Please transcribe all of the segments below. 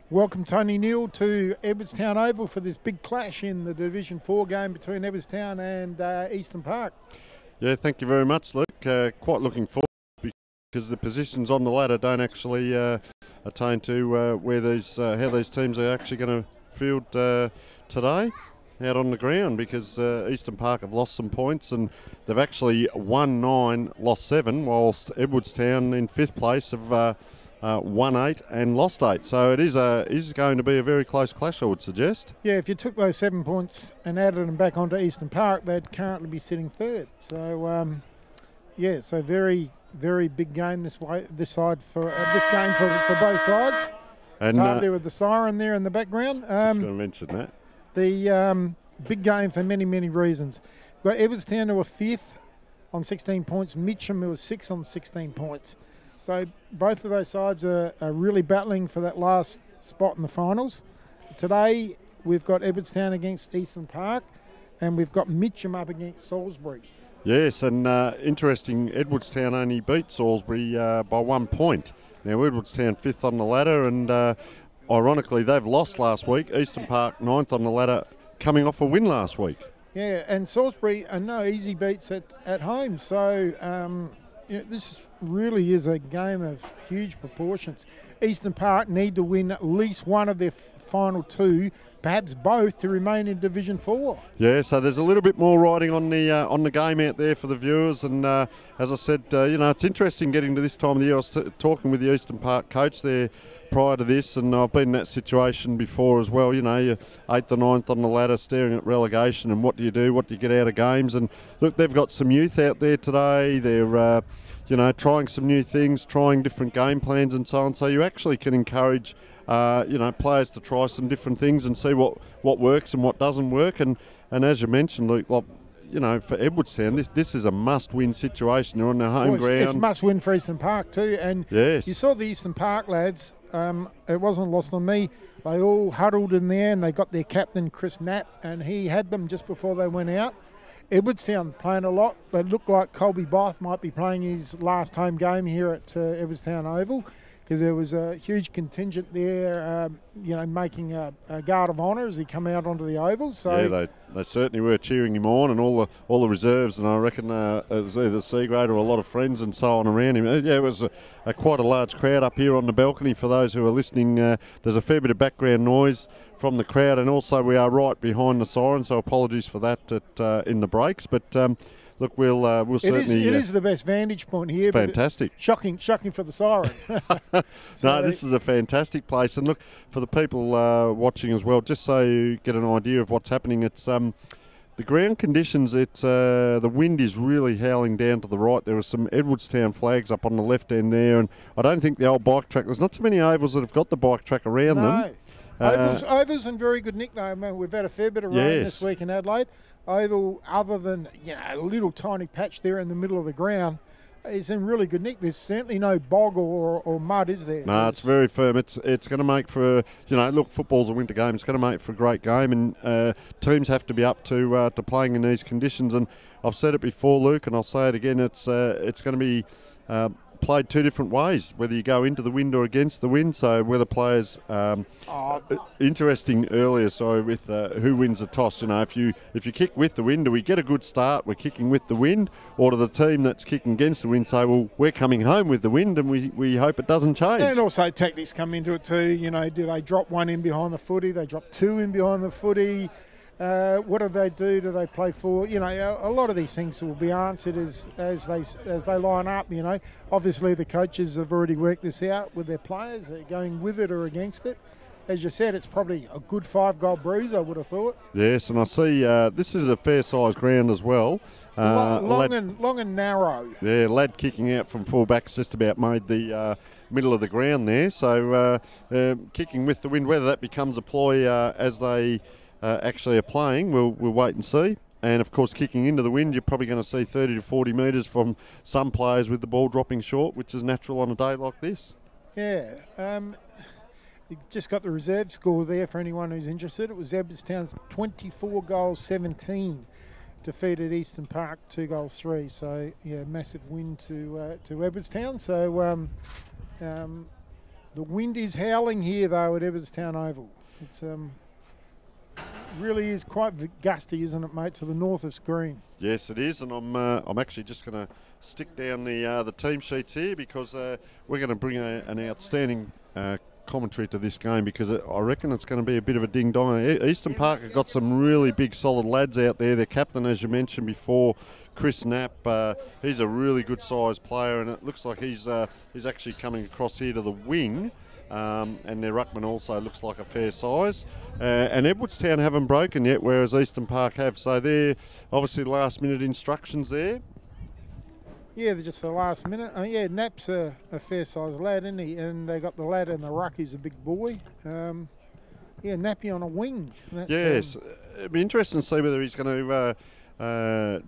Welcome Tony Neal to Edwardstown Oval for this big clash in the Division 4 game between Edwardstown and Eastern Park. Yeah, thank you very much, Luke. Quite looking forward because the positions on the ladder don't actually attain to where these how these teams are actually going to field today out on the ground, because Eastern Park have lost some points and they've actually won 9, lost 7, whilst Edwardstown in 5th place have won 8 and lost 8. So it is going to be a very close clash, I would suggest. Yeah, if you took those 7 points and added them back onto Eastern Park, they'd currently be sitting 3rd. So so very, very big game this side for this game for both sides. And it's hard there with the siren there in the background. Just going to mention that. The big game for many, many reasons. We've got Edwardstown, who were 5th on 16 points. Mitcham, who was 6th on 16 points. So both of those sides are really battling for that last spot in the finals. Today we've got Edwardstown against Eastern Park, and we've got Mitcham up against Salisbury. Yes, and interesting, Edwardstown only beat Salisbury by 1 point. Now Edwardstown 5th on the ladder, and ironically they've lost last week. Eastern Park 9th on the ladder, coming off a win last week. Yeah, and Salisbury are no easy beats at home. So this really is a game of huge proportions. Eastern Park need to win at least one of their final 2, perhaps both, to remain in Division 4. Yeah, so there's a little bit more riding on the game out there for the viewers, and as I said, it's interesting getting to this time of the year. I was talking with the Eastern Park coach there prior to this, and I've been in that situation before as well. You're 8th or 9th on the ladder, staring at relegation, and what do you do? What do you get out of games? And look, they've got some youth out there today. They're trying some new things, trying different game plans and so on. So you actually can encourage players to try some different things and see what works and what doesn't work. And as you mentioned, Luke, for Edwardstown, this is a must-win situation. They're on their home ground. It's must-win for Eastern Park too. And yes, you saw the Eastern Park lads. It wasn't lost on me. They all huddled in there, and they got their captain, Chris Knapp, and he had them just before they went out. Edwardstown playing a lot, but it looked like Colby Bath might be playing his last home game here at Edwardstown Oval, because there was a huge contingent there, making a guard of honour as he come out onto the oval. So yeah, they certainly were cheering him on, and all the reserves, and I reckon it was either C-grade or a lot of friends and so on around him. Yeah, it was quite a large crowd up here on the balcony. For those who are listening, there's a fair bit of background noise from the crowd, and also we are right behind the siren, so apologies for that in the breaks. But look, we'll certainly. It is the best vantage point here. It's fantastic. Shocking for the siren. No, this is a fantastic place, and look, for the people watching as well, just so you get an idea of what's happening. It's the ground conditions. It's the wind is really howling down to the right. There are some Edwardstown flags up on the left end there, and I don't think the old bike track. There's not too many ovals that have got the bike track around them. Ovals in very good nick though. I mean, we've had a fair bit of rain this week in Adelaide. Oval, other than a little tiny patch there in the middle of the ground, is in really good nick. There's certainly no bog or mud, is there? No, it's very firm. It's going to make for look, football's a winter game. It's going to make for a great game, and teams have to be up to playing in these conditions. And I've said it before, Luke, and I'll say it again. It's going to be played 2 different ways, whether you go into the wind or against the wind. So whether players interesting earlier, with who wins the toss. If you kick with the wind, do we get a good start, we're kicking with the wind, or do the team that's kicking against the wind say, well, we're coming home with the wind and we hope it doesn't change? And also tactics come into it too. Do they drop 1 in behind the footy? They drop 2 in behind the footy? What do they do? Do they play for? A lot of these things will be answered as they line up. Obviously the coaches have already worked this out with their players. They're going with it or against it. As you said, it's probably a good 5-goal breeze, I would have thought. Yes, and I see this is a fair-sized ground as well. Long and narrow. Yeah, lad kicking out from full-back's just about made the middle of the ground there. So kicking with the wind, whether that becomes a ploy as they actually are playing, we'll wait and see. And of course, kicking into the wind, you're probably going to see 30 to 40 metres from some players with the ball dropping short, which is natural on a day like this. Yeah. You just got the reserve score there for anyone who's interested. It was Edwardstown's 24 goals 17 defeated Eastern Park 2-3. So yeah, massive win to Edwardstown. So The wind is howling here, though, at Edwardstown Oval. It's really is quite gusty, isn't it, mate, to the north of screen? Yes, it is, and I'm actually just going to stick down the team sheets here because we're going to bring an outstanding commentary to this game because I reckon it's going to be a bit of a ding-dong. Eastern Park have got some really big, solid lads out there. Their captain, as you mentioned before, Chris Knapp, he's a really good-sized player, and it looks like he's actually coming across here to the wing. And their ruckman also looks like a fair size. And Edwardstown haven't broken yet, whereas Eastern Park have. So they're obviously last-minute instructions there. Yeah, they're just the last minute. Yeah, Knapp's a fair-sized lad, isn't he? And they got the lad in the ruck, he's a big boy. Yeah, Nappy on a wing. Yes, it'd be interesting to see whether he's going to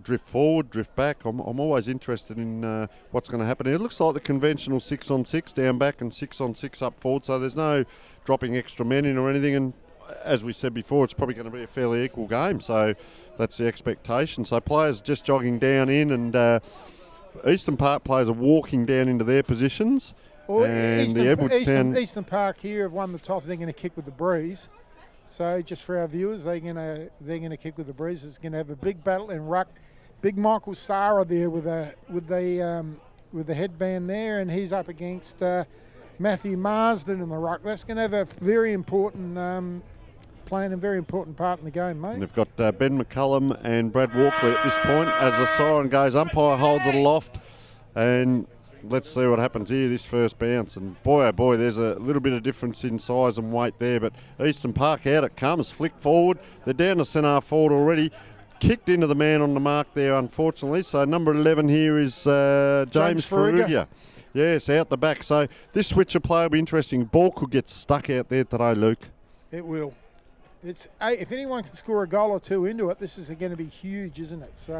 drift forward, drift back. I'm always interested in what's going to happen here. It looks like the conventional 6-on-6 down back and 6-on-6 up forward, so there's no dropping extra men in or anything. And as we said before, it's probably going to be a fairly equal game, so that's the expectation. So players just jogging down in, and Eastern Park players are walking down into their positions. Well, and Eastern Park here have won the toss. They're going to kick with the breeze. So just for our viewers, they're going to kick with the breeze. It's going to have a big battle in ruck. Big Michael Sara there with the headband there, and he's up against Matthew Marsden in the ruck. That's going to have a very important playing a very important part in the game, mate. And they've got Ben McCullum and Brad Walkley at this point. As the siren goes, umpire holds it aloft, and let's see what happens here, this first bounce. And boy, oh boy, there's a little bit of difference in size and weight there. But Eastern Park, out it comes, flick forward. They're down to centre forward already. Kicked into the man on the mark there, unfortunately. So number 11 here is James Ferrugia. Yes, out the back. So this switcher play will be interesting. Ball could get stuck out there today, Luke. It will. If anyone can score a goal or two into it, this is going to be huge, isn't it? So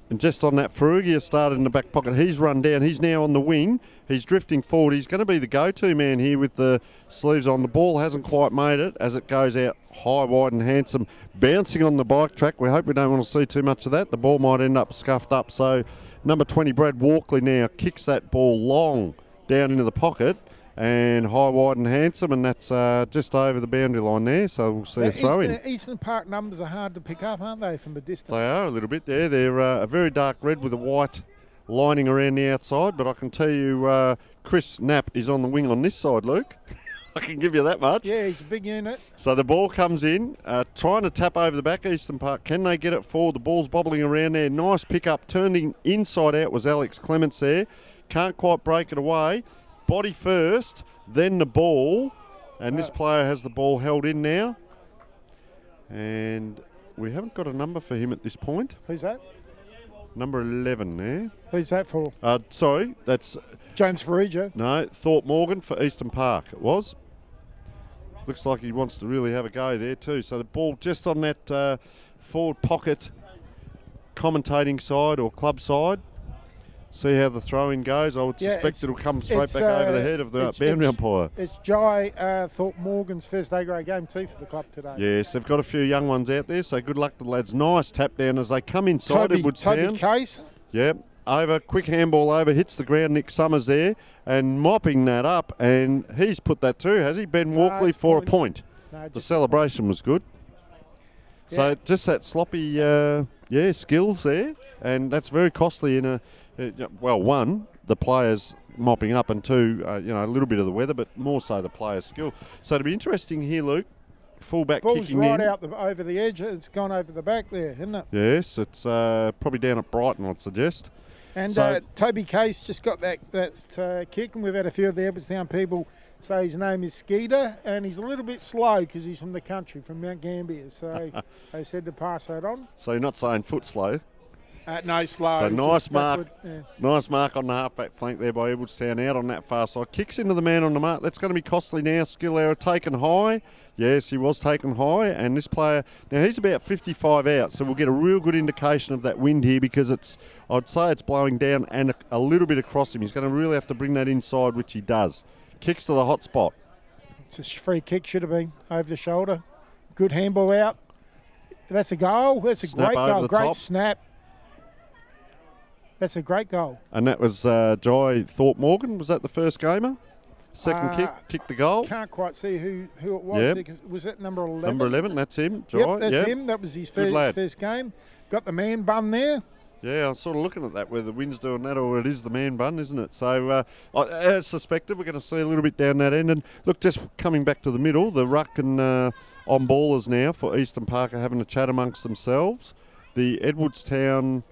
and just on that, Ferrugia started in the back pocket. He's run down. He's now on the wing. He's drifting forward. He's going to be the go-to man here with the sleeves on. The ball hasn't quite made it as it goes out high, wide and handsome. Bouncing on the bike track. We hope we don't want to see too much of that. The ball might end up scuffed up. So number 20, Brad Walkley now kicks that ball long down into the pocket. And high, wide and handsome, and that's just over the boundary line there, so we'll see a throw-in. Eastern Park numbers are hard to pick up, aren't they, from a distance? They are a little bit there. They're a very dark red with a white lining around the outside, but I can tell you Chris Knapp is on the wing on this side, Luke. I can give you that much. Yeah, he's a big unit. So the ball comes in, trying to tap over the back, Eastern Park. Can they get it forward? The ball's bobbling around there. Nice pick-up. Turning inside out was Alex Clements there. Can't quite break it away. Body first, then the ball, and this player has the ball held in now. And we haven't got a number for him at this point. Who's that? Number 11 there. Who's that for? Sorry, that's... James Ferrugia. No, Thorpe Morgan for Eastern Park, it was. Looks like he wants to really have a go there too. So the ball just on that forward pocket commentating side or club side. See how the throw-in goes. I would suspect it'll come straight back over the head of the boundary umpire. It's Jai Thorpe Morgan's first A-grade game too for the club today. Yes, they've got a few young ones out there, so good luck to the lads. Nice tap down as they come inside Edwardstown. Toby Case. Yep, over, quick handball over, hits the ground. Nick Summers there, and mopping that up, and he's put that through, has he? Ben Walkley for a point. No, the celebration was good. Yeah. So just that sloppy, skills there, and that's very costly in a... well, one, the players mopping up, and two, a little bit of the weather, but more so the players' skill. So it'll be interesting here, Luke. Fullback ball's kicking right in. out over the edge. It's gone over the back there, isn't it? Yes, it's probably down at Brighton, I'd suggest. And Toby Case just got that kick, and we've had a few of the Edwardstown people say his name is Skeeter, and he's a little bit slow because he's from the country, from Mount Gambier. So they said to pass that on. So you're not saying foot slow? No, slow. So nice mark, nice mark on the halfback flank there by Edwardstown out on that far side. Kicks into the man on the mark. That's going to be costly now. Skill error taken high. Yes, he was taken high. And this player, now he's about 55 out, so we'll get a real good indication of that wind here because I'd say it's blowing down and a little bit across him. He's going to really have to bring that inside, which he does. Kicks to the hot spot. It's a free kick, should have been over the shoulder. Good handball out. That's a goal. That's a great goal. Great snap. That's a great goal. And that was Jai Thorpe Morgan. Was that the first gamer? Second kicked the goal. Can't quite see who it was. Yep. Was that number 11? Number 11, that's him. Yep, that's him. That was his first game. Got the man bun there. Yeah, I was sort of looking at that, whether the wind's doing that or it is the man bun, isn't it? So, as suspected, we're going to see a little bit down that end. And look, just coming back to the middle, the ruck and on-ballers now for Eastern Park are having a chat amongst themselves. The Edwardstown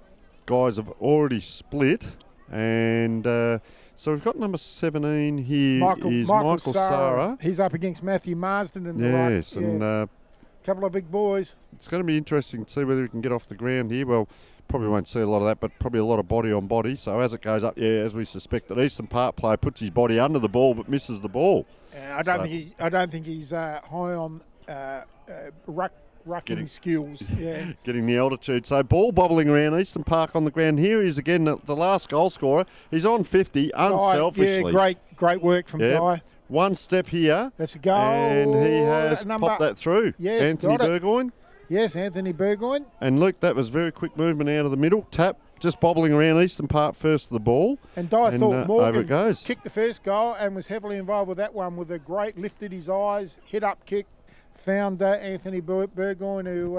guys have already split. And so we've got number 17 here. Michael Sarah. He's up against Matthew Marsden in the ruck. Yes, and a couple of big boys. It's going to be interesting to see whether he can get off the ground here. Well, probably won't see a lot of that, but probably a lot of body on body. So as it goes up, as we suspect, that Eastern Park player puts his body under the ball but misses the ball. I don't think he's high on rucking skills. Yeah, getting the altitude. So ball bobbling around Eastern Park on the ground. Here he is again, the last goal scorer. He's on 50, unselfishly. Yeah, great work from Guy. One step here. That's a goal. And he has popped that through. Yes, Anthony Burgoyne. Yes, Anthony Burgoyne. And Luke, that was very quick movement out of the middle. Tap, just bobbling around Eastern Park first of the ball. And Di thought Morgan over it goes. Kicked the first goal and was heavily involved with that one with a great lifted his eyes, hit up kick, found Anthony Burgoyne who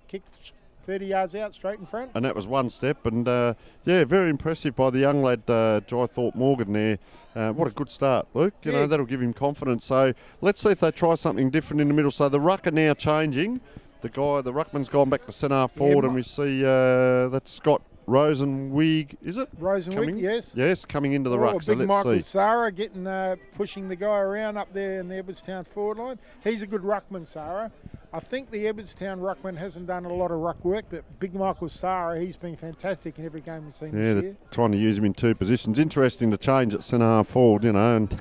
kicked 30 yards out straight in front. And that was one step. And, very impressive by the young lad, Jai Thorpe Morgan there. What a good start, Luke. You know, that'll give him confidence. So let's see if they try something different in the middle. So the ruck are now changing. The ruckman's gone back to centre half forward, and we see that's Scott Rosenwig, is it? Rosenwig, yes. Yes, coming into the ruck. So big Michael Sarah getting pushing the guy around up there in the Edwardstown forward line. He's a good ruckman, Sarah. I think the Edwardstown ruckman hasn't done a lot of ruck work, but big Michael Sarah, he's been fantastic in every game we've seen this year. Trying to use him in two positions. Interesting to change at centre half forward, and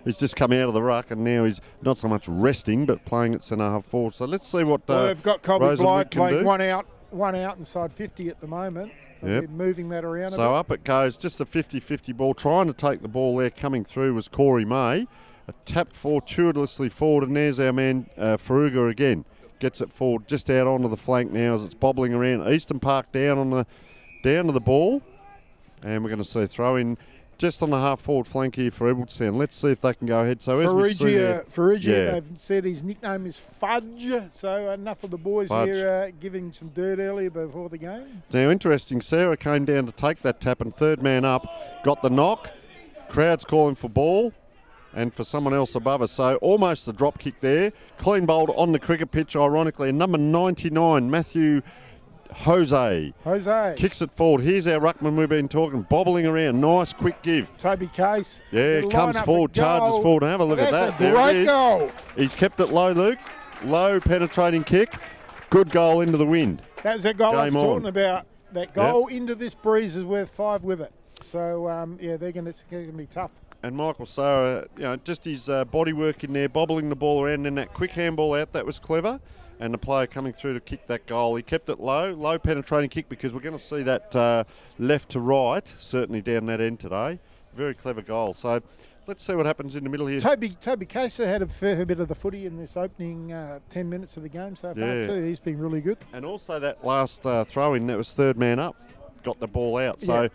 he's just come out of the ruck, and now he's not so much resting, but playing at centre half forward. So let's see what they've got Colby Blythe playing one out inside 50 at the moment. So they're moving that around a bit. So up it goes, just a 50-50 ball. Trying to take the ball there, coming through was Corey May. A tap fortuitously forward, and there's our man Faruga again. Gets it forward just out onto the flank now as it's bobbling around. Eastern Park down to the ball. And we're going to see a throw in just on the half forward flank here for Edwardstown. Let's see if they can go ahead. So Farugia, they've said his nickname is Fudge. So enough of the boys here giving some dirt earlier before the game. Now interesting, Sarah came down to take that tap, and third man up got the knock. Crowd's calling for ball. And for someone else above us. So almost a drop kick there. Clean bowled on the cricket pitch, ironically. And number 99, Matthew Jose. Kicks it forward. Here's our ruckman we've been talking, bobbling around. Nice quick give. Toby Case. Yeah, comes forward, charges forward. Have a look at that. That's a great goal. He's kept it low, Luke. Low penetrating kick. Good goal into the wind. That was that goal I was talking about. That goal into this breeze is worth 5 with it. So, they're going to be tough. And Michael Sarah, just his body work in there, bobbling the ball around, and then that quick handball out, that was clever. And the player coming through to kick that goal. He kept it low penetrating kick, because we're going to see that left to right, certainly down that end today. Very clever goal. So let's see what happens in the middle here. Toby Casey had a fair bit of the footy in this opening 10 minutes of the game so far too. He's been really good. And also that last throw-in, that was third man up, got the ball out. So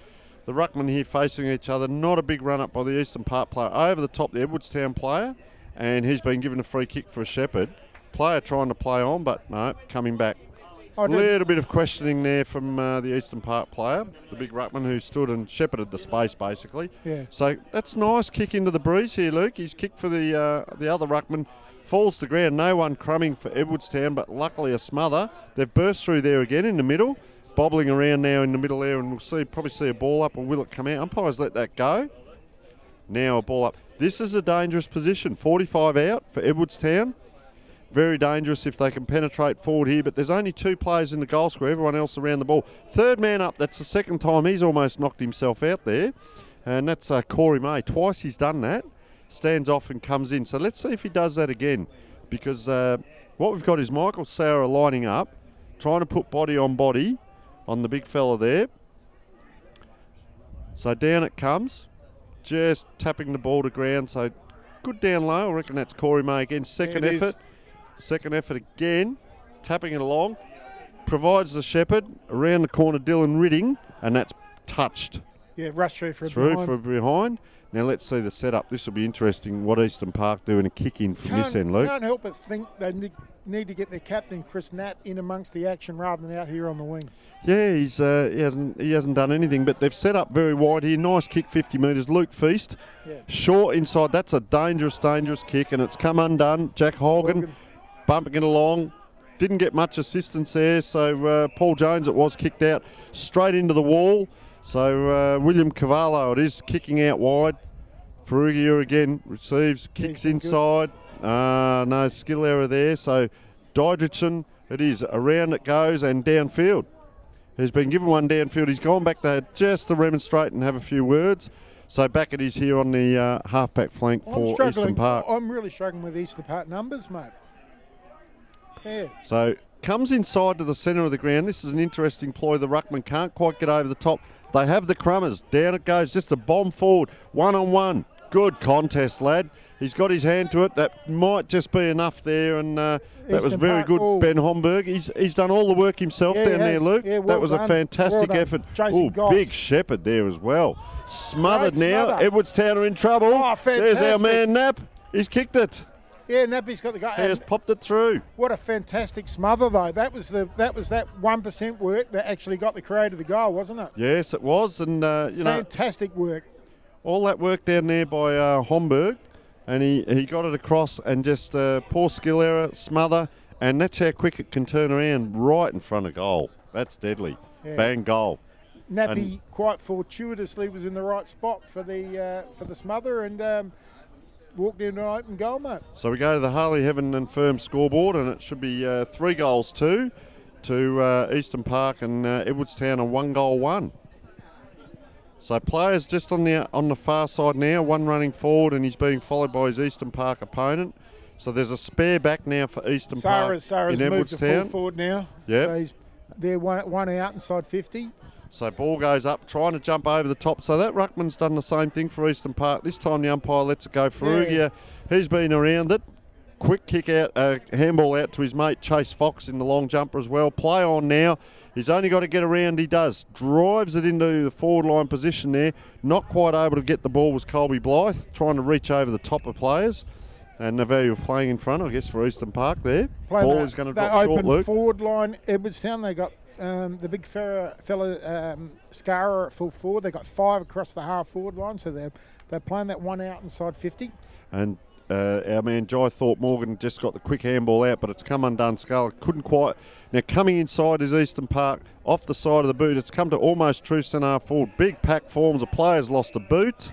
the ruckman here facing each other, not a big run-up by the Eastern Park player. Over the top, the Edwardstown player, and he's been given a free kick for a Shepherd. Player trying to play on, but no, coming back. A little bit of questioning there from the Eastern Park player, the big ruckman who stood and shepherded the space, basically. Yeah. So that's nice kick into the breeze here, Luke. He's kicked for the other ruckman, falls to ground. No one crumbing for Edwardstown, but luckily a smother. They've burst through there again in the middle. Bobbling around now in the middle there, and we'll probably see a ball up, or will it come out? Umpires let that go. Now a ball up. This is a dangerous position. 45 out for Edwardstown. Very dangerous if they can penetrate forward here, but there's only 2 players in the goal square, everyone else around the ball. Third man up, that's the second time he's almost knocked himself out there, and that's Corey May. Twice he's done that. Stands off and comes in. So let's see if he does that again, because what we've got is Michael Sarah lining up, trying to put body on body on the big fella there. So down it comes, just tapping the ball to ground. So good down low. I reckon that's Corey May again. Second effort. Second effort again. Tapping it along. Provides the Shepherd. Around the corner, Dylan Ridding. And that's touched. Yeah, rush through for behind. Now let's see the setup. This will be interesting. What Eastern Park do in a kick in from this end, Luke. Can't help but think they need to get their captain Chris Knapp in amongst the action rather than out here on the wing. Yeah, he hasn't done anything, but they've set up very wide here. Nice kick, 50 metres. Luke Feast, short inside. That's a dangerous kick, and it's come undone. Jack Hogan bumping it along. Didn't get much assistance there, so Paul Jones it was kicked out straight into the wall. So William Cavallo it is kicking out wide. Ferrugia again receives, kicks inside. No skill error there. So Diedrichsen, it is around it goes and downfield. He's been given one downfield. He's gone back there just to remonstrate and have a few words. So back it is here on the half-back flank for Eastern Park. I'm really struggling with Eastern Park numbers, mate. Yeah. So comes inside to the centre of the ground. This is an interesting ploy. The ruckman can't quite get over the top. They have the crummers. Down it goes. Just a bomb forward. One-on-one. Good contest, lad. He's got his hand to it. That might just be enough there, and that was very good, Ben Homburg. He's done all the work himself down there, Luke. Yeah, well that was done. A fantastic effort. Big Shepherd there as well. Smothered now. Edwardstown are in trouble. Oh, fantastic. There's our man Knapp. He's kicked it. Yeah, Nappy's got the guy. He has popped it through. What a fantastic smother, though. That was that 1% work that actually got the creator the goal, wasn't it? Yes, it was, and fantastic work. All that work down there by Homburg, and he got it across, and just poor skill error, smother, and that's how quick it can turn around right in front of goal. That's deadly. Yeah. Bang, goal. Nappy quite fortuitously was in the right spot for the smother, and walked into an open goal, mate. So we go to the Harley Heaven and Firm scoreboard, and it should be 3-2 to Eastern Park, and Edwardstown a 1-1. So players just on the far side now, one running forward, and he's being followed by his Eastern Park opponent. So there's a spare back now for Eastern Park Sarah's in moved to full Edwardstown. forward now. Yep. So he's there one out inside 50. So ball goes up, trying to jump over the top. So that ruckman's done the same thing for Eastern Park. This time the umpire lets it go. Ferrugia, he's been around it. Quick kick out, handball out to his mate Chase Fox in the long jumper as well. Play on now. He's only got to get around. He does. Drives it into the forward line position there. Not quite able to get the ball was Colby Blythe, trying to reach over the top of players. And the value of playing in front, I guess, for Eastern Park there. Ball is going to drop short, open Luke. Forward line, Edwardstown, they got the big fella Scara at full forward. They got 5 across the half forward line, so they're playing that one out inside 50. And our man Jai Thorpe Morgan just got the quick handball out, but it's come undone. Scara couldn't quite. Now coming inside is Eastern Park off the side of the boot. It's come to almost true centre half forward. Big pack forms. A player's lost a boot.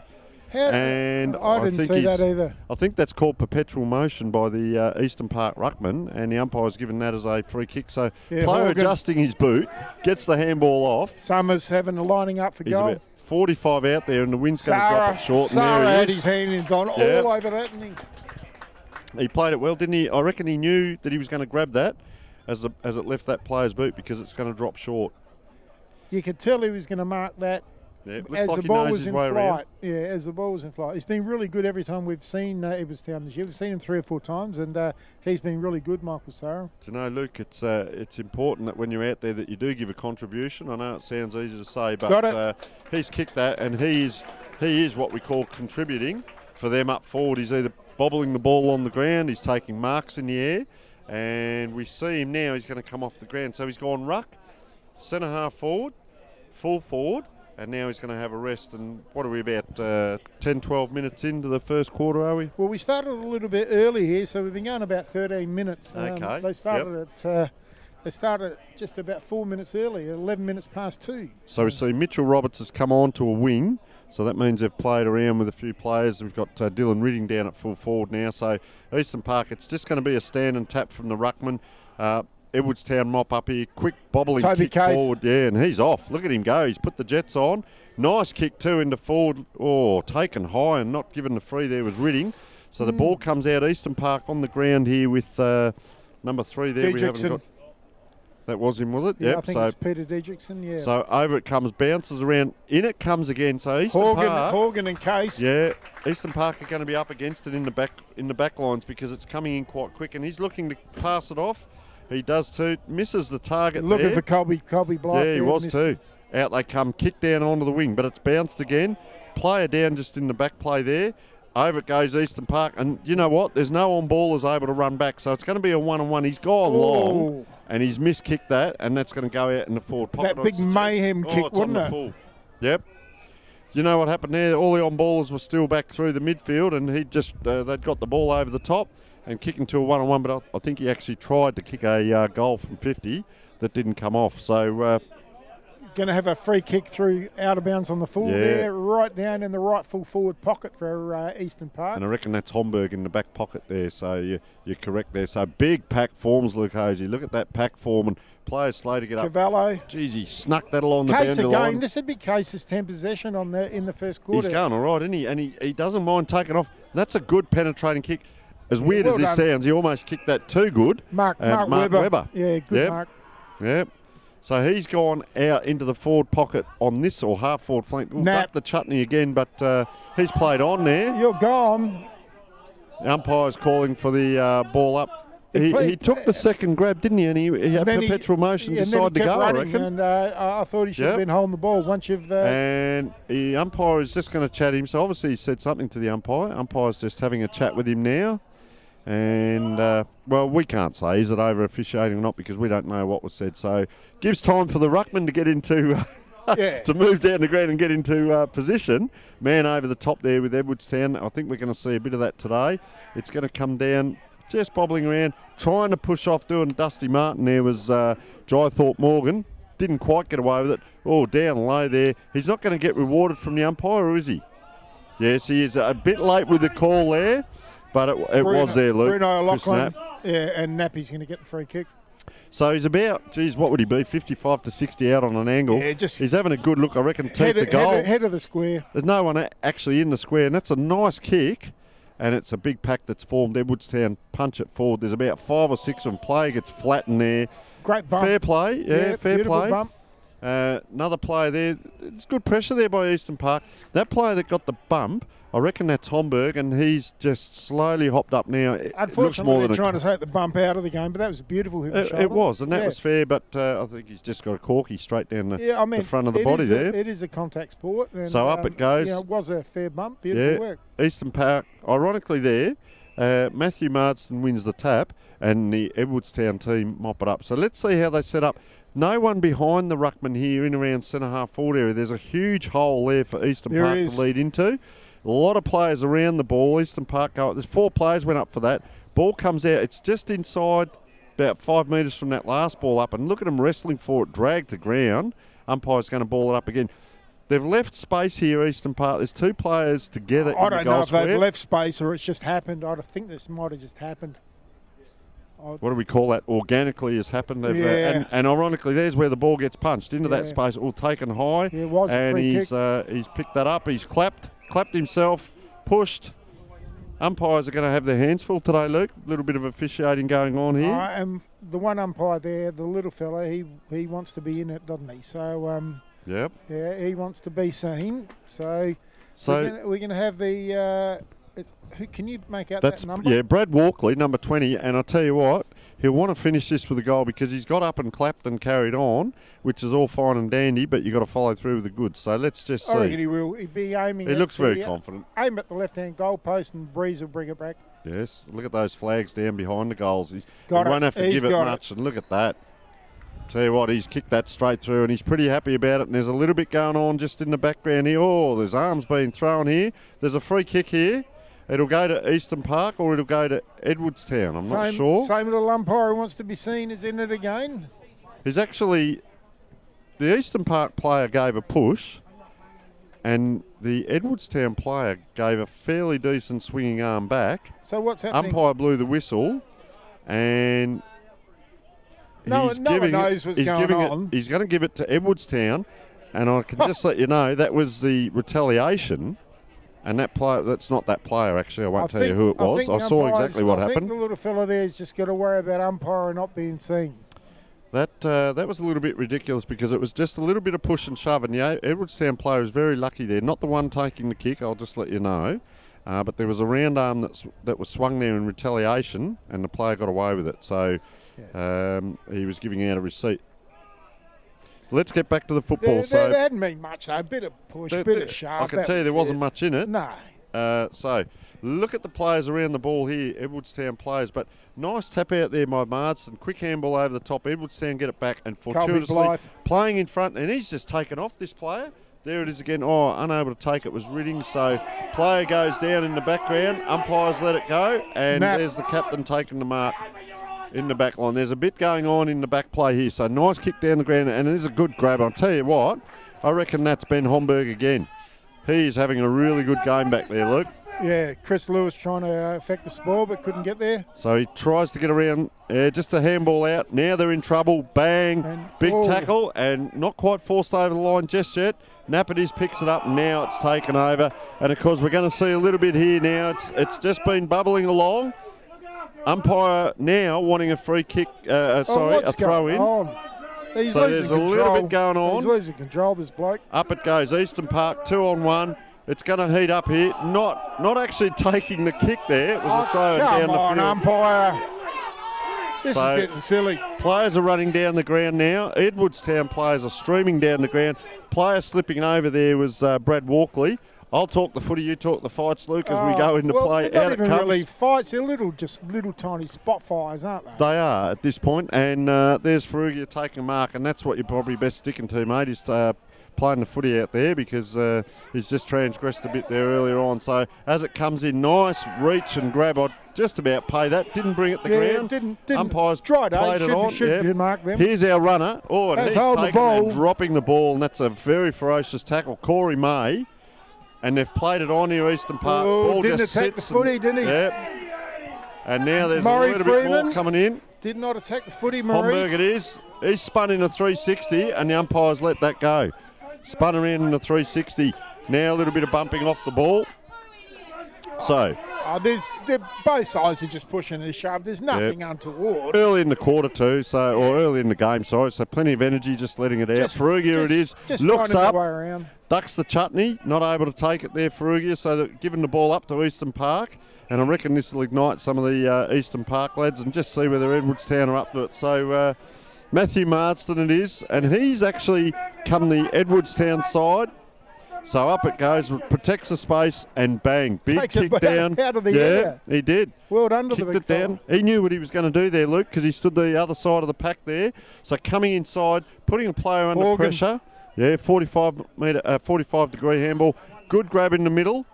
And I didn't see that either. I think that's called perpetual motion by the Eastern Park ruckman, and the umpire's given that as a free kick. So player adjusting his boot, gets the handball off. Summers having a lining up for He's goal. About 45 out there, and the wind's going to drop it short. Sarah and there had he his hands on all over that. And he played it well, didn't he? I reckon he knew that he was going to grab that as it left that player's boot because it's going to drop short. You could tell he was going to mark that. Yeah, as like the ball was in flight. Yeah, as the ball was in flight. He's been really good every time we've seen Edwardstown this year. We've seen him 3 or 4 times, and he's been really good, Michael Sarah. Do you know, Luke, it's important that when you're out there that you do give a contribution. I know it sounds easy to say, but he's kicked that, and he is what we call contributing for them up forward. He's either bobbling the ball on the ground, he's taking marks in the air, and we see him now, he's going to come off the ground. So he's gone ruck, centre half forward, full forward, and now he's going to have a rest. And what are we about 10, 12 minutes into the first quarter, are we? Well, we started a little bit early here, so we've been going about 13 minutes. Okay. They started just about 4 minutes early, 11 minutes past 2. So we see Mitchell Roberts has come on to a wing, so that means they've played around with a few players. We've got Dylan Ridding down at full forward now. So Eastern Park, it's just going to be a stand and tap from the ruckman. Edwardstown mop up here, quick bobbling kick forward, and he's off. Look at him go. He's put the Jets on. Nice kick too into forward. Oh, taken high and not given the free there was Ridding. So the ball comes out Eastern Park on the ground here with number 3 there. We haven't got. That was him, was it? Yeah, I think it's Peter Diedrichsen, yeah. So over it comes, bounces around, in it comes again. So Eastern Park, Horgan and Case. Yeah, Eastern Park are going to be up against it in the back lines because it's coming in quite quick, and he's looking to pass it off. He does too. Misses the target. Looking for Colby Blythe. Yeah, he was too. Out they come, kick down onto the wing, but it's bounced again. Player down just in the back play there. Over it goes Eastern Park, and you know what? There's no on-ballers able to run back, so it's going to be a one-on-one. He's gone long, and he's miskicked that, and that's going to go out in the forward pocket. That big mayhem kick, wasn't it? Full. Yep. You know what happened there? All the on-ballers were still back through the midfield, and he just they'd got the ball over the top and kicking to a one-on-one, but I think he actually tried to kick a goal from 50 that didn't come off. So going to have a free kick through out of bounds on the full there, right down in the right full forward pocket for Eastern Park. And I reckon that's Homburg in the back pocket there, so you're correct there. So big pack forms, Luke Hosey. Look at that pack form, and players slow to get Cavallo. up. Jeez, he snuck that along the Case boundary again, line. this would be Case's 10 possession in the first quarter. He's going all right, isn't he? And he doesn't mind taking off. That's a good penetrating kick. As weird as this sounds, he almost kicked that too good. Mark Webber. Yeah, good Mark. Yep. So he's gone out into the forward pocket on this, or half forward flank. We'll duck the chutney again, but he's played on there. You're gone. The umpire's calling for the ball up. He took the second grab, didn't he? And he had perpetual motion, decided to go, I reckon. And I thought he should have been holding the ball once you've... And the umpire is just going to chat him. So obviously he said something to the umpire. Umpire's just having a chat with him now. And, well, we can't say, is it over officiating or not, because we don't know what was said. So gives time for the ruckman to get into, to move down the ground and get into position. Man over the top there with Edwardstown. I think we're going to see a bit of that today. It's going to come down, just bobbling around, trying to push off, doing Dusty Martin there was Drythorpe Morgan. Didn't quite get away with it. Oh, down low there. He's not going to get rewarded from the umpire, or is he? Yes, he is a bit late with the call there. But it was there, Luke. Bruno Lachlan, and Nappy's going to get the free kick. So he's about, what would he be, 55 to 60 out on an angle. Yeah, he's having a good look, I reckon, to the goal. Head of the square. There's no one actually in the square, and that's a nice kick. And it's a big pack that's formed. Edwardstown punch it forward. There's about 5 or 6 of them. Play gets flattened there. Great bump. Fair play, fair play. Bump. Another player there. It's good pressure there by Eastern Park. That player that got the bump, I reckon that's Homburg, and he's just slowly hopped up now. Unfortunately, they're trying to take the bump out of the game, but that was a beautiful hip and shoulder. It was, and that was fair, but I think he's just got a corky straight down the front of the body there. It is a contact sport. And, so up it goes. It was a fair bump. Beautiful work. Eastern Park, ironically there, Matthew Marsden wins the tap, and the Edwardstown team mop it up. So let's see how they set up. No one behind the ruckman here in around centre half forward area. There's a huge hole there for Eastern Park to lead into. A lot of players around the ball. Eastern Park go. There's 4 players went up for that. Ball comes out. It's just inside, about 5 metres from that last ball up. And look at them wrestling for it, dragged to ground. Umpire's going to ball it up again. They've left space here, Eastern Park. There's 2 players together. I don't know if they've left space or it's just happened. I think this might have just happened. What do we call that? Organically has happened. And ironically, there's where the ball gets punched into that space. All taken high. Yeah, it was a free kick. He's picked that up. He's clapped himself, pushed. Umpires are going to have their hands full today, Luke. A little bit of officiating going on here. And the one umpire there, the little fella, he wants to be in it, doesn't he? So yep. Yeah, he wants to be seen. So we're going to have the. Who can you make out that number? Yeah, Brad Walkley, number 20. And I'll tell you what, he'll want to finish this with a goal because he's got up and clapped and carried on, which is all fine and dandy, but you've got to follow through with the goods. So let's just see. I reckon he will. He'd be aiming. He looks very confident. Aim at the left-hand goal post and Breeze will bring it back. Yes, look at those flags down behind the goals. He won't have to give it much, and look at that. Tell you what, he's kicked that straight through, and he's pretty happy about it. And there's a little bit going on just in the background here. Oh, there's arms being thrown here. There's a free kick here. It'll go to Eastern Park or it'll go to Edwardstown. I'm not sure. Same little umpire who wants to be seen is in it again. He's actually... The Eastern Park player gave a push and the Edwardstown player gave a fairly decent swinging arm back. So what's happening? Umpire blew the whistle and... No one knows what's going on. He's going to give it to Edwardstown, and I can just let you know that was the retaliation. And that player, that's not that player, actually. I won't tell you who it was. I saw exactly what happened. I think the little fella there's just got to worry about umpire not being seen. That was a little bit ridiculous because it was just a little bit of push and shove. And the Edwardstown player was very lucky there. Not the one taking the kick, I'll just let you know. But there was a round arm that was swung there in retaliation, and the player got away with it. So he was giving out a receipt. let's get back to the football. There hadn't been much, though. A bit of push, a bit of shove. I can tell you there wasn't much in it. No. So look at the players around the ball here, Edwardstown players. But nice tap out there by Marsden. Quick handball over the top. Edwardstown get it back, and fortuitously playing in front, and he's just taken off this player. There it is again. Oh, unable to take it was Ridding. So player goes down in the background. Umpires let it go, and there's the captain taking the mark in the back line. There's a bit going on in the back play here. So nice kick down the ground, and it is a good grab. I'll tell you what, I reckon that's Ben Homburg again. He's having a really good game back there, Luke. Yeah, Chris Lewis trying to affect the spoil, but couldn't get there. So he tries to get around, just a handball out. Now they're in trouble. Bang, and big tackle, and not quite forced over the line just yet. Nappities picks it up, and now it's taken over. And of course, we're going to see a little bit here now. It's just been bubbling along. Umpire now wanting a free kick, a throw in. So there's a little bit going on. He's losing control, this bloke. Up it goes, Eastern Park, 2-on-1. It's going to heat up here. Not actually taking the kick there. It was a throw down the field. Come on, umpire. This is getting silly. Players are running down the ground now. Edwardstown players are streaming down the ground. Player slipping over there was Brad Walkley. I'll talk the footy, you talk the fights, Luke, as we go into play. Out it comes. Really fights. They're little tiny spot fires, aren't they? They are at this point. And there's Ferrugia taking a mark, and that's what you're probably best sticking to, mate, is playing the footy out there, because he's just transgressed a bit there earlier on. So as it comes in, nice reach and grab. I'd just about pay that. Didn't bring it the ground. Didn't. Umpires played it on. Should mark them. Here's our runner. Oh, and he's taking the ball. And dropping the ball, and that's a very ferocious tackle. Corey May. And they've played it on here, Eastern Park. Ball didn't just attack the footy, didn't he? Yep. And now there's Murray a little Freeman bit more coming in. Did not attack the footy, Maurice. Homburg it is. He's spun in a 360, and the umpires let that go. Spun around in a 360. Now a little bit of bumping off the ball. So both sides are just pushing and shove. There's nothing untoward. Early in the quarter too, or early in the game, sorry. So plenty of energy, just letting it out. Ferrugia it is. Looks up, ducks the chutney, not able to take it there, Ferrugia. So they're giving the ball up to Eastern Park, and I reckon this will ignite some of the Eastern Park lads and just see whether Edwardstown are up to it. So Matthew Marsden it is, and he's actually come the Edwardstown side. So up it goes, protects the space, and bang, big kick down. Out of the air. He did. Well done to the big fella. Down. He knew what he was going to do there, Luke, because he stood the other side of the pack there. So coming inside, putting a player under pressure. Yeah, 45 degree handball. Good grab in the middle.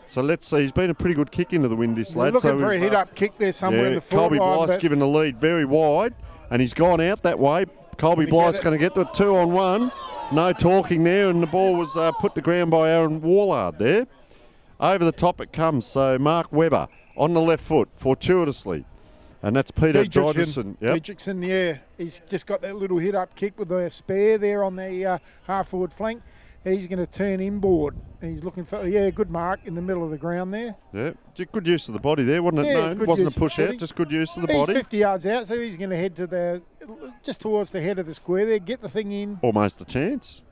So let's see. He's been a pretty good kick into the wind, this lad. Looking for a hit-up kick there somewhere in the forward line. Colby Blythe's given the lead very wide, and he's gone out that way. Colby Blythe's going to get to it 2-on-1. No talking there, and the ball was put to ground by Aaron Wallard there. Over the top it comes, so Mark Webber on the left foot, fortuitously. And that's Peter Dodgerson. Dietrich's in the air. He's just got that little hit-up kick with the spare there on the half-forward flank. He's going to turn inboard. He's looking for, good mark in the middle of the ground there. Yeah, good use of the body there, wasn't it? No, it wasn't a push out, just good use of the body. He's 50 yards out, so he's going to head to just towards the head of the square there, get the thing in. Almost a chance.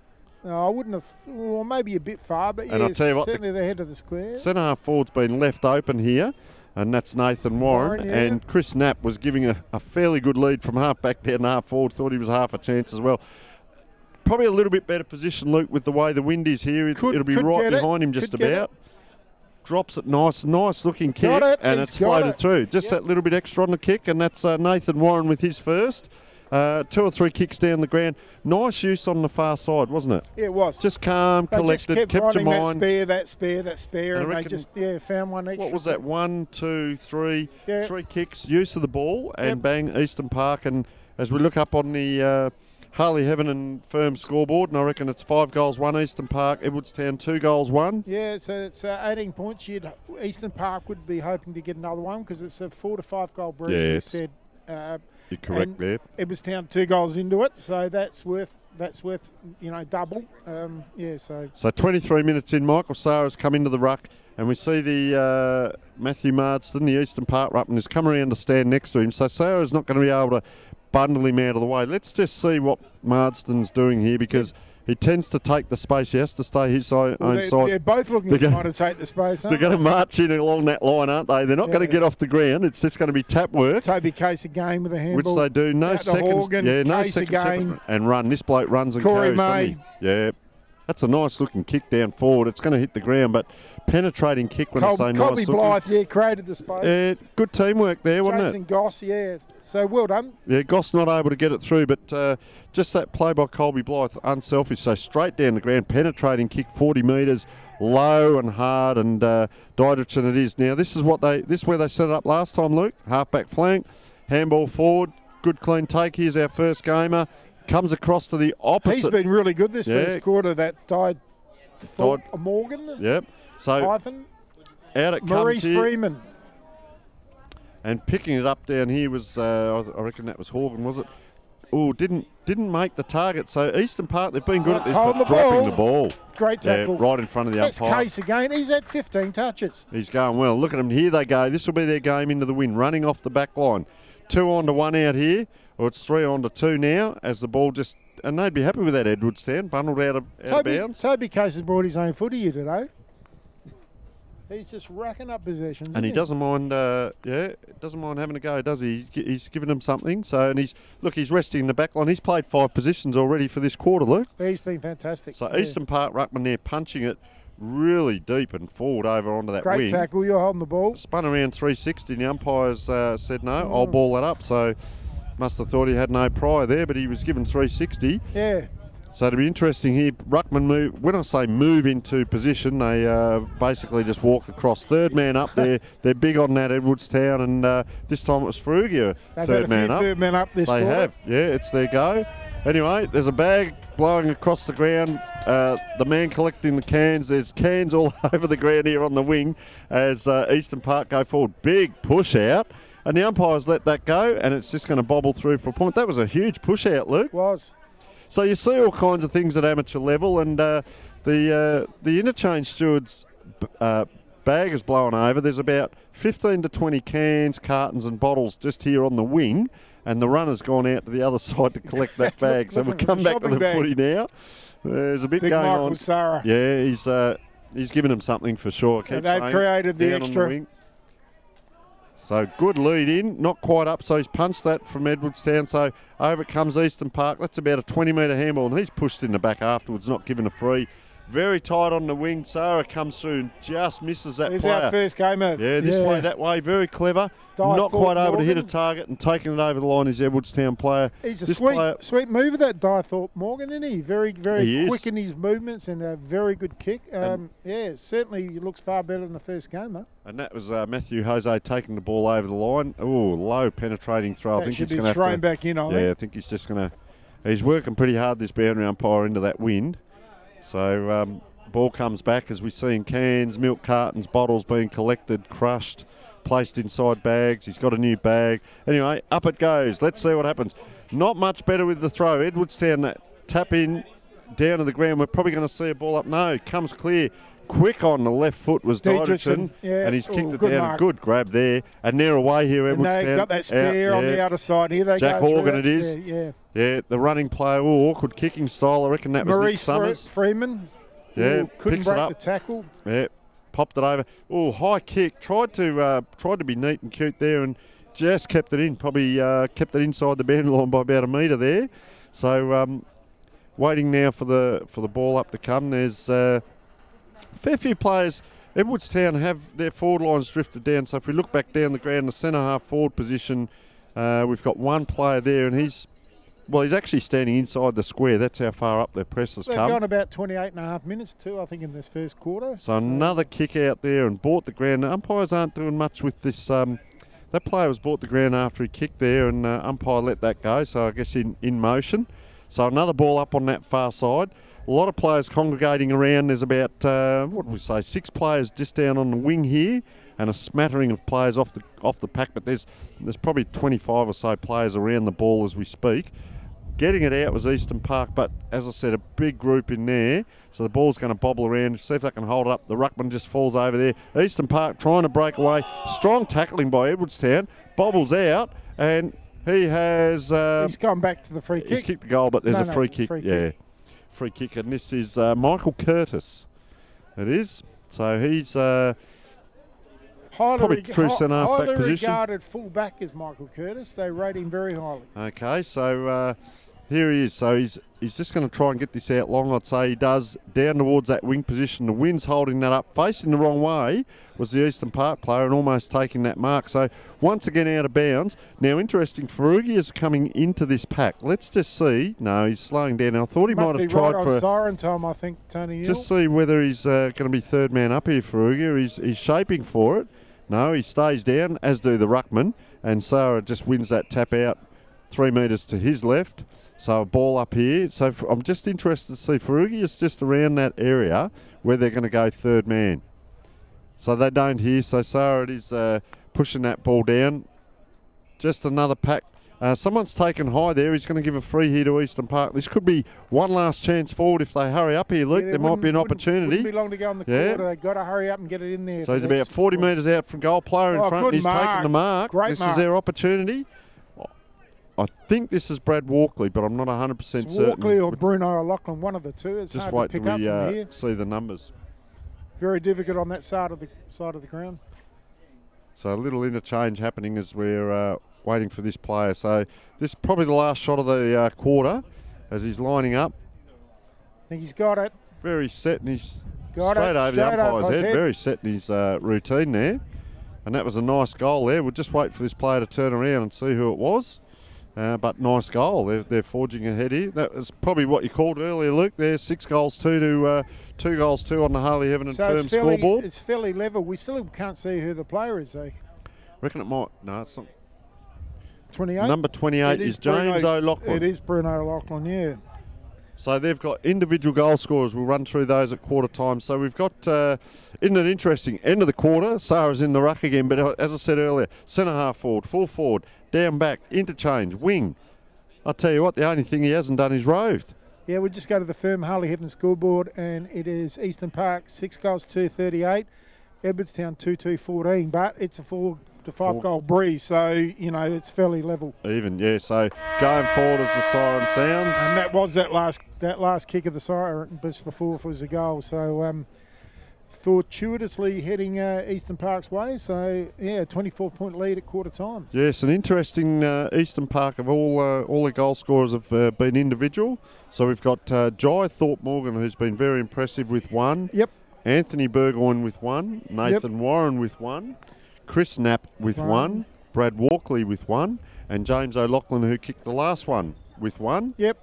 No, I wouldn't have, or maybe a bit far, but and I'll tell you what, certainly the head of the square. Centre-half forward's been left open here, and that's Nathan Warren. And Chris Knapp was giving a fairly good lead from half-back there and half-forward, thought he was half a chance as well. Probably a little bit better position, Luke, with the way the wind is here. It'll be right behind him just about. Drops it nice looking kick, and it's floated through. Just that little bit extra on the kick, and that's Nathan Warren with his first. 2 or 3 kicks down the ground. Nice use on the far side, wasn't it? Yeah, it was. Just calm, collected, kept your mind. That spare, and they just found one extra. What was that? 1, 2, 3, 3 kicks, use of the ball, and bang, Eastern Park. And as we look up on the Harley Heaven and Firm scoreboard, and I reckon it's 5 goals, 1 Eastern Park, Edwardstown 2 goals, 1. Yeah, so it's 18 points. Eastern Park would be hoping to get another one because it's a 4 to 5 goal breach. Yes. We said. You're correct there. Edwardstown 2 goals into it, so that's worth double. So 23 minutes in, Michael Sarah's come into the ruck, and we see the Matthew Marsden, the Eastern Park ruckman, has come around to stand next to him. So Sarah's not going to be able to bundle him out of the way. Let's just see what Marsden's doing here, because He tends to take the space. He has to stay his own side. They're both looking to try to take the space, They're going to march in along that line, aren't they? They're not going to get off the ground. It's just going to be tap work. Toby Case again with a handball. Which they do. No seconds. Horgan, no Case seconds. again. And run. This bloke runs and Corey carries, May. doesn't he? Yeah. That's a nice looking kick down forward. It's going to hit the ground, but penetrating kick when I say nice Colby looking. Blythe, created the space. Good teamwork there, wasn't it? Jason Goss, So well done. Yeah, Goss not able to get it through, but just that play by Colby Blythe, unselfish. So straight down the ground, penetrating kick, 40 metres, low and hard, and Didrikson it is. Now this is where they set it up last time, Luke. Halfback flank, handball forward, good clean take. Here's our first gamer. Comes across to the opposite. He's been really good this first quarter. That Morgan. Yep. So Python. Out it Maurice comes here. Freeman. And picking it up down here was, I reckon that was Horgan, was it? Oh, didn't make the target. So Eastern Park, they've been good at this, but dropping the ball. Great tackle. Right in front of the umpire. That's Case again. He's at 15 touches. He's going well. Look at him. Here they go. This will be their game into the win. Running off the back line. 2 on to 1 out here. Or it's 3 on to 2 now as the ball just... And they'd be happy with that Edwardstown. Bundled out of bounds. Toby Case has brought his own footy here today. He's just racking up possessions. And he doesn't mind, doesn't mind having a go, does he? He's given them something. So, and he's resting in the back line. He's played 5 positions already for this quarter, Luke. He's been fantastic. So Eastern Park ruckman there punching it really deep and forward over onto that wing. Great tackle. You're holding the ball. Spun around 360. And the umpires said no. I'll ball that up. So must have thought he had no prior there, but he was given 360. Yeah. So it'll be interesting here. Ruckman move. When I say move into position, they basically just walk across. Third man up there. They're big on that Edwardstown, and this time it was Frugia. Third man up this quarter. They have. Yeah, it's their go. Anyway, there's a bag blowing across the ground. The man collecting the cans. There's cans all over the ground here on the wing as Eastern Park go forward. Big push out. And the umpires let that go, and it's just going to bobble through for a point. That was a huge push out, Luke. Was. So you see all kinds of things at amateur level, and the interchange steward's bag is blowing over. There's about 15 to 20 cans, cartons and bottles just here on the wing, and the runner's gone out to the other side to collect that bag. So we'll come back to the footy now. There's a bit Big going Michael on. Sarah. Yeah, he's given them something for sure. And they've created the extra. So good lead in, not quite up, so he's punched that from Edwardstown, so over comes Eastern Park. That's about a 20-metre handball, and he's pushed in the back afterwards, not given a free. Very tight on the wing. Sarah comes through and just misses that player. He's our first gamer. Yeah, this way, that way, very clever. Not quite able to hit a target, and taking it over the line is Edwardstown player. He's a sweet mover, that Dythorpe Morgan, isn't he? Very quick in his movements and a very good kick. Certainly he looks far better than the first gamer. And that was Matthew Jose taking the ball over the line. Oh, low penetrating throw. I think he's going to throw him back in, I think. Yeah, I think he's just going to... He's working pretty hard, this boundary umpire, into that wind. So ball comes back as we see in cans, milk cartons, bottles being collected, crushed, placed inside bags. He's got a new bag. Anyway, up it goes. Let's see what happens. Not much better with the throw. Edwardstown, that tap in down to the ground. We're probably going to see a ball up. No, comes clear. Quick on the left foot was Didrikson, and he's kicked it down. Mark. Good grab there. And they're away here, Edwardstown. And they've got that spear on the outer side. Here they Jack go. Horgan it is. Yeah, the running player. Awkward kicking style. I reckon that was Nick Summers. Freeman. Yeah, couldn't picks break it up. The tackle. Yeah, popped it over. Oh, high kick. Tried to be neat and cute there, and just kept it in. Probably kept it inside the boundary line by about a metre there. So waiting now for the ball up to come. There's a fair few players. Edwardstown have their forward lines drifted down. So if we look back down the ground, the centre half forward position, we've got one player there, and he's actually standing inside the square. That's how far up their press has come. They've gone about 28.5 minutes too, I think, in this first quarter. So another kick out there and bought the ground. The umpires aren't doing much with this. That player was bought the ground after he kicked there, and umpire let that go. So I guess in motion. So another ball up on that far side. A lot of players congregating around. There's about, 6 players just down on the wing here, and a smattering of players off the pack. But there's probably 25 or so players around the ball as we speak. Getting it out was Eastern Park, but as I said, a big group in there. So the ball's going to bobble around. See if they can hold it up. The ruckman just falls over there. Eastern Park trying to break away. Strong tackling by Edwardstown. Bobbles out, and he has... he's gone back to the free kick. He's kicked the goal, but there's a free kick. free kick, and this is Michael Curtis. It is. So he's probably true centre back position. Highly regarded full back is Michael Curtis. They rate him very highly. Okay, so here he is. So he's just going to try and get this out long. I'd say he does, down towards that wing position. The wind's holding that up. Facing the wrong way was the Eastern Park player and almost taking that mark. So once again out of bounds. Now interesting, Farugi is coming into this pack. Let's just see. No, he's slowing down. I thought he might have tried right for on siren time, I think, Tony. Just see whether he's going to be third man up here, Farugi. He's shaping for it. No, he stays down, as do the ruckman. And Sarah just wins that tap out 3 metres to his left. So a ball up here. So I'm just interested to see. Farugi is just around that area where they're going to go third man. So they don't hear. So Sarah is pushing that ball down. Just another pack. Someone's taken high there. He's going to give a free here to Eastern Park. This could be one last chance forward if they hurry up here, Luke. Yeah, there might be an opportunity. Wouldn't be long to go on the quarter. They've got to hurry up and get it in there. So he's about 40 metres out from goal. Player in front. He's taking the mark. Great this mark. Is their opportunity. I think this is Brad Walkley, but I'm not 100% certain. Walkley or Bruno O'Loughlin, one of the two. It's just hard wait to pick till up we from here. see the numbers. Very difficult on that side of the ground. So a little interchange happening as we're waiting for this player. So this is probably the last shot of the quarter as he's lining up. I think he's got it. Very set, and he's got straight it. over the umpire's head. Head. Very set in his routine there. And that was a nice goal there. We'll just wait for this player to turn around and see who it was. But nice goal. They're forging ahead here. That was probably what you called earlier, Luke. There's 6 goals, 2 to 2 goals, 2 on the Harley Heaven and Firm scoreboard. It's fairly level. We still can't see who the player is, though. Reckon it might. No, it's not. 28. Number 28 is James O'Loughlin. It is Bruno O'Loughlin, yeah. So they've got individual goal scorers. We'll run through those at quarter time. So we've got, isn't it interesting, end of the quarter, Sarah's in the ruck again, but as I said earlier, centre half forward, full forward, down back, interchange, wing. I'll tell you what, the only thing he hasn't done is roved. Yeah, we just go to the Firm Harley Heaven scoreboard, and it is Eastern Park 6 goals, 238, Edwardstown 2-2-14, but it's a 4 to 5 goal breeze, so you know it's fairly level. Even, yeah. So going forward as the siren sounds, and that was that last kick of the siren just before it was a goal. So fortuitously heading Eastern Park's way. So yeah, 24-point lead at quarter time. Yes, an interesting Eastern Park of all the goal scorers have been individual. So we've got Jai Thorpe Morgan, who's been very impressive with 1. Yep. Anthony Burgoyne with 1. Nathan Warren with 1. Chris Knapp with 1, Brad Walkley with 1, and James O'Loughlin, who kicked the last one, with 1. Yep.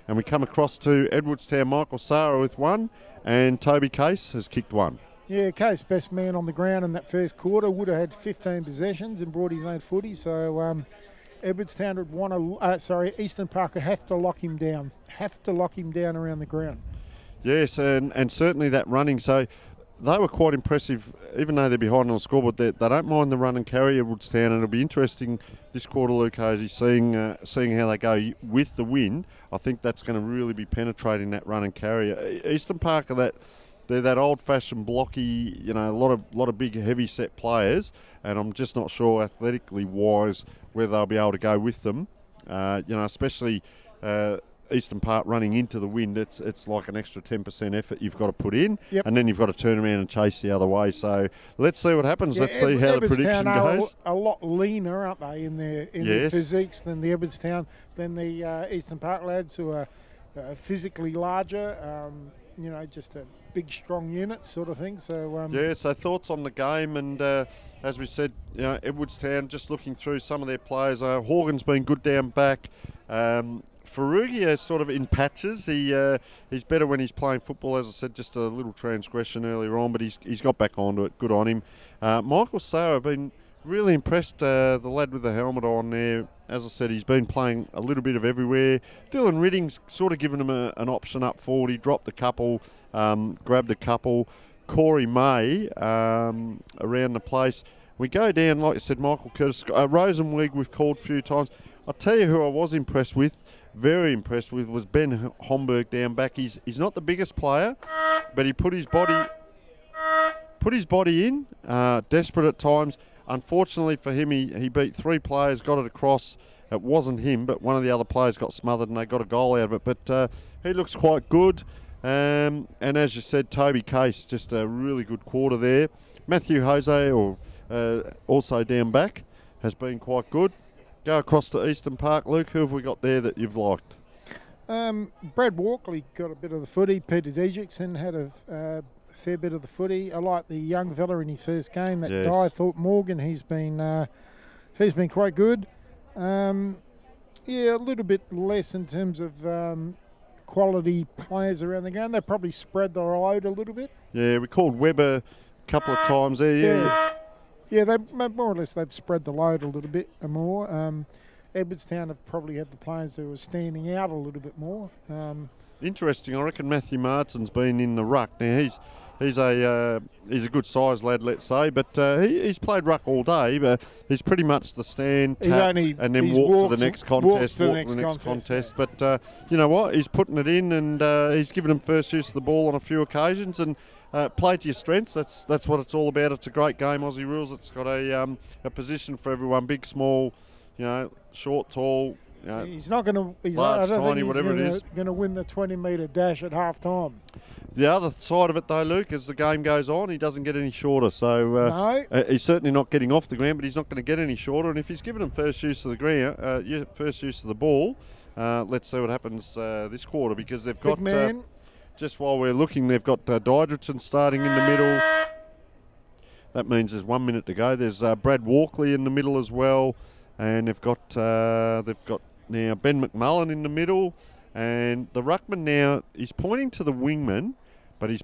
And we come across to Edwardstown, Michael Sarah with 1, and Toby Case has kicked 1. Yeah, Case, best man on the ground in that first quarter, would have had 15 possessions and brought his own footy. So Edwardstown would want to, Eastern Park would have to lock him down. Have to lock him down around the ground. Yes, and certainly that running. So they were quite impressive, even though they're behind on the scoreboard. They don't mind the run and carry Edwardstown, and it'll be interesting this quarter, Luke Hosey, seeing how they go with the win. I think that's going to really be penetrating that run and carry. Eastern Park they're that old-fashioned blocky, you know, a lot of big, heavy-set players, and I'm just not sure athletically wise whether they'll be able to go with them. Especially Eastern Park running into the wind, it's like an extra 10% effort you've got to put in, and then you've got to turn around and chase the other way. So let's see what happens. Let's see how the prediction goes. A lot leaner, aren't they, in their physiques than the Edwardstown, than the Eastern Park lads, who are physically larger. Just a big, strong unit sort of thing. So so thoughts on the game, and as we said, Edwardstown, just looking through some of their players. Horgan's been good down back. Farugi is sort of in patches. He's better when he's playing football. As I said, just a little transgression earlier on, but he's got back onto it. Good on him. Michael Sarah, I've been really impressed. The lad with the helmet on there. As I said, he's been playing a little bit of everywhere. Dylan Ridding's sort of given him an option up forward. He dropped a couple, grabbed a couple. Corey May around the place. We go down, like I said, Michael Curtis. Rosenweig we've called a few times. I'll tell you who I was impressed with, very impressed with, was Ben Homburg down back. He's not the biggest player, but he put his body in, desperate at times. Unfortunately for him, he beat 3 players, got it across, it wasn't him, but one of the other players got smothered and they got a goal out of it. But he looks quite good. And as you said, Toby Case, just a really good quarter there. Matthew Jose, also down back, has been quite good. Go across to Eastern Park. Luke, who have we got there that you've liked? Brad Walkley got a bit of the footy. Peter Dietrichson had a fair bit of the footy. I like the young fella in his first game, that guy, Thorpe Morgan. He's been quite good. A little bit less in terms of quality players around the game. They probably spread the load a little bit. Yeah, we called Webber a couple of times there. Yeah, they more or less they've spread the load a little bit more. Edwardstown have probably had the players who are standing out a little bit more. Interesting. I reckon Matthew Martin's been in the ruck. Now he's a good sized lad, let's say, but he's played ruck all day. But he's pretty much the stand, tap, and then walk to the next contest. But you know what? He's putting it in, and he's given him first use of the ball on a few occasions. And play to your strengths. That's what it's all about. It's a great game, Aussie rules. It's got a position for everyone, big, small, short, tall. He's not going to. Large, tiny, whatever it is. Going to win the 20-metre dash at half time. The other side of it, though, Luke, as the game goes on, he doesn't get any shorter. So he's certainly not getting off the ground, but he's not going to get any shorter. And if he's given him first use of the ground, first use of the ball, let's see what happens this quarter, because they've got. Just while we're looking, they've got Dietrichson starting in the middle. That means there's 1 minute to go. There's Brad Walkley in the middle as well, and they've got now Ben McMullen in the middle, and the ruckman now, he's pointing to the wingman, but he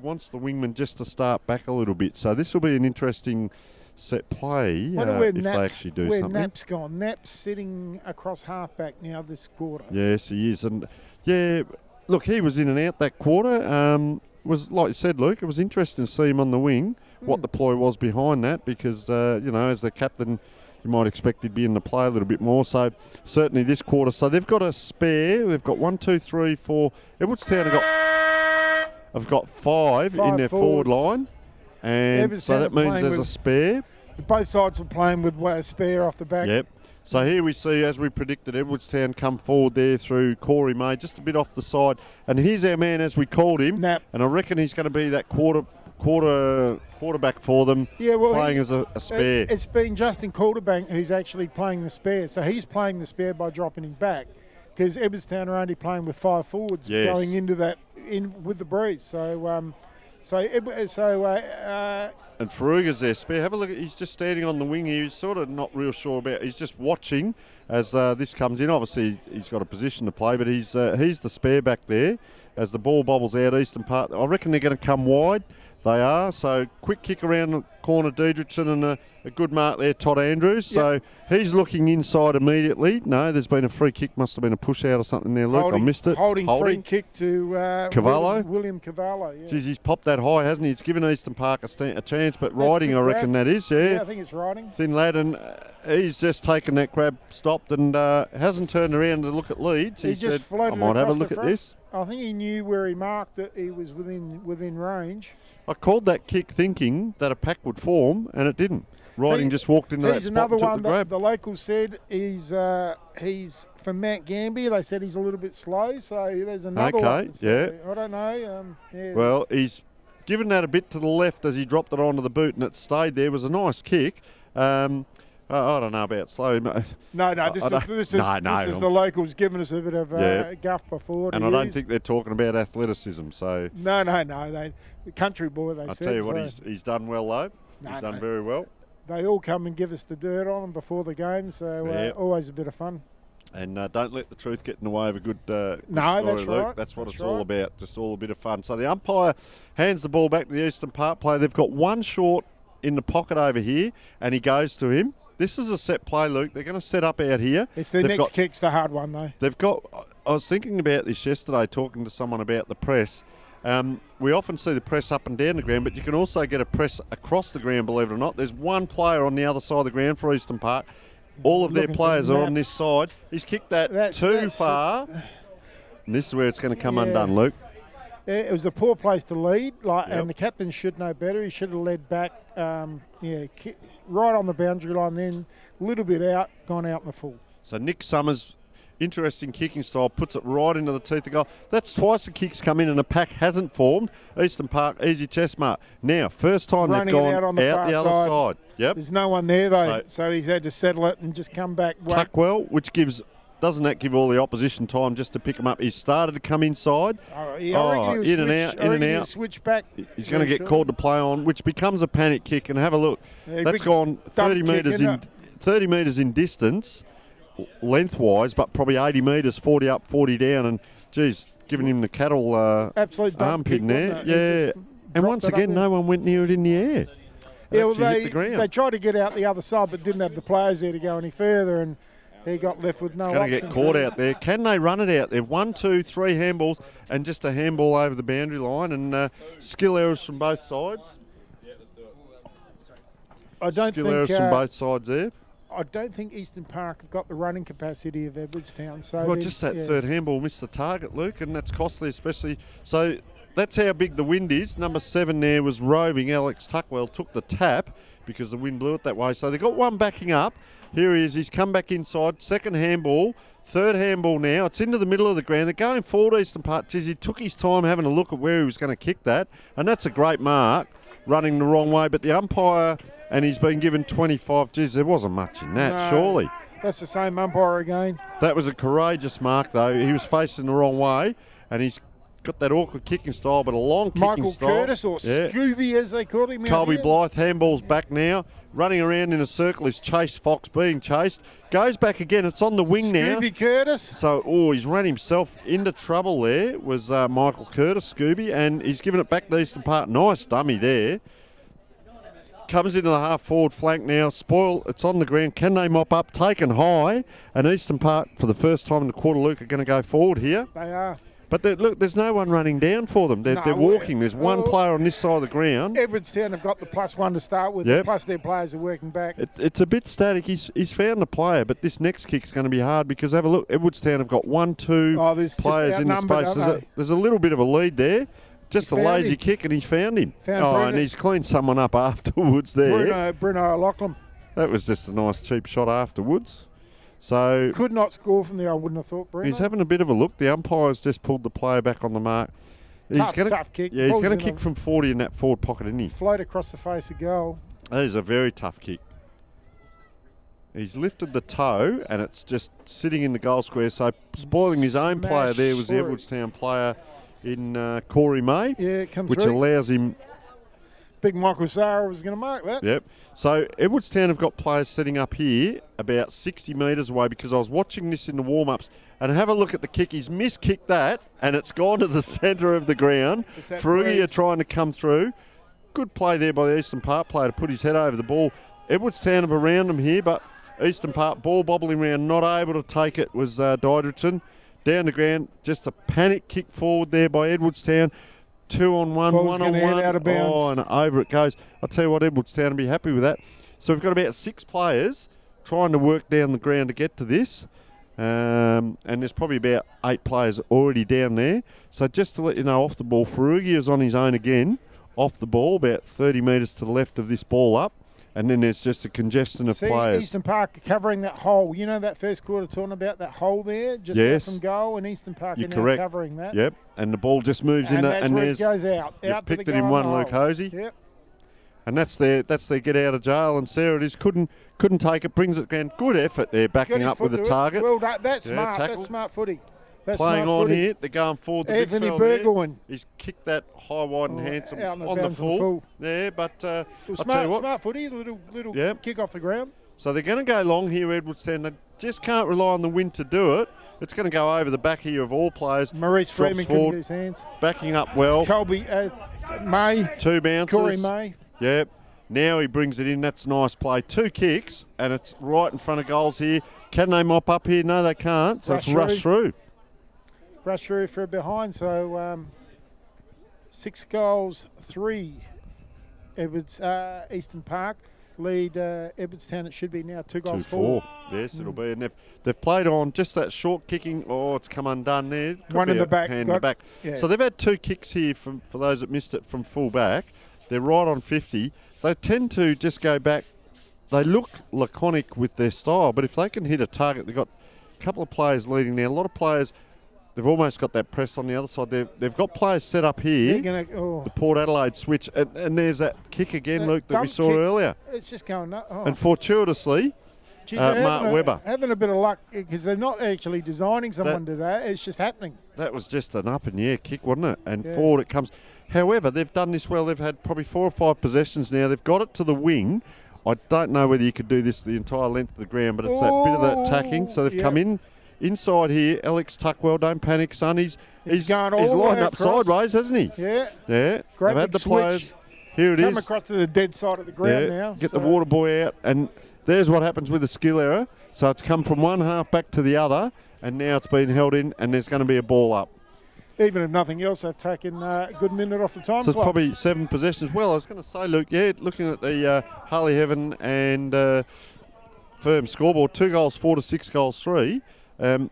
wants the wingman just to start back a little bit. So this will be an interesting set play if they actually do something. Where Knapp's gone. Knapp's sitting across halfback now this quarter. Yes, he is, and look, he was in and out that quarter. Was like you said, Luke, it was interesting to see him on the wing. What the ploy was behind that, because as the captain, you might expect he'd be in the play a little bit more. So certainly this quarter. So they've got a spare. They've got 1, 2, 3, 4. Edwardstown have got five in their forward line, and so that means there's a spare. Both sides were playing with a spare off the back. Yep. So here we see, as we predicted, Edwardstown come forward there through Corey May, just a bit off the side. And here's our man, as we called him. Knapp. And I reckon he's going to be that quarterback for them, playing as a spare. It's been Justin Calderbank who's actually playing the spare. So he's playing the spare by dropping him back, because Edwardstown are only playing with 5 forwards going into that with the breeze. And Faruga's their spare. Have a look. He's just standing on the wing. He's sort of not real sure about. He's just watching as this comes in. Obviously, he's got a position to play, but he's the spare back there as the ball bobbles out Eastern Park. I reckon they're going to come wide. They are. So quick kick around the corner, Dietrichson, and a good mark there, Todd Andrews. So he's looking inside immediately. No, there's been a free kick. Must have been a push out or something there, Luke. I missed it. Holding free kick to Cavallo. William Cavallo. Yeah. Geez, he's popped that high, hasn't he? He's given Eastern Park a chance, but riding, I reckon that is. Yeah, I think it's riding. Thin lad, and he's just taken that grab, stopped, and hasn't turned around to look at Leeds. He just said, I might have a look at this. I think he knew where he marked that he was within range. I called that kick thinking that a pack would form, and it didn't. Riding just walked into that spot another and took one the grab. The locals said he's from Mount Gambier. They said he's a little bit slow, so there's another one. So I don't know. Well, he's given that a bit to the left as he dropped it onto the boot, and it stayed there. It was a nice kick. I don't know about slow. No, this is the locals giving us a bit of guff before. And I don't think they're talking about athleticism. So no. The country boy, they said. I'll tell you what, he's done well though. He's done very well. They all come and give us the dirt on them before the game, so always a bit of fun. And don't let the truth get in the way of a good story, that's Luke. right. That's what it's all about, just all a bit of fun. So the umpire hands the ball back to the Eastern Park player. They've got one short in the pocket over here, and he goes to him. This is a set play, Luke. They're going to set up out here. It's their next kick's the hard one, though. I was thinking about this yesterday, talking to someone about the press. We often see the press up and down the ground, but you can also get a press across the ground, believe it or not. There's one player on the other side of the ground for Eastern Park. All of their players are on this side. He's kicked that too far. And this is where it's going to come undone, Luke. It was a poor place to lead, and the captain should know better. He should have led back, right on the boundary line, then a little bit out, gone out in the full. So Nick Summers, interesting kicking style, puts it right into the teeth of goal. That's twice the kicks come in and a pack hasn't formed. Eastern Park, easy chest mark. Now, first time Running they've gone out on the far the other side. Yep. There's no one there, though, so he's had to settle it and just come back. Tuck well, which doesn't that give all the opposition time just to pick him up? He started to come inside. In and out. Switch back. He's going to get called to play on, which becomes a panic kick. And have a look. That's gone 30 metres in distance, lengthwise, but probably 80 metres, 40 up, 40 down. And, geez, giving him the cattle armpit there. Yeah. And once again, no one went near it in the air. Yeah, well, they tried to get out the other side, but didn't have the players there to go any further. And he got left with no option. Going to get caught out there. Can they run it out there? 1, 2, 3 handballs and just a handball over the boundary line and skill errors from both sides. Skill errors from both sides there. I don't think Eastern Park have got the running capacity of Edwardstown. So well, just that third handball missed the target, Luke, and that's costly, especially. So that's how big the wind is. Number 7 there was roving. Alex Tuckwell took the tap because the wind blew it that way. So they got one backing up. Here he is. He's come back inside. Second handball. Third handball now. It's into the middle of the ground. They're going forward Eastern Park. Geez, he took his time having a look at where he was going to kick that. And that's a great mark, running the wrong way. But the umpire, and he's been given 25. Geez, there wasn't much in that, surely. That's the same umpire again. That was a courageous mark, though. He was facing the wrong way, and he's got that awkward kicking style, but a long kicking style. Michael Curtis, or Scooby as they called him. Colby Blythe, handball's back now. Running around in a circle is Chase Fox being chased. Goes back again. It's on the wing now. Scooby Curtis. So, he's run himself into trouble there. Was Michael Curtis, Scooby, and he's given it back to Eastern Park. Nice dummy there. Comes into the half-forward flank now. Spoil, it's on the ground. Can they mop up? Taken high. And Eastern Park, for the first time in the quarter, Luke, are going to go forward here. They are. But look, there's no one running down for them. They're walking. There's one player on this side of the ground. Edwardstown have got the +1 to start with. Yep. Plus their players are working back. It's a bit static. He's found the player, but this next kick's going to be hard because have a look. Edwardstown have got 1, 2 players in the space. There's a little bit of a lead there. Just a lazy kick, and he found him. And he's cleaned someone up afterwards there. Bruno O'Loughlin. That was just a nice cheap shot afterwards. So could not score from there, I wouldn't have thought, Bruno. He's having a bit of a look. The umpire's just pulled the player back on the mark. Tough kick. Yeah, he's going to kick from 40 in that forward pocket, isn't he? Float across the face of goal. That is a very tough kick. He's lifted the toe, and it's just sitting in the goal square. So spoiling his own player there was the Edwardstown player in Corey May. Yeah, it comes which through. Allows him. Big Michael Sarah was going to mark that. Yep. So Edwardstown have got players setting up here about 60 metres away because I was watching this in the warm-ups and have a look at the kick. He's miskicked that and it's gone to the centre of the ground. Ferrugia trying to come through. Good play there by the Eastern Park player to put his head over the ball. Edwardstown have around him here, but Eastern Park ball bobbling around, not able to take it was Didrikson. Down the ground, just a panic kick forward there by Edwardstown. 2 on 1, 1 on 1. Out of bounds. Oh, and over it goes. I'll tell you what, Edwardstown will be happy with that. So we've got about 6 players trying to work down the ground to get to this. And there's probably about 8 players already down there. So just to let you know, off the ball, Ferrugia is on his own again. Off the ball, about 30 metres to the left of this ball up. And then there's just a congestion of players. Eastern Park covering that hole. You know that first quarter talking about that hole there? Just left from goal, and Eastern Park are now covering that. Yep, and the ball just moves in. And where it goes out. You've picked it in one, Luke Hosey. Yep. And that's their get out of jail. And Sarah it is couldn't take it, brings it down. Good effort there, backing up with the target. Well, that's smart. That's smart footy. That's playing on here, they're going forward. The Anthony Bergwijn. He's kicked that high, wide and handsome on the full. full. Yeah, but I'll tell you what. Smart footy, little kick off the ground. So they're going to go long here, Edwardstown. They just can't rely on the wind to do it. It's going to go over the back here of all players. Maurice Freeman couldn't get his hands. Backing up well. Colby May. 2 bounces. Corey May. Yep. Now he brings it in. That's nice play. 2 kicks, and it's right in front of goals here. Can they mop up here? No, they can't. So it's rushed through. Rush through for a behind, so 6 goals, 3 Eastern Park lead Edwardstown. It should be now 2 goals, 4. Yes, it'll be. And they've played on just that short kicking. Oh, it's come undone there. One in the back. Hand in the back. Yeah. So they've had 2 kicks here for those that missed it from full back. They're right on 50. They tend to just go back they look laconic with their style, but if they can hit a target, they've got a couple of players leading now. A lot of players, they've almost got that press on the other side. They've got players set up here. The Port Adelaide switch, and there's that kick again, Luke, that we saw earlier. It's just going nuts. And fortuitously, Mark Webber. Having a bit of luck, because they're not actually designing someone to that. It's just happening. That was just an up-and-air kick, wasn't it? And forward it comes. However, they've done this well. They've had probably 4 or 5 possessions now. They've got it to the wing. I don't know whether you could do this the entire length of the ground, but it's that bit of that tacking. So they've come inside here. Alex Tuckwell, don't panic, son. He's going all he's the way lined up across. Sideways, hasn't he? Yeah. Yeah. Great they've had the switch. players. Here it is. Come across to the dead side of the ground now. Get the water boy out, and there's what happens with a skill error. So it's come from one half back to the other, and now it's been held in, and there's going to be a ball up. Even if nothing else, they've taken a good minute off the time So clock. it's probably 7 possessions. Well, I was going to say, Luke, looking at the Harley Heaven and Firm scoreboard, 2 goals 4 to 6 goals 3.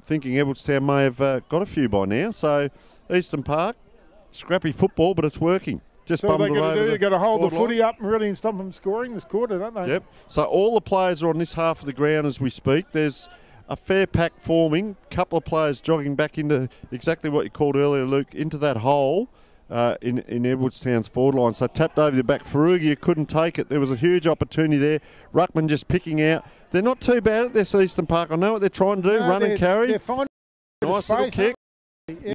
Thinking Edwardstown may have got a few by now. So Eastern Park, scrappy football, but it's working. Just so bumbled they've got to do, they've got to hold the footy line. up and really stop them scoring this quarter, don't they? Yep. So all the players are on this half of the ground as we speak. There's a fair pack forming. A couple of players jogging back into exactly what you called earlier, Luke, into that hole in Edwardstown's forward line. So tapped over the back. Ferrugia couldn't take it. There was a huge opportunity there. Ruckman just picking out. They're not too bad at this Eastern Park. I know what they're trying to do. Run and carry. They're finding nice space, little kick. Yeah.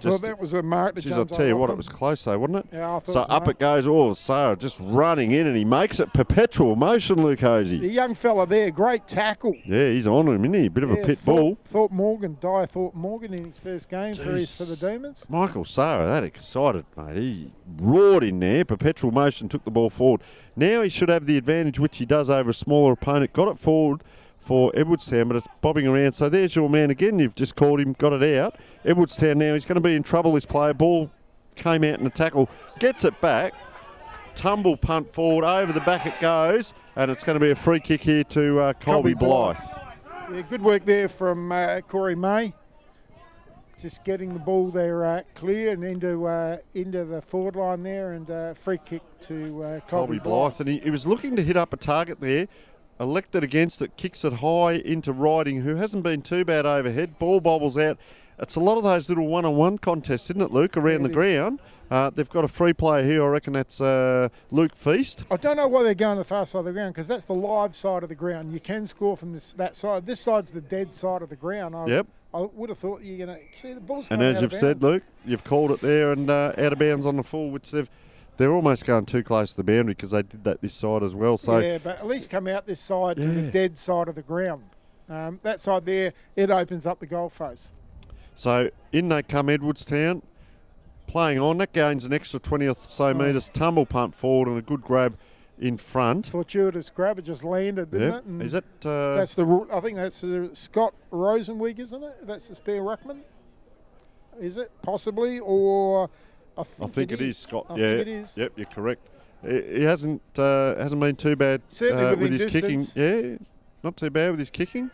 Well, that was a mark to I'll tell you what, it was close though, wasn't it? Yeah, I thought so up it goes. Oh, Sarah just running in, and he makes it perpetual motion, Luke Hosey. The young fella there, great tackle. Yeah, he's on him, isn't he? Bit of a pit bull. Thought Morgan in his first game for the Demons. Michael Sarah, that excited, mate. He roared in there. Perpetual motion, took the ball forward. Now he should have the advantage, which he does over a smaller opponent. Got it forward for Edwardstown, but it's bobbing around. So there's your man again. You've just called him, got it out. Edwardstown now, he's going to be in trouble, this player. Ball came out in a tackle, gets it back, tumble punt forward, over the back it goes, and it's going to be a free kick here to Colby Blythe. Yeah, good work there from Corey May. Just getting the ball there clear and into the forward line there, and free kick to Colby Blythe. And he was looking to hit up a target there. Elected against it, kicks it high into Riding, who hasn't been too bad overhead. Ball bobbles out. It's a lot of those little one-on-one contests, isn't it, Luke, around the ground? They've got a free player here. I reckon that's Luke Feast. I don't know why they're going to the far side of the ground, because that's the live side of the ground. You can score from that side. This side's the dead side of the ground. I would have thought you're going to see the ball's going out of bounds. And as you've said, Luke, you've called it there, and out of bounds on the full, which they're almost going too close to the boundary, because they did that this side as well. So yeah, but at least come out this side to the dead side of the ground. That side there, it opens up the goal face. So in they come Edwardstown, playing on. That gains an extra 20 or so metres. Tumble punt forward and a good grab in front. Fortuitous grab, it just landed, didn't it? And is it? I think that's Scott Rosenwig, isn't it? That's the spare ruckman. Is it possibly, or? I think it is Scott. I think it is. Yep, you're correct. He hasn't been too bad with his distance. kicking. Yeah, not too bad with his kicking.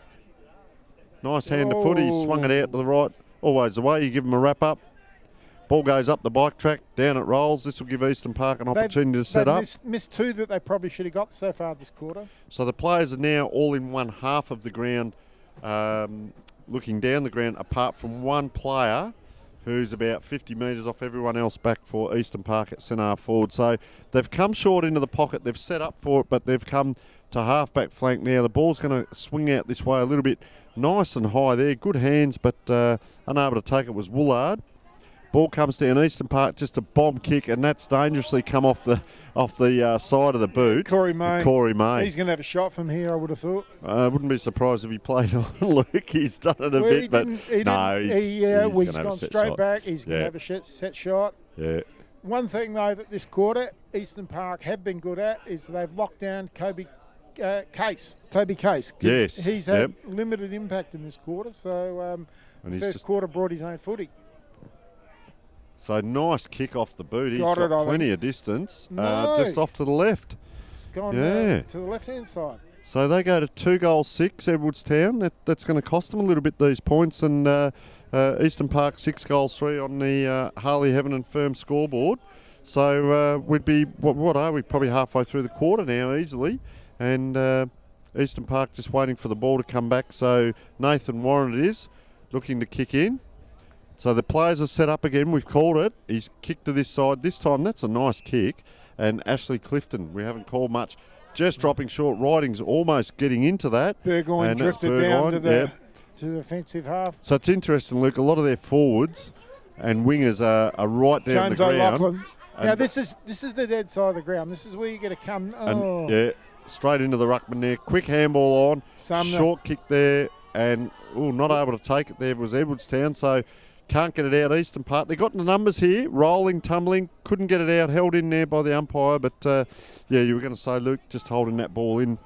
Nice hand to foot. He swung it out to the right. Always the way. You give him a wrap up. Ball goes up the bike track. Down it rolls. This will give Eastern Park an opportunity to set up. Missed 2 that they probably should have got so far this quarter. So the players are now all in one half of the ground, looking down the ground, apart from one player who's about 50 metres off everyone else back for Eastern Park at centre forward. So they've come short into the pocket. They've set up for it, but they've come to half-back flank now. The ball's going to swing out this way a little bit. Nice and high there. Good hands, but unable to take it was Woolard. Ball comes down Eastern Park, just a bomb kick, and that's dangerously come off the side of the boot. Corey May. He's going to have a shot from here, I would have thought. I wouldn't be surprised if he played on Luke. He's done it a bit, but no, he's gone straight back. He's going to have a set shot. Yeah. One thing, though, that this quarter Eastern Park have been good at is they've locked down Toby Case. Yes. He's had limited impact in this quarter, so the first quarter brought his own footy. So nice kick off the boot. He's got plenty of distance. Just off to the left. It's gone to the left-hand side. So they go to 2-6, Edwardstown. That's going to cost them a little bit, these points. And Eastern Park 6-3 on the Harley Heaven and Firm scoreboard. So we'd be, what are we, probably halfway through the quarter now easily. And Eastern Park just waiting for the ball to come back. So Nathan Warren it is, looking to kick in. So the players are set up again. We've called it. He's kicked to this side. This time, that's a nice kick. And Ashley Clifton, we haven't called much. Just dropping short. Riding's almost getting into that. Burgoyne drifted down to the defensive half. So it's interesting, Luke. A lot of their forwards and wingers are right down James the ground. O'Loughlin. Now this is the dead side of the ground. This is where you get to come. Oh. And, straight into the ruckman there. Quick handball on. Sumner. Short kick there. And not able to take it there was Edwardstown. So can't get it out. Eastern Park. They got the numbers here. Rolling, tumbling. Couldn't get it out. Held in there by the umpire. But, you were going to say, Luke, just holding that ball in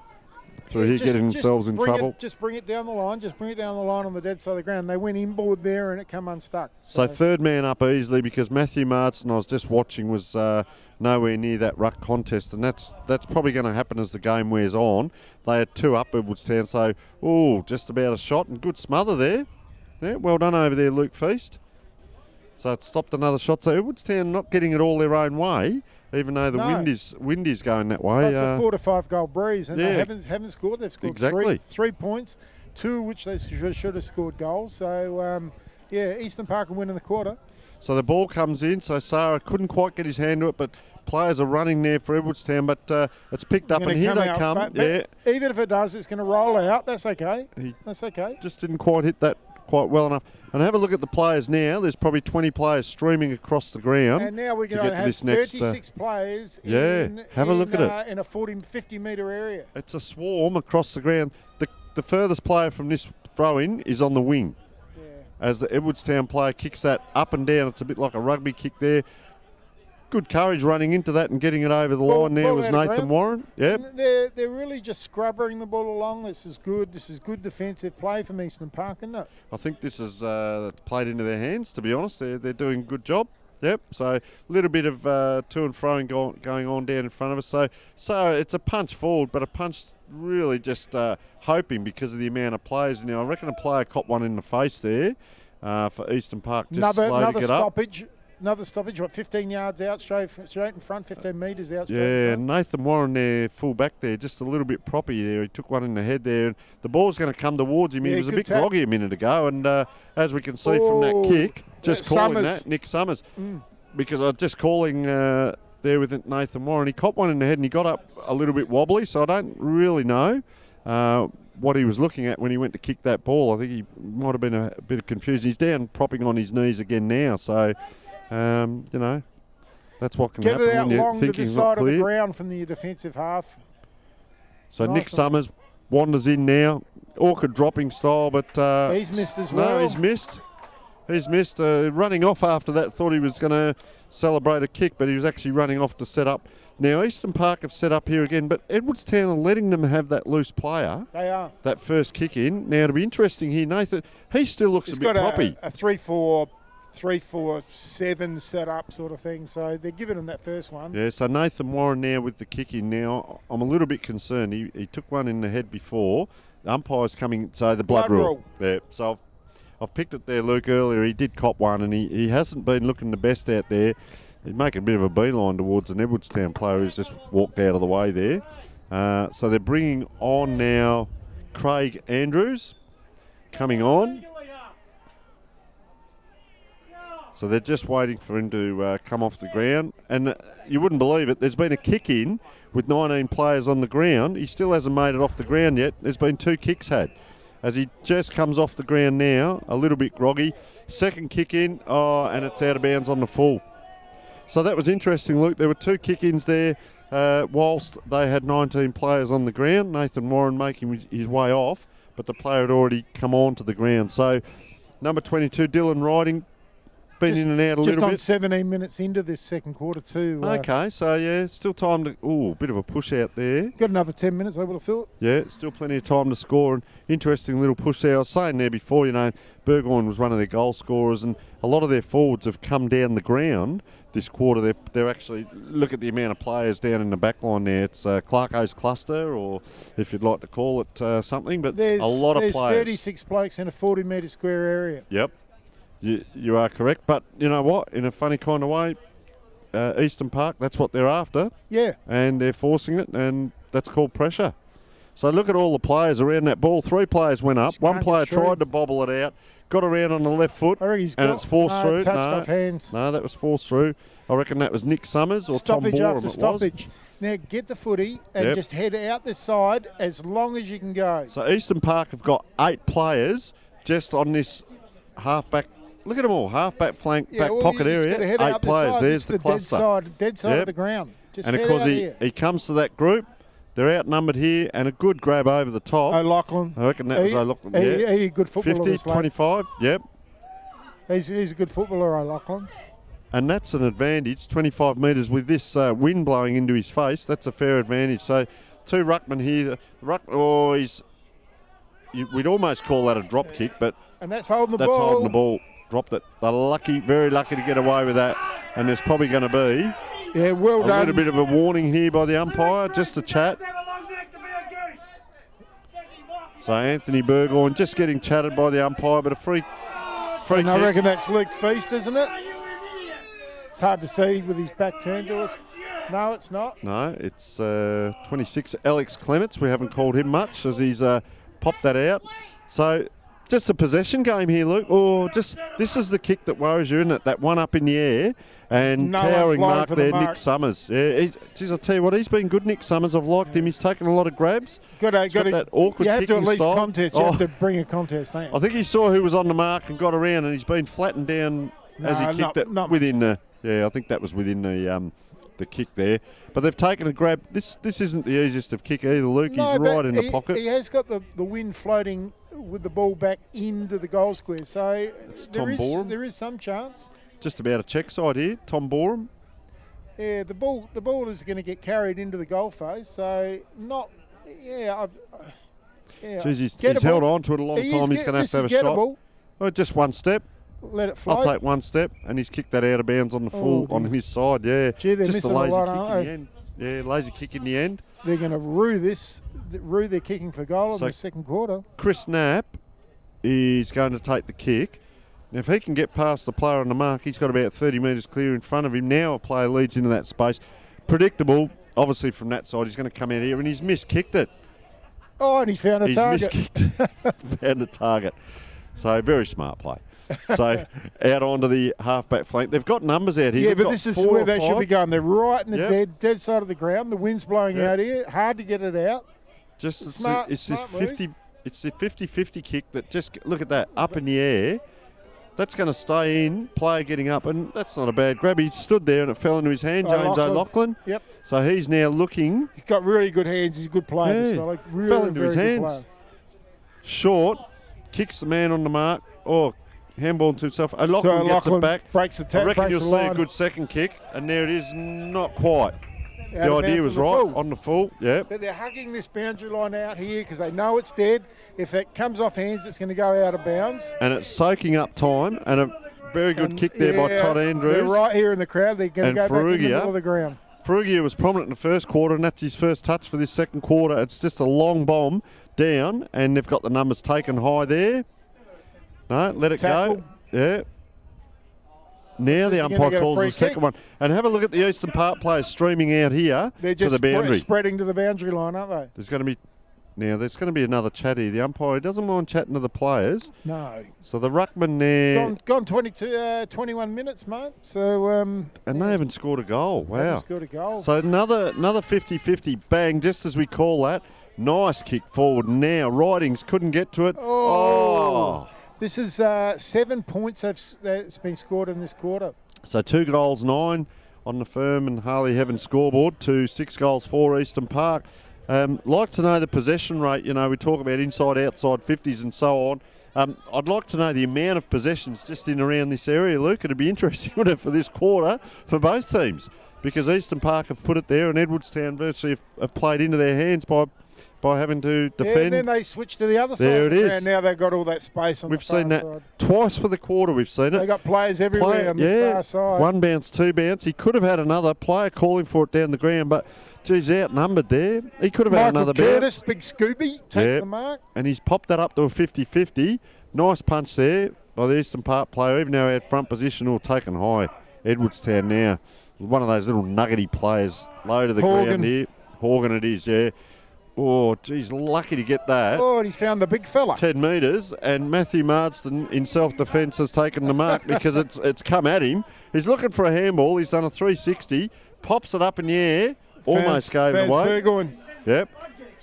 through here, getting themselves in trouble. Just bring it down the line. Just bring it down the line on the dead side of the ground. They went inboard there and it come unstuck. So third man up easily because Matthew Marston, I was just watching, was nowhere near that ruck contest. And that's probably going to happen as the game wears on. They had 2 up Edwardstown. So, just about a shot and good smother there. Yeah, well done over there, Luke Feast. So it stopped another shot. So Edwardstown not getting it all their own way, even though the wind is going that way. It's a 4 to 5 goal breeze, and they haven't scored. They've scored three points, 2 which they should have scored goals. So Eastern Park will win in the quarter. So the ball comes in. So Sarah couldn't quite get his hand to it, but players are running there for Edwardstown. But it's picked up, and here they come. Even if it does, it's going to roll out. That's okay. That's okay. Just didn't quite hit that quite well enough. And have a look at the players now. There's probably 20 players streaming across the ground. And now we're going to have 36 players have a look at it. In a 50 metre area. It's a swarm across the ground. The furthest player from this throw-in is on the wing. Yeah. As the Edwardstown player kicks that up and down. It's a bit like a rugby kick there. Good courage running into that and getting it over the line there was Nathan Warren. Yep. They're really just scrubbering the ball along. This is good. This is good defensive play from Eastern Park, isn't it? I think this is played into their hands, to be honest. They're doing a good job. Yep. So a little bit of to and fro going on down in front of us. So it's a punch forward, but a punch really just hoping because of the amount of players. Now, I reckon a player caught one in the face there for Eastern Park. Just slow to get stoppage. Up. Another stoppage, 15 yards out, straight in front, 15 metres out. Yeah, Nathan Warren there, full back there, just a little bit proppy there. He took one in the head there, and the ball's going to come towards him. He was a bit groggy a minute ago, and as we can see from that kick, just calling that, Nick Summers, because I was just calling there with Nathan Warren. He caught one in the head, and he got up a little bit wobbly, so I don't really know what he was looking at when he went to kick that ball. I think he might have been a bit of confusion. He's down propping on his knees again now, so... that's what can happen when you're thinking to the side of the ground from the defensive half. So Nick Summers wanders in now. Awkward dropping style, but... he's missed as well. No, he's missed. He's missed. Running off after that, thought he was going to celebrate a kick, but he was actually running off to set up. Now, Eastern Park have set up here again, but Edwardstown are letting them have that loose player. They are. That first kick in. Now, to be interesting here, Nathan, he still looks a bit proppy. A 3-4-7 set up sort of thing, so they're giving him that first one. Yeah, so Nathan Warren now with the kick in now. I'm a little bit concerned. He took one in the head before. The umpire's coming, so the blood rule. Yeah, so I've picked it there, Luke, earlier. He did cop one, and he hasn't been looking the best out there. He's making a bit of a beeline towards an Edwardstown player who's just walked out of the way there. So they're bringing on now Craig Andrews coming on. So they're just waiting for him to come off the ground. And you wouldn't believe it, there's been a kick in with 19 players on the ground. He still hasn't made it off the ground yet. There's been 2 kicks had. As he just comes off the ground now, a little bit groggy. Second kick in, and it's out of bounds on the full. So that was interesting, Luke. There were 2 kick-ins there whilst they had 19 players on the ground. Nathan Warren making his way off, but the player had already come on to the ground. So number 22, Dylan Riding, been in and out a little bit. Just on 17 minutes into this second quarter too. Okay, so yeah, still time to... Ooh, bit of a push out there. Got another 10 minutes, I would have thought. Yeah, still plenty of time to score. And interesting little push there. I was saying there before, Burgoyne was one of their goal scorers, and a lot of their forwards have come down the ground this quarter. They're actually... Look at the amount of players down in the back line there. It's Clarko's cluster, or if you'd like to call it something, but a lot of players. There's 36 blokes in a 40-metre square area. Yep. You are correct, but you know what? In a funny kind of way, Eastern Park, that's what they're after. Yeah. And they're forcing it, and that's called pressure. So look at all the players around that ball. 3 players went up. One player tried to bobble it out, got around on the left foot, and it's forced through. Touched off hands. No, that was forced through. I reckon that was Nick Summers or Tom Borum. After stoppage. Now get the footy and just head out the side as long as you can go. So Eastern Park have got 8 players just on this half-back. Look at them all, half-back flank, back pocket area, 8 players. There's the cluster. Dead side of the ground. Just and of course he comes to that group. They're outnumbered here, and a good grab over the top. O'Loughlin. I reckon that was O'Loughlin. He's a good footballer. 50, 25, yep. He's a good footballer, O'Loughlin. And that's an advantage, 25 metres with this wind blowing into his face. That's a fair advantage. So 2 ruckmen here. We'd almost call that a drop kick, but and that's holding the that's ball. Holding the ball. Dropped it. They're very lucky to get away with that. And there's probably going to be a little bit of a warning here by the umpire, just a chat. So Anthony Burgoyne just getting chatted by the umpire, but a free kick. I reckon that's Luke Feast, isn't it? It's hard to see with his back turned to us. No, it's not. No, it's 26, Alex Clements. We haven't called him much as he's popped that out. So just a possession game here, Luke. This is the kick that worries you, isn't it? That one up in the air and towering mark there, Nick Summers. Yeah, I'll tell you what, he's been good, Nick Summers. I've liked him. He's taken a lot of grabs. Got that awkward. You have to at least style. contest. You have to bring a contest, don't you? I think he saw who was on the mark and got around, and he's been flattened down as he kicked it within the. Yeah, I think that was within the kick there. But they've taken a grab. This isn't the easiest of kick either, Luke. He's right in the pocket. He has got the wind floating with the ball back into the goal square. So there is some chance. Just about a check side here, Tom Borum. Yeah, the ball is going to get carried into the goal face. So Jeez, he's held on to it a long time. He's going to have a shot. Oh, just one step. Let it float. I'll take one step, and he's kicked that out of bounds on the full on his side. Yeah, gee, they're just a missing lazy a lot, kick aren't in they? the end. Yeah, lazy kick in the end. They're going to rue their kicking for goal in the second quarter. Chris Knapp is going to take the kick. Now, if he can get past the player on the mark, he's got about 30 metres clear in front of him. Now a player leads into that space. Predictable, obviously, from that side. He's going to come out here, and he's miskicked it. Oh, and he's found a target. He's miskicked it. Found a target. So, very smart play. So, out onto the half-back flank. They've got numbers out here. Yeah, but this is where they should be going. They're right in the dead side of the ground. The wind's blowing out here. Hard to get it out. It's the 50-50 kick that just, look at that, up in the air. That's going to stay in, player getting up, and that's not a bad grab. He stood there and it fell into his hand, James O'Loughlin. Yep. So he's now looking. He's got really good hands. He's a good player, this fella. Really, fell into his hands. Short, kicks the man on the mark. Handball to himself. O'Loughlin gets it back. Breaks the tap. I reckon you'll see a good second kick, and there it is. Not quite. The idea was right on the full. Yeah. But they're hugging this boundary line out here because they know it's dead. If it comes off hands, it's going to go out of bounds. And it's soaking up time, and a very good kick there by Todd Andrews. They're right here in the crowd. They're going to go back in the middle of the ground. Ferrugia was prominent in the first quarter, and that's his first touch for this second quarter. It's just a long bomb down, and they've got the numbers taken high there. No, let it go. Yeah. Now the umpire calls the second one. And have a look at the Eastern Park players streaming out here to the boundary. They're spreading to the boundary line, aren't they? There's going to be another chat here. The umpire doesn't mind chatting to the players. No. So the ruckman there. Gone 21 minutes, mate. So and they haven't scored a goal. Wow. Haven't scored a goal. So another 50-50 bang, just as we call that. Nice kick forward now. Ridings couldn't get to it. Oh. This is 7 points that's been scored in this quarter. So 2 goals, 9 on the Firm and Harley Heaven scoreboard to 6 goals for Eastern Park. Like to know the possession rate. We talk about inside, outside 50s and so on. I'd like to know the amount of possessions just in around this area, Luke. It'd be interesting, wouldn't it, for this quarter for both teams, because Eastern Park have put it there and Edwardstown virtually have played into their hands by having to defend. Yeah, and then they switched to the other side. There it is. And now they've got all that space on the far side. We've seen that twice for the quarter. We've seen it. They've got players everywhere on the far side. 1 bounce, 2 bounce. He could have had another player calling for it down the ground, but geez, outnumbered there. He could have had another Curtis, bounce. Big Scooby, takes the mark. And he's popped that up to a 50-50. Nice punch there by the Eastern Park player, even though he had front position or taken high. Edwardstown now. One of those little nuggety players. Low to the ground here. Horgan it is, yeah. Oh, geez, lucky to get that. Oh, and he's found the big fella. 10 metres, and Matthew Marsden in self-defence has taken the mark because it's come at him. He's looking for a handball. He's done a 360, pops it up in the air, almost gave it away. Yep.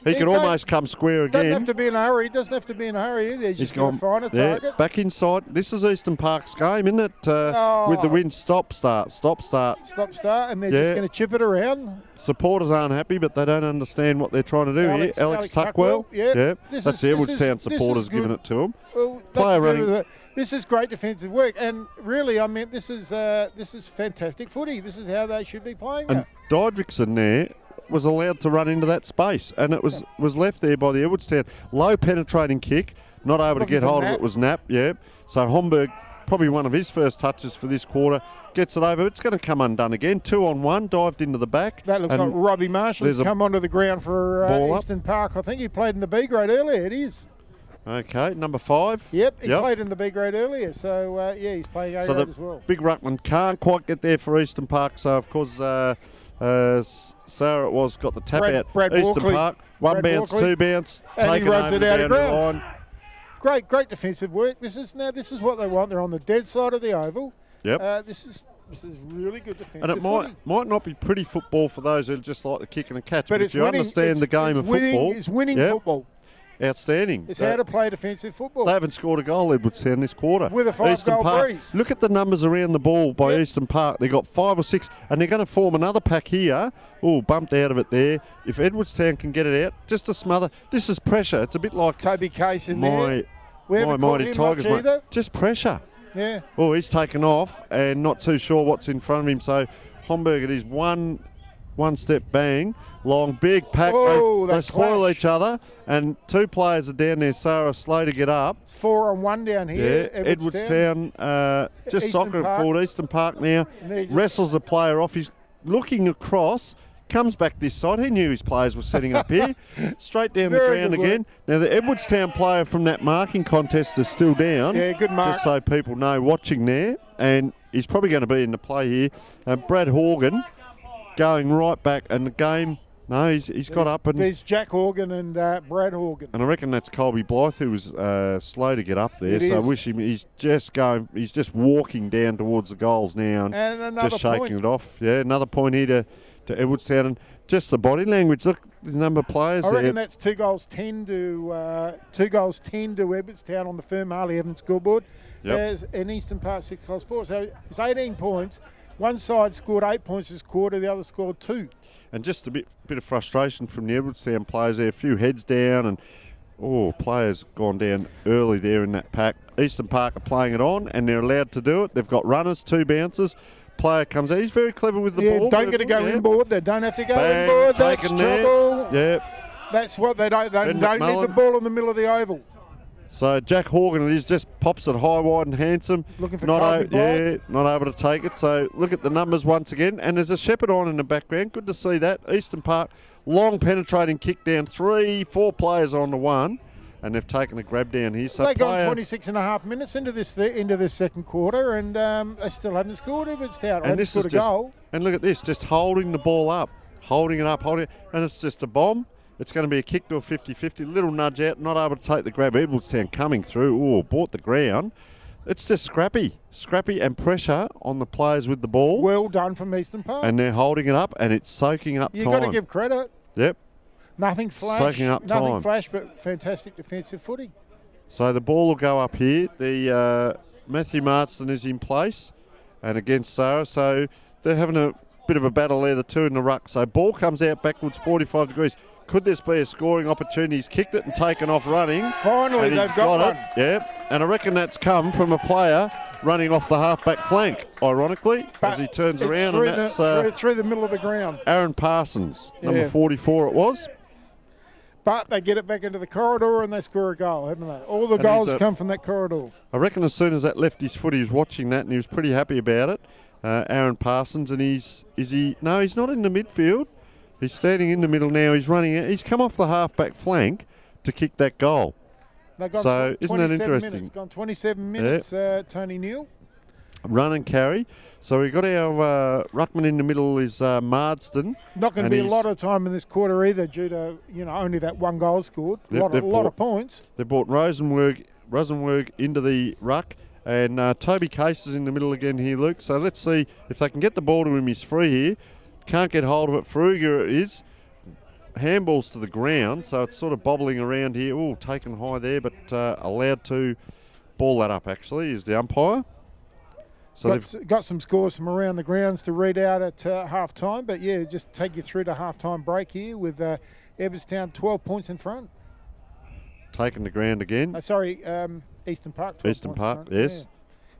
He could almost come square again. Doesn't have to be in a hurry. Doesn't have to be in a hurry. He's just going to find a target. Back inside. This is Eastern Park's game, isn't it? With the wind stop, start. And they're just going to chip it around. Supporters aren't happy, but they don't understand what they're trying to do here. Alex Tuckwell. Yeah. That's the Edwardstown supporters giving it to him. Well, player running. This is great defensive work, and really, I mean, this is fantastic footy. This is how they should be playing. And Didrikson there was allowed to run into that space, and it was left there by the Edwardstown. Low penetrating kick, not able to get hold of it, was Knapp, So Homburg, probably one of his first touches for this quarter, gets it over. It's going to come undone again. 2-on-1, dived into the back. That looks like Robbie Marshall has come onto the ground for Eastern Park. I think he played in the B grade earlier, it is. Okay, number 5. Yep, he played in the B grade earlier, so he's playing A grade as well. Big ruckman can't quite get there for Eastern Park, so of course Sarah got the tap out. Eastern Park, 1 bounce, 2 bounce, and he runs it out of grounds. Great defensive work. This is what they want. They're on the dead side of the oval. Yep. This is really good defensive. And it might not be pretty football for those who just like the kick and a catch, but if you understand the game of football, it's winning football. Outstanding. It's how to play defensive football. They haven't scored a goal, Edwardstown, this quarter. With a 5-goal breeze. Look at the numbers around the ball by Eastern Park. They've got 5 or 6, and they're going to form another pack here. Oh, bumped out of it there. If Edwardstown can get it out, just a smother. This is pressure. It's a bit like Toby Case in there. My mighty Tigers, mate. Just pressure. Yeah. Oh, he's taken off and not too sure what's in front of him. So Homburg, it is one step bang, long, big pack. They spoil each other, and 2 players are down there. Sarah slow to get up. 4-on-1 down here. Yeah, Edwardstown just soccer forward. Eastern Park now wrestles the player off. He's looking across, comes back this side. He knew his players were setting up here. Straight down the ground again. Now the Edwardstown player from that marking contest is still down. Yeah, good mark. Just so people know watching there, and he's probably going to be in the play here. Brad Horgan going right back, and the game. No, he's got up and there's Jack Horgan and Brad Horgan, and I reckon that's Colby Blythe who was slow to get up there. I wish him. He's just walking down towards the goals now and just shaking it off. Yeah, another point here to Edwardstown, and just the body language. Look, the number of players. I reckon that's 2 goals 10 to Edwardstown on the firm Harley Evans scoreboard. There's an Eastern Park 6 goals 4, so it's 18 points. One side scored 8 points this quarter, the other scored 2. And just a bit of frustration from the Edwardstown players there. A few heads down, and players gone down early there in that pack. Eastern Park are playing it on, and they're allowed to do it. They've got runners, 2 bounces. Player comes out. He's very clever with the ball. Don't get to go inboard. They don't have to go inboard. That's trouble. Yeah. That's what they don't. They don't need the ball in the middle of the oval. So Jack Horgan just pops it high, wide and handsome. Looking for not able to take it. So look at the numbers once again. And there's a Shepherd on in the background. Good to see that. Eastern Park, long penetrating kick down. 3-4 players on the one. And they've taken a grab down here. So they've gone 26 and a half minutes into this second quarter, and they still haven't scored. Edwardstown haven't scored a goal. And look at this, just holding the ball up. Holding it up, and it's just a bomb. It's going to be a kick to a 50-50, little nudge out, not able to take the grab. Edwardstown coming through, bought the ground. It's just scrappy and pressure on the players with the ball. Well done from Eastern Park. And they're holding it up, and it's soaking up time. You've got to give credit. Yep. Nothing flash. Soaking up time. Nothing flash, but fantastic defensive footy. So the ball will go up here. The Matthew Marsden is in place, and against Sarah. So they're having a bit of a battle there, the 2 in the ruck. So ball comes out backwards, 45 degrees. Could this be a scoring opportunity? He's kicked it and taken off running. Finally, and they've got one. it. Yeah, and I reckon that's come from a player running off the half-back flank, ironically, But as he turns it's around. through And that's through the middle of the ground. Aaron Parsons, number 44 it was. But they get it back into the corridor and they score a goal, haven't they? All the goals come from that corridor. I reckon as soon as that left his foot, he was watching that and he was pretty happy about it. Aaron Parsons, and he's not in the midfield. He's standing in the middle now. He's running it. He's come off the half-back flank to kick that goal. So isn't that interesting? Gone 27 minutes, Tony Neal. Run and carry. So we've got our ruckman in the middle is Marsden. Not going to be a lot of time in this quarter either, due to only that one goal scored. A lot of points. They brought Rosenberg into the ruck, and Toby Case is in the middle again here, Luke. So let's see if they can get the ball to him. He's free here. Can't get hold of it. Fruger is. Handballs to the ground, so it's sort of bobbling around here. Oh, taken high there, but allowed to ball that up, actually, is the umpire. So they've got some scores from around the grounds to read out at half-time, but yeah, just take you through to half-time break here with Edwardstown 12 points in front. Taking the ground again. Eastern Park. Eastern Park, yes. Yeah.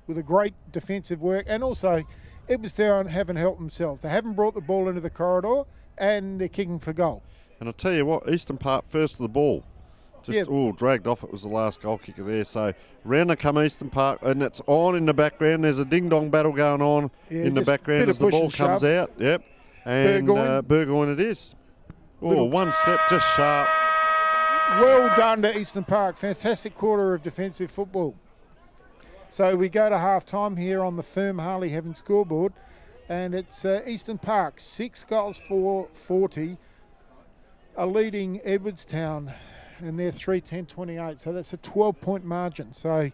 With a great defensive work, and also Edwardstown haven't helped themselves. They haven't brought the ball into the corridor, and they're kicking for goal. And I'll tell you what, Eastern Park first to the ball. Dragged off. It was the last goal kicker there. So round they come Eastern Park, and it's on in the background. There's a ding-dong battle going on in the background as the ball comes out. Yep. And Burgoyne it is. Oh, one step, just sharp. Well done to Eastern Park. Fantastic quarter of defensive football. So we go to half-time here on the Firm Harley Heaven scoreboard, and it's Eastern Park, 6 goals for 40. Are leading Edwardstown, and they're 3-10-28, so that's a 12-point margin. So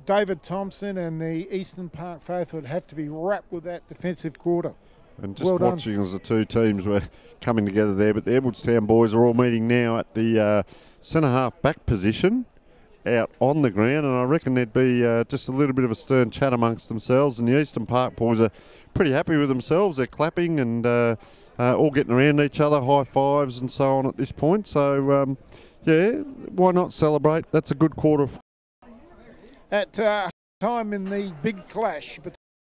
David Thompson and the Eastern Park faithful would have to be wrapped with that defensive quarter. And just watching as the two teams were coming together there, but the Edwardstown boys are all meeting now at the centre-half back position out on the ground, and I reckon there'd be just a little bit of a stern chat amongst themselves, and the Eastern Park boys are pretty happy with themselves. They're clapping and all getting around each other, high fives and so on at this point. So, why not celebrate? That's a good quarter. At time in the big clash between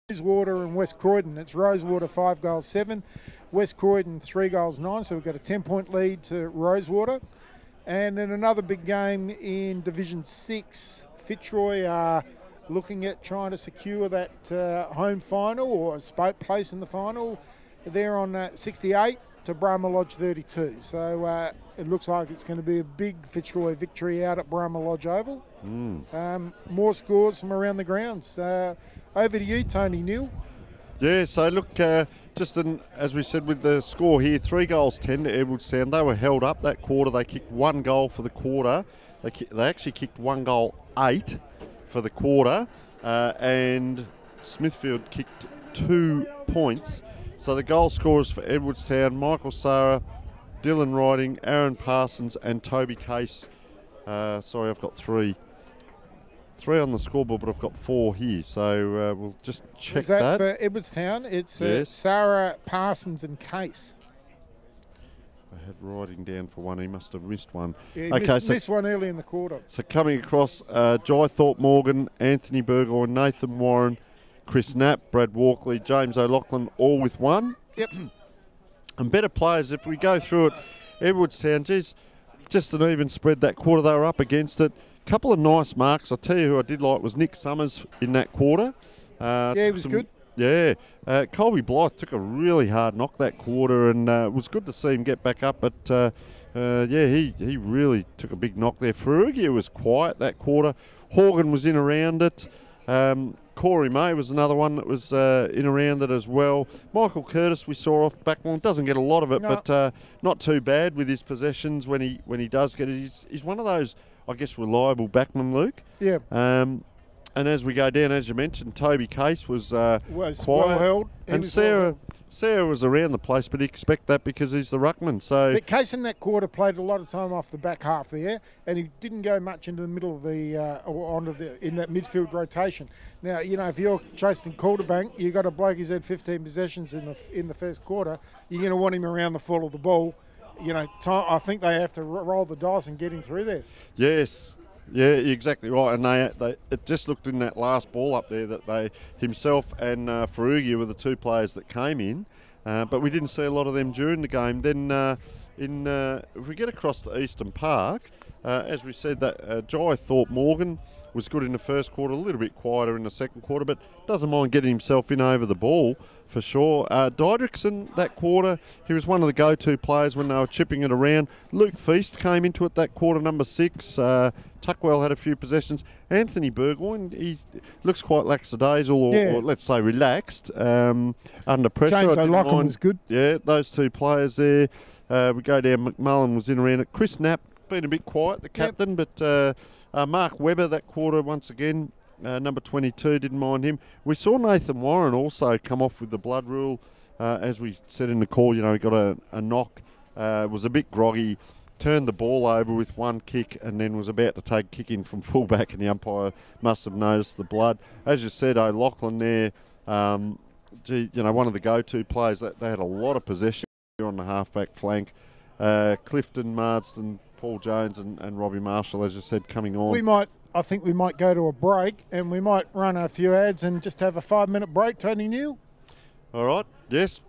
Rosewater and West Croydon, it's Rosewater 5 goals 7, West Croydon 3 goals 9, so we've got a 10-point lead to Rosewater. And in another big game in Division 6, Fitzroy are looking at trying to secure that home final or a place in the final. They're on 68 to Brahma Lodge 32. So it looks like it's going to be a big Fitzroy victory out at Brahma Lodge Oval. More scores from around the grounds. Over to you, Tony Neal. Yeah, so look, as we said with the score here, 3 goals 10 to Edwardstown. They were held up that quarter. They kicked 1 goal for the quarter. They actually kicked 1 goal 8 for the quarter, and Smithfield kicked 2 points. So the goal scorers for Edwardstown, Michael Sarah, Dylan Riding, Aaron Parsons and Toby Case. Sorry, I've got 3 on the scoreboard, but I've got 4 here. So we'll just check that. For Edwardstown? It's yes. Sarah, Parsons and Case. I had Riding down for 1. He must have missed one. Yeah, missed one early in the quarter. So coming across, Jai Thorpe Morgan, Anthony Burgoyne, Nathan Warren, Chris Knapp, Brad Walkley, James O'Loughlin, all with 1. Yep. And better players, if we go through it, Edwardstown, geez, just an even spread that quarter. They were up against it. Couple of nice marks. I'll tell you who I did like was Nick Summers in that quarter. He was good. Yeah. Colby Blythe took a really hard knock that quarter, and it was good to see him get back up. But, he really took a big knock there. Ferrugia was quiet that quarter. Horgan was in around it. Corey May was another one that was in around it as well. Michael Curtis we saw off back long. Doesn't get a lot of it, but not too bad with his possessions when he does get it. He's one of those, I guess, reliable backmen, Luke. Yeah. And as we go down, as you mentioned, Toby Case was quiet. Well held. And Sarah was around the place, but you expect that because he's the ruckman. So, but Case in that quarter played a lot of time off the back half there, and he didn't go much into the middle of in that midfield rotation. Now, if you're chasing quarterback, you got a bloke who's had 15 possessions in the first quarter. You're going to want him around the fall of the ball, I think they have to roll the dice and get him through there. Yes. Yeah, exactly right. And it just looked in that last ball up there that himself and Ferrugia were the two players that came in, but we didn't see a lot of them during the game. Then if we get across to Eastern Park, as we said, that Jai thought Morgan was good in the first quarter, a little bit quieter in the second quarter, but doesn't mind getting himself in over the ball for sure. Diedrichsen, that quarter, he was one of the go-to players when they were chipping it around. Luke Feast came into it that quarter, number 6. Tuckwell had a few possessions. Anthony Burgoyne, he looks quite lackadaisical or let's say relaxed under pressure. James O'Loughlin was good. Yeah, those two players there. We go down, McMullen was in around it. Chris Knapp, been a bit quiet, the captain, but Mark Webber that quarter once again, number 22, didn't mind him. We saw Nathan Warren also come off with the blood rule. As we said in the call, he got a knock, was a bit groggy, turned the ball over with one kick and then was about to take kick in from fullback, and the umpire must have noticed the blood. As you said, O'Loughlin there, one of the go-to players. They had a lot of possession on the halfback flank. Clifton, Marsden, Paul Jones and Robbie Marshall, as you said, coming on. I think we might go to a break and we might run a few ads and just have a 5-minute break, Tony Neal. All right, yes.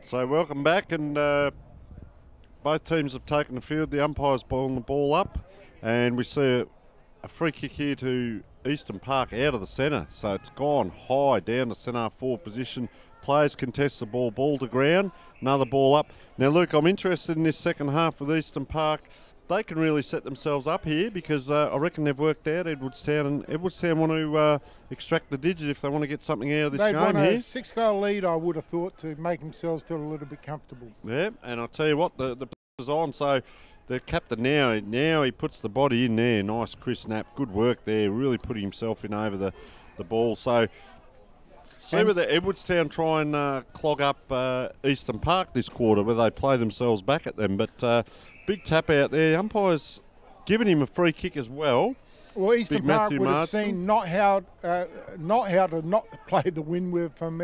So welcome back, and both teams have taken the field. The umpire's balling the ball up, and we see a free kick here to Eastern Park out of the centre. So it's gone high down the centre forward position. Players contest the ball to ground. Another ball up. Now, Luke, I'm interested in this second half with Eastern Park. They can really set themselves up here because I reckon they've worked out Edwardstown, and Edwardstown want to extract the digit if they want to get something out of this game here. They want a 6-goal lead, I would have thought, to make themselves feel a little bit comfortable. Yeah, and I'll tell you what, the pressure's on. So the captain now he puts the body in there. Nice Chris Knapp, good work there, really putting himself in over the ball. So see whether Edwardstown try and clog up Eastern Park this quarter, where they play themselves back at them. But big tap out there. Umpire's giving him a free kick as well. Well, Eastern Park would have seen not how to not play the wind with from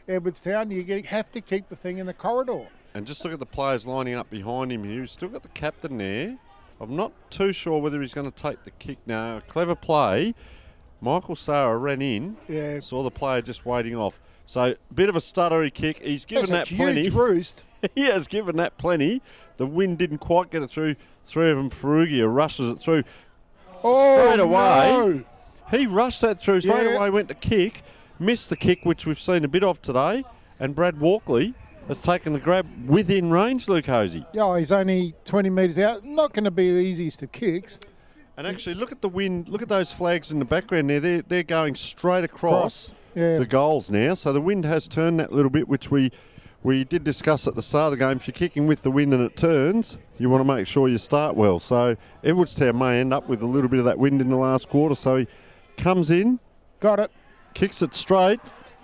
Edwardstown. You have to keep the thing in the corridor. And just look at the players lining up behind him here. He's still got the captain there. I'm not too sure whether he's going to take the kick now. Clever play. Michael Sarah ran in, saw the player just waiting off. So a bit of a stuttery kick. He's given that plenty. Huge roost. He has given that plenty. The wind didn't quite get it through. Three of them. Ferrugia rushes it through. Straight away. No. He rushed that through. Straight away went to kick. Missed the kick, which we've seen a bit of today. And Brad Walkley has taken the grab within range, Luke Hosey. Yeah, he's only 20 metres out. Not going to be the easiest of kicks. And actually, look at the wind. Look at those flags in the background there. They're going straight across the goals now. So the wind has turned that little bit, which we did discuss at the start of the game. If you're kicking with the wind and it turns, you want to make sure you start well. So Edwardstown may end up with a little bit of that wind in the last quarter. So he comes in. Got it. Kicks it straight.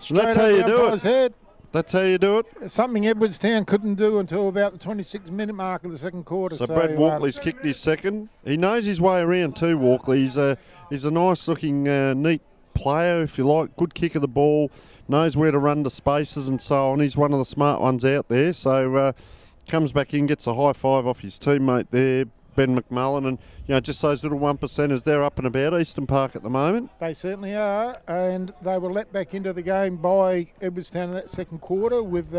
That's how you do it. Head. That's how you do it. Something Edwardstown couldn't do until about the 26-minute mark of the second quarter. So Brad Walkley's kicked his second. He knows his way around too, Walkley. He's a nice-looking, neat player, if you like. Good kick of the ball. Knows where to run to spaces and so on. He's one of the smart ones out there. So comes back in, gets a high five off his teammate there, Ben McMullen, and just those little 1%ers, they're up and about Eastern Park at the moment. They certainly are, and they were let back into the game by Edwardstown in that second quarter with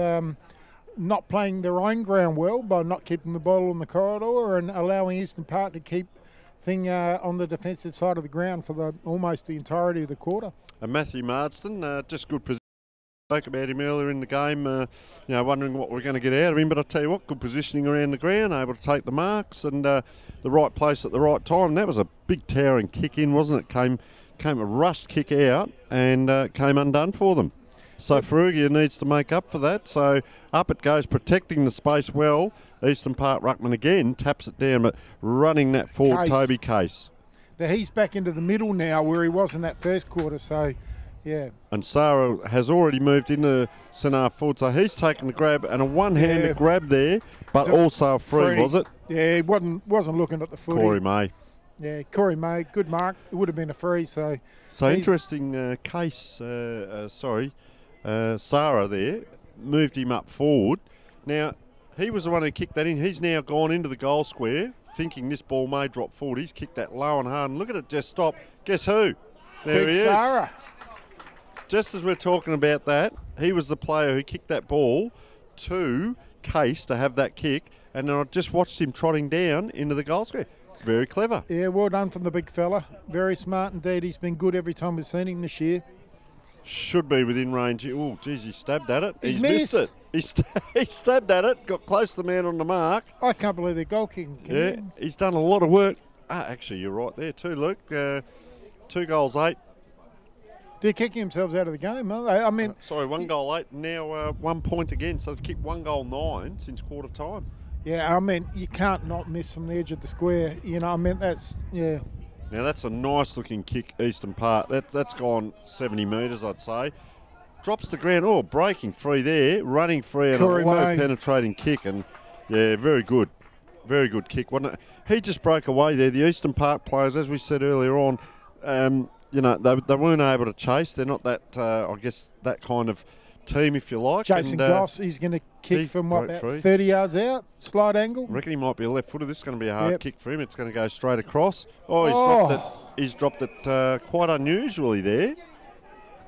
not playing their own ground well by not keeping the ball in the corridor and allowing Eastern Park to keep thing on the defensive side of the ground for almost the entirety of the quarter. And Matthew Marsden, just good position. Spoke about him earlier in the game, wondering what we're going to get out of him. But I tell you what, good positioning around the ground, able to take the marks and the right place at the right time. That was a big towering kick in, wasn't it? Came a rushed kick out and came undone for them. So Ferrugia needs to make up for that. So up it goes, protecting the space well. Eastern Park ruckman again taps it down, but running that forward, Toby Case. Now he's back into the middle now where he was in that first quarter. So. Yeah. And Sarah has already moved into centre forward, so he's taken the grab and a one-handed grab there, but also a free, was it? Yeah, he wasn't looking at the footy. Corey May. Yeah, Corey May, good mark. It would have been a free, so interesting case. Sarah there moved him up forward. Now he was the one who kicked that in. He's now gone into the goal square, thinking this ball may drop forward. He's kicked that low and hard, and look at it just stop. Guess who? There he is. Sarah. Just as we're talking about that, he was the player who kicked that ball to Case to have that kick, and then I just watched him trotting down into the goal square. Very clever. Yeah, well done from the big fella. Very smart indeed. He's been good every time we've seen him this year. Should be within range. Oh, geez, he stabbed at it. He's missed it. He stabbed at it, got close to the man on the mark. I can't believe they're goal kicking. Yeah, he's done a lot of work. Actually, you're right there too, Luke. 2 goals, 8. They're kicking themselves out of the game, aren't they? I mean, 1 goal 8, now 1 point again. So they've kicked 1 goal 9 since quarter time. Yeah, I mean, you can't not miss from the edge of the square. That's. Now that's a nice looking kick, Eastern Park. That's gone 70 metres, I'd say. Drops the ground. Breaking free there, running free, and a low penetrating kick. And yeah, very good kick, wasn't it? He just broke away there. The Eastern Park players, as we said earlier on. They weren't able to chase. They're not that, that kind of team, if you like. Jason Goss, he's going to kick from about 30 yards out, slide angle. I reckon he might be a left footer. This is going to be a hard kick for him. It's going to go straight across. He's dropped it quite unusually there.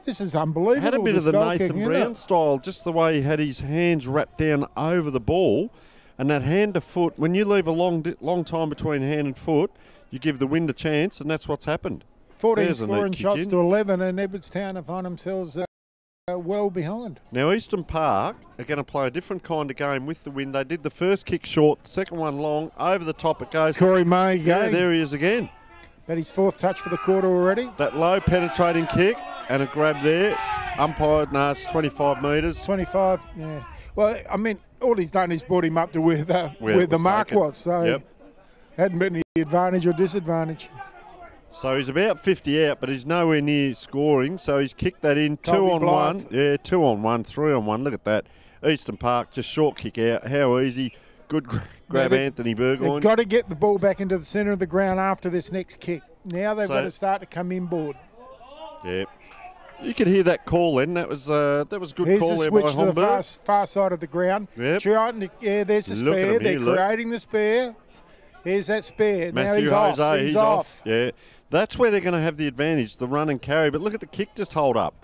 This is unbelievable. Had a bit of the goal Nathan kicking, isn't Brown it? style, just the way he had his hands wrapped down over the ball, and that hand to foot. When you leave a long time between hand and foot, you give the wind a chance, and that's what's happened. 14 There's a neat scoring kick shots in. to 11, and Edwardstown have found themselves well behind. Now Eastern Park are going to play a different kind of game with the wind. They did the first kick short, the second one long, over the top it goes. Corey May, Yeah, there he is again. That his 4th touch for the quarter already. That low penetrating kick and a grab there. Umpire, no, it's 25 metres. 25, yeah. Well, I mean, all he's done is brought him up to where the was mark taken. was. So Yep. hadn't been any advantage or disadvantage. So he's about 50 out, but he's nowhere near scoring. So he's kicked that in. Colby 2 on Blythe. 1. Yeah, 2 on 1, 3 on 1. Look at that. Eastern Park, just short kick out. How easy. Good grab, Anthony Burgoyne. They've got to get the ball back into the centre of the ground after this next kick. Now they've So- got to start to come inboard. Yeah. You could hear that call then. That was a good Here's call the there by switch to the Homburg. far side of the ground. Yep. Trying to, yeah, there's the Look at spare. him They're here, look. creating the spare. Here's that spare. Now Matthew he's Jose, off. he's off. Yeah. That's where they're going to have the advantage, the run and carry. But look at the kick just hold up.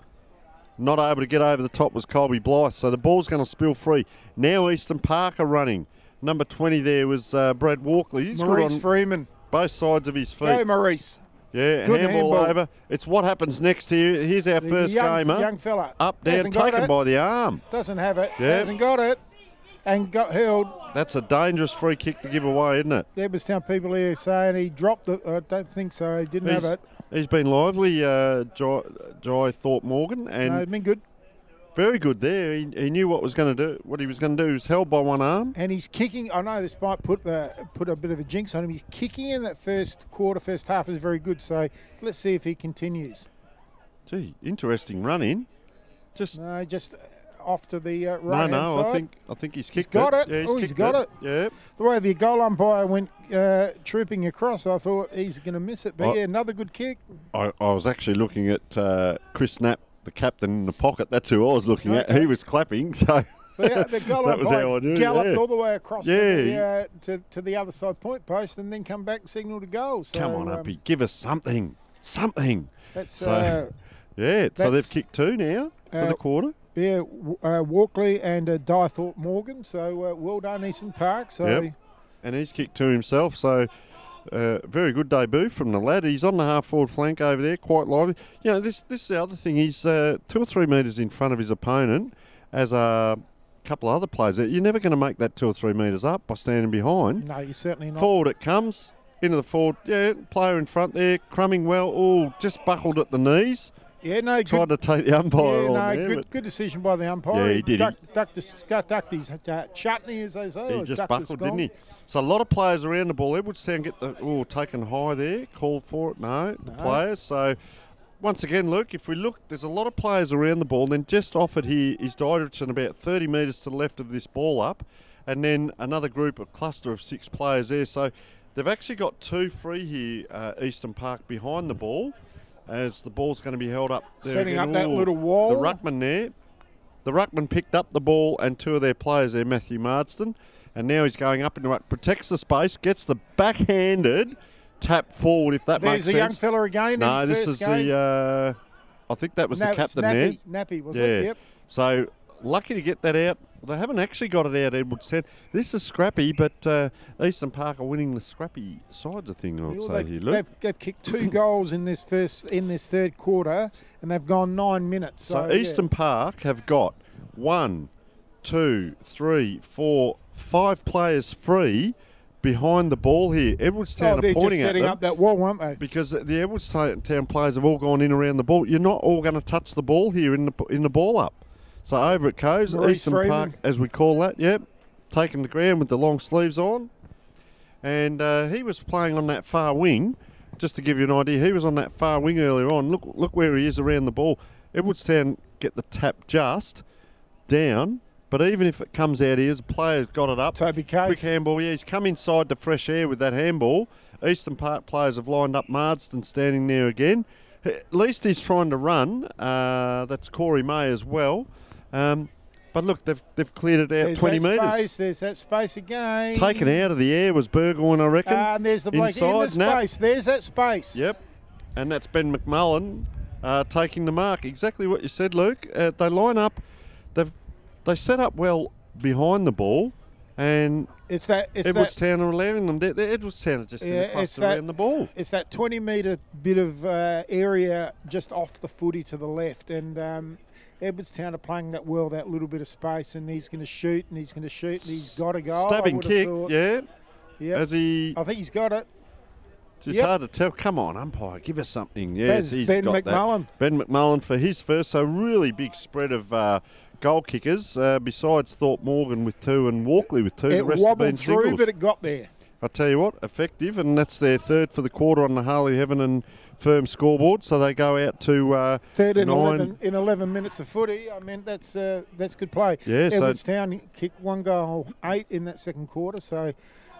Not able to get over the top was Colby Blythe. So the ball's going to spill free. Now Eastern Park are running. Number 20 there was Brad Walkley. He's Maurice good on Freeman. both sides of his feet. Go Maurice. Yeah, Good handball handball. over. It's what happens next here. Here's our first gamer. Young fella. Up, down, Hasn't got taken it. by the arm. Doesn't have it. Yeah. Hasn't got it. And got held. That's a dangerous free kick to give away, isn't it? There was some people here saying he dropped it. I don't think so. He didn't have it. He's been lively, Jai Thorpe Morgan, and No, it's been good. very good there. He knew what was going to do. What he was going to do. He was held by one arm. And he's kicking. I know this might put a bit of a jinx on him. He's kicking in that first quarter, first half is very good. So let's see if he continues. Gee, interesting run in. Just No, just off to the right hand no. side. I think he's kicked got it. Yeah, Oh, he's kicked got it. Yeah. The way the goal umpire went trooping across, I thought he's going to miss it. But Oh. yeah, another good kick. I was actually looking at Chris Knapp, the captain in the pocket. That's who I was looking at. Okay. He was clapping. So The goal that was how I knew. umpire galloped Yeah. all the way across Yeah. to the other side point post and then come back and signal to goal. So, Come on, Uppy, give us something. That's So, yeah, so they've kicked 2 now for the quarter. Yeah, Walkley and Dythorpe Morgan. So well done, Eastern Park. So Yep. And he's kicked 2 himself. So very good debut from the lad. He's on the half-forward flank over there, quite lively. You know, this is the other thing. He's 2 or 3 metres in front of his opponent as a couple of other players. You're never going to make that 2 or 3 metres up by standing behind. no, you're certainly not. Forward it comes. Into the forward. Yeah, player in front there, crumbing well. Oh, just buckled at the knees. Yeah, no, Tried good. to take the umpire on Yeah, there. no, but good decision by the umpire. Yeah, he did. Ducked his chutney, as they say. He or just ducked buckled, his didn't he? gong. So a lot of players around the ball. Edwardstown get taken high there. Called for it. No, the players. So once again, Luke, if we look, there's a lot of players around the ball. And then just off it here is direction about 30 metres to the left of this ball up. And then another group, a cluster of 6 players there. So they've actually got 2 free here, Eastern Park, behind the ball. As the ball's going to be held up there Setting again. up that little wall. The ruckman there. The ruckman picked up the ball and 2 of their players there, Matthew Marsden. And now he's going up in the ruck, protects the space, gets the backhanded tap forward, if that There's makes a sense. young fella again. No, in his this first is game. I think that was No, the it's captain there. Nappy, was Yeah. it? Yep. So lucky to get that out. They haven't actually got it out, Edwardstown. This is scrappy, but Eastern Park are winning the scrappy sides of thing, I would say here, Luke. They've kicked 2 goals in this third quarter, and they've gone 9 minutes. So Eastern Park have got 1, 2, 3, 4, 5 players free behind the ball here. Edwardstown they're are just pointing at setting them up that wall, aren't they? because the Edwardstown players have all gone in around the ball. You're not all going to touch the ball here in the ball up. So over it goes. Maurice Eastern Freeman. Park, as we call that, yep, taking the ground with the long sleeves on. And he was playing on that far wing. Just to give you an idea, he was on that far wing earlier on. Look where he is around the ball. Edwardstown get the tap just down, but even if it comes out here, the player's got it up. Toby Case. Quick handball. Yeah, he's come inside to fresh air with that handball. Eastern Park players have lined up. Marsden standing there again. At least he's trying to run. That's Corey May as well. But look, they've cleared it out There's 20 that metres. space, there's that space again. Taken out of the air was Burgoyne, I reckon. And there's the bloke in the Inside, Nap. space. There's that space. Yep. And that's Ben McMullen. taking the mark. Exactly what you said, Luke. They line up. They set up well behind the ball, and Edwardstown are allowing them. Edwardstown are just in the cluster around the ball. It's that 20-metre bit of area just off the footy to the left, and Edwardstown are playing that well, that little bit of space, and he's going to shoot, and he's going to shoot, and he's got a goal. Stabbing kick, yeah. I think he's got it. It's hard to tell. Come on, umpire, give us something. Yes, he's Ben got McMullen. That. Ben McMullen for his first. So really big spread of goal kickers. Besides Thorpe Morgan with 2 and Walkley with 2. It wobbled through, but it got there. I tell you what, effective, and that's their third for the quarter on the Harley Heaven and Firm scoreboard. So they go out to third in 11 minutes of footy. I mean, that's good play. Yeah, Edwardstown kicked 1 goal 8 in that second quarter. So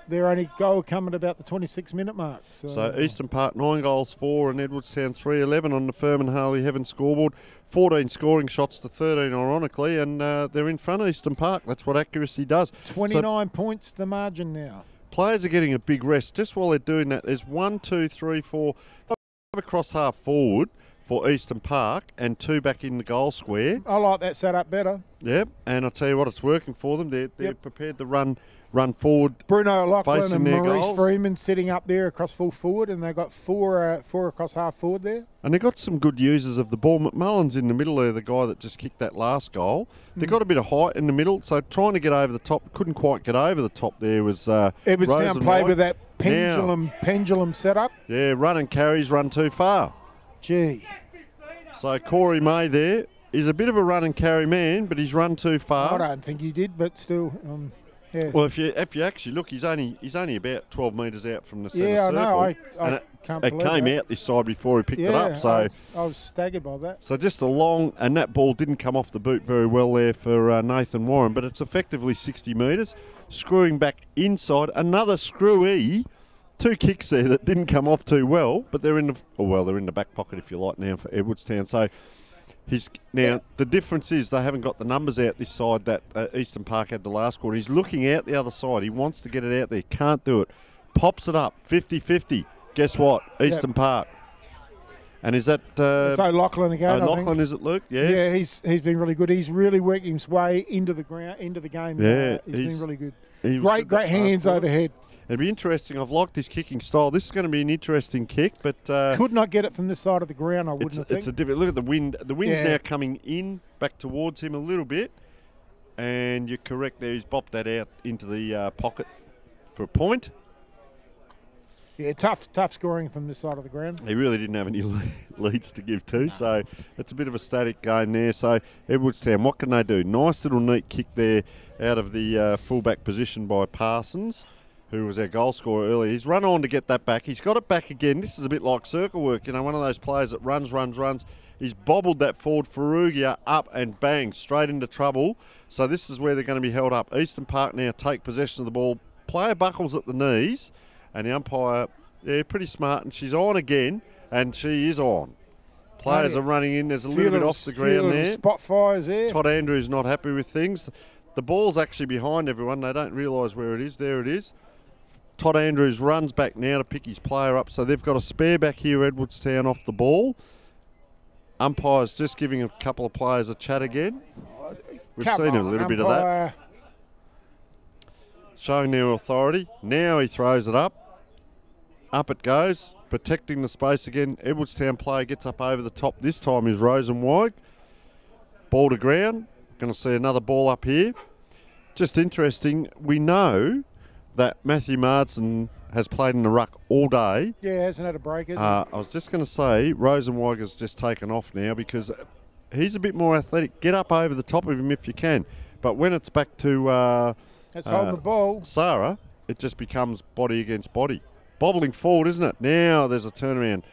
their only goal coming about the 26-minute mark. So Eastern Park 9 goals 4 and Edwardstown 3-11 on the Firm and Harley Heaven scoreboard. 14 scoring shots to 13, ironically, and they're in front of Eastern Park. That's what accuracy does. 29 points the margin now. Players are getting a big rest. Just while they're doing that, there's 1, 2, 3, 4. They'll have across half forward for Eastern Park and 2 back in the goal square. I like that setup better. Yep, and I'll tell you what, it's working for them. They're prepared to run forward. Bruno Lachlan and Maurice goals. Freeman sitting up there across full forward, and they've got four across half forward there. And they've got some good users of the ball. McMullen's in the middle there, the guy that just kicked that last goal. They've got a bit of height in the middle, so trying to get over the top, couldn't quite get over the top there was Edwardstown played with that pendulum setup. Yeah, run and carries, run too far. Gee. So Corey May there is a bit of a run and carry man, but he's run too far. I don't think he did, but still... yeah. Well, if you actually look, he's only about 12 metres out from the centre circle. Yeah, I know. I can't believe it came out this side before he picked it up. So I was staggered by that. So just a long, and that ball didn't come off the boot very well there for Nathan Warren, but it's effectively 60 metres. Screwing back inside, another screwy. 2 kicks there that didn't come off too well, but they're in the back pocket if you like now for Edwardstown. So. The difference is they haven't got the numbers out this side that Eastern Park had the last quarter. He's looking out the other side. He wants to get it out there. Can't do it. Pops it up. 50-50. Guess what? Eastern Park. And is that... so Lachlan again, Lachlan, is it, Luke? Yes. Yeah, he's been really good. He's really working his way into the game. Yeah. He's been really good. Great hands overhead. It'd be interesting. I've liked his kicking style. This is going to be an interesting kick, but could not get it from this side of the ground. I wouldn't think. It's a different. Look at the wind. The wind's now coming in back towards him a little bit, and you're correct there. He's bopped that out into the pocket for a point. Yeah, tough scoring from this side of the ground. He really didn't have any leads to give to, so it's a bit of a static game there. So Edwardstown, what can they do? Nice little neat kick there out of the fullback position by Parsons, who was our goal scorer earlier. He's run on to get that back. He's got it back again. This is a bit like circle work, one of those players that runs. He's bobbled that forward Ferrugia up and bang, straight into trouble. So this is where they're going to be held up. Eastern Park now take possession of the ball. Player buckles at the knees, and the umpire, pretty smart, and she's on again, and she is on. Players are running in. There's a little bit off the ground there. Spot fires there. Todd Andrews not happy with things. The ball's actually behind everyone. They don't realise where it is. There it is. Todd Andrews runs back now to pick his player up. So they've got a spare back here, Edwardstown, off the ball. Umpire's just giving a couple of players a chat again. We've seen a little bit of that. Showing their authority. Now he throws it up. Up it goes. Protecting the space again. Edwardstown player gets up over the top. This time is Rosenweig. Ball to ground. Going to see another ball up here. Just interesting. We know that Matthew Marsden has played in the ruck all day. Yeah, hasn't had a break, has he? I was just going to say, Rosenweig has just taken off now because he's a bit more athletic. Get up over the top of him if you can. But when it's back to that's holding the ball. Sarah, it just becomes body against body. Bobbling forward, isn't it? Now there's a turnaround.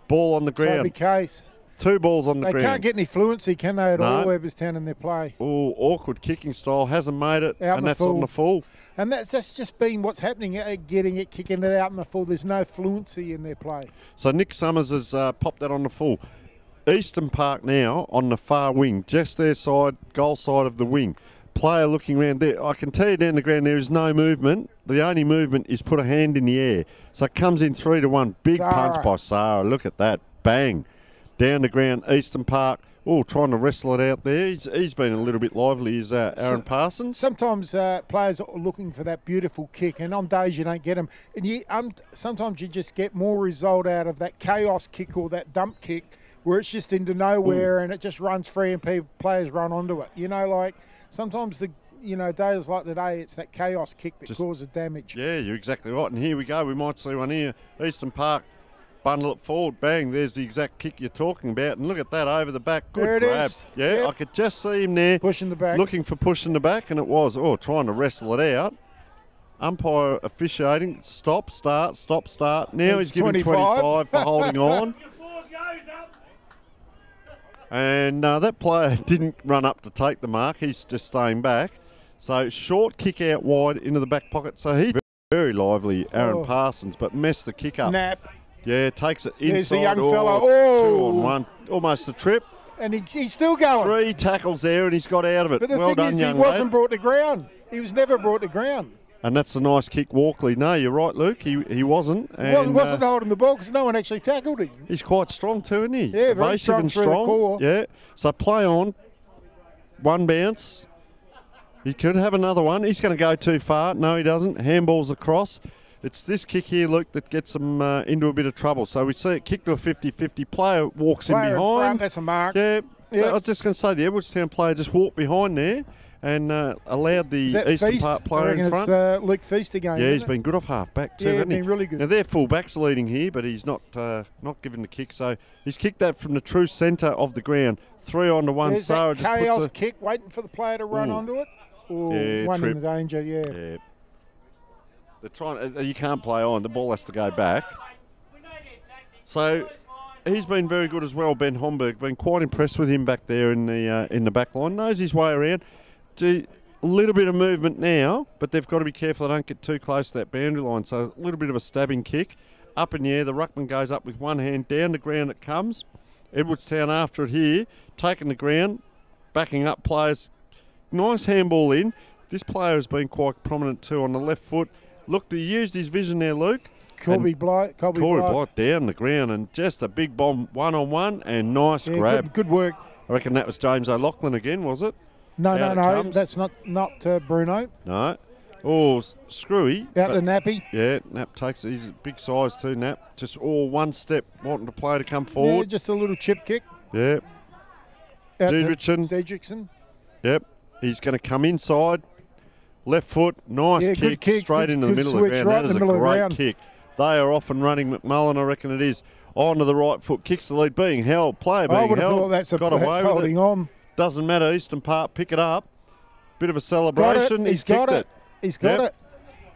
Ball on the ground. Savvy case. 2 balls on the ground. They can't get any fluency, can they, at all, Edwardstown in their play? Oh, awkward kicking style. Hasn't made it, and that's on the full. And that's just been what's happening, getting it, kicking it out in the full. There's no fluency in their play. So Nick Summers has popped that on the full. Eastern Park now on the far wing, just their side, goal side of the wing. Player looking around there. I can tell you down the ground there is no movement. The only movement is put a hand in the air. So it comes in 3-1. Big punch by Sarah. Look at that. Bang. down the ground, Eastern Park. Oh, trying to wrestle it out there. He's been a little bit lively, is Aaron Parsons. Sometimes players are looking for that beautiful kick, and on days you don't get them. And sometimes you just get more result out of that chaos kick or that dump kick where it's just into nowhere and it just runs free and players run onto it. You know, like sometimes days like today, it's that chaos kick that causes damage. Yeah, you're exactly right. And here we go. We might see one here. Eastern Park. Bundle it forward, bang, there's the exact kick you're talking about, and look at that over the back, good grab. Yeah, yep. I could just see him there pushing the back, looking for pushing the back, and it was trying to wrestle it out. Umpire officiating, stop start. Now he's giving 25 for holding on. And that player didn't run up to take the mark, he's just staying back. So short kick out wide into the back pocket, so he's very lively, Aaron Parsons, but messed the kick up. Nap. Yeah, takes it inside. There's the young fella. 2-on-1. Almost a trip. And he's still going. 3 tackles there and he's got out of it. But the well thing done, is, young he wasn't lad. brought to ground. He was never brought to ground. And that's a nice kick, Walkley. No, you're right, Luke. He wasn't. And, he wasn't holding the ball because no one actually tackled him. He's quite strong too, isn't he? Yeah, very strong and through the core. Yeah. So play on. One bounce. He could have another one. He's going to go too far. No, he doesn't. Handballs across. It's this kick here, Luke, that gets them into a bit of trouble. So we see it kick to a 50-50. Player walks in behind. In front, that's a mark. Yeah. I was just going to say, the Edwardstown player just walked behind there and allowed the Eastern Park player in front. It's Luke Feast again. Yeah, he's been good off half back too, hasn't he? Been really good. Now their full back's leading here, but he's not given the kick. So he's kicked that from the true centre of the ground. 3 onto 1. There's Sarah that just chaos puts kick waiting for the player to run onto it. Or one trip. in the danger, yeah. They're trying. You can't play on. The ball has to go back. So he's been very good as well. Ben Homburg, been quite impressed with him back there in the back line. Knows his way around. A little bit of movement now, but they've got to be careful they don't get too close to that boundary line. So a little bit of a stabbing kick up in the air. The ruckman goes up with one hand, down the ground it comes. Edwardstown after it here, taking the ground, backing up players. Nice handball in. This player has been quite prominent too on the left foot. Look, he used his vision there, Luke. Corby Blight down the ground and just a big bomb 1-on-1 and nice grab. Good work. I reckon that was James O'Loughlin again, was it? No, that's not Bruno. No. Oh, Screwy. Out to Nappy. Yeah, Nap takes it. He's a big size too, Nap. Just one step wanting to play to come forward. Yeah, just a little chip kick. Yeah. Diedrichsen. Yep. He's going to come inside. Left foot, nice kick straight into the middle of the ground. That is a great kick. They are off and running. McMullen, I reckon it is. On to the right foot, kicks the lead, being held. Player being held. I would have thought that's holding on. Doesn't matter. Eastern Park, pick it up. Bit of a celebration. He's got it. He's got it.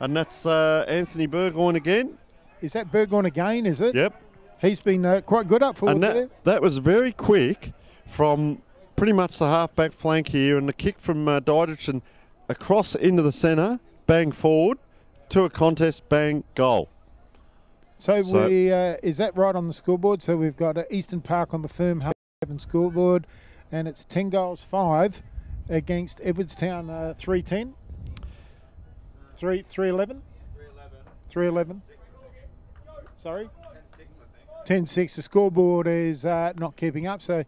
And that's Anthony Burgoyne again. Is that Burgoyne again, is it? Yep. He's been quite good up forward there. That was very quick from pretty much the half-back flank here, and the kick from Diedrichsen across into the centre, bang forward, to a contest, bang, goal. So is that right on the scoreboard? So we've got Eastern Park on the firm 7 scoreboard, and it's 10 goals 5 against Edwardstown 3-10. 3-11? 3-11. Sorry? 10-6. The scoreboard is not keeping up, so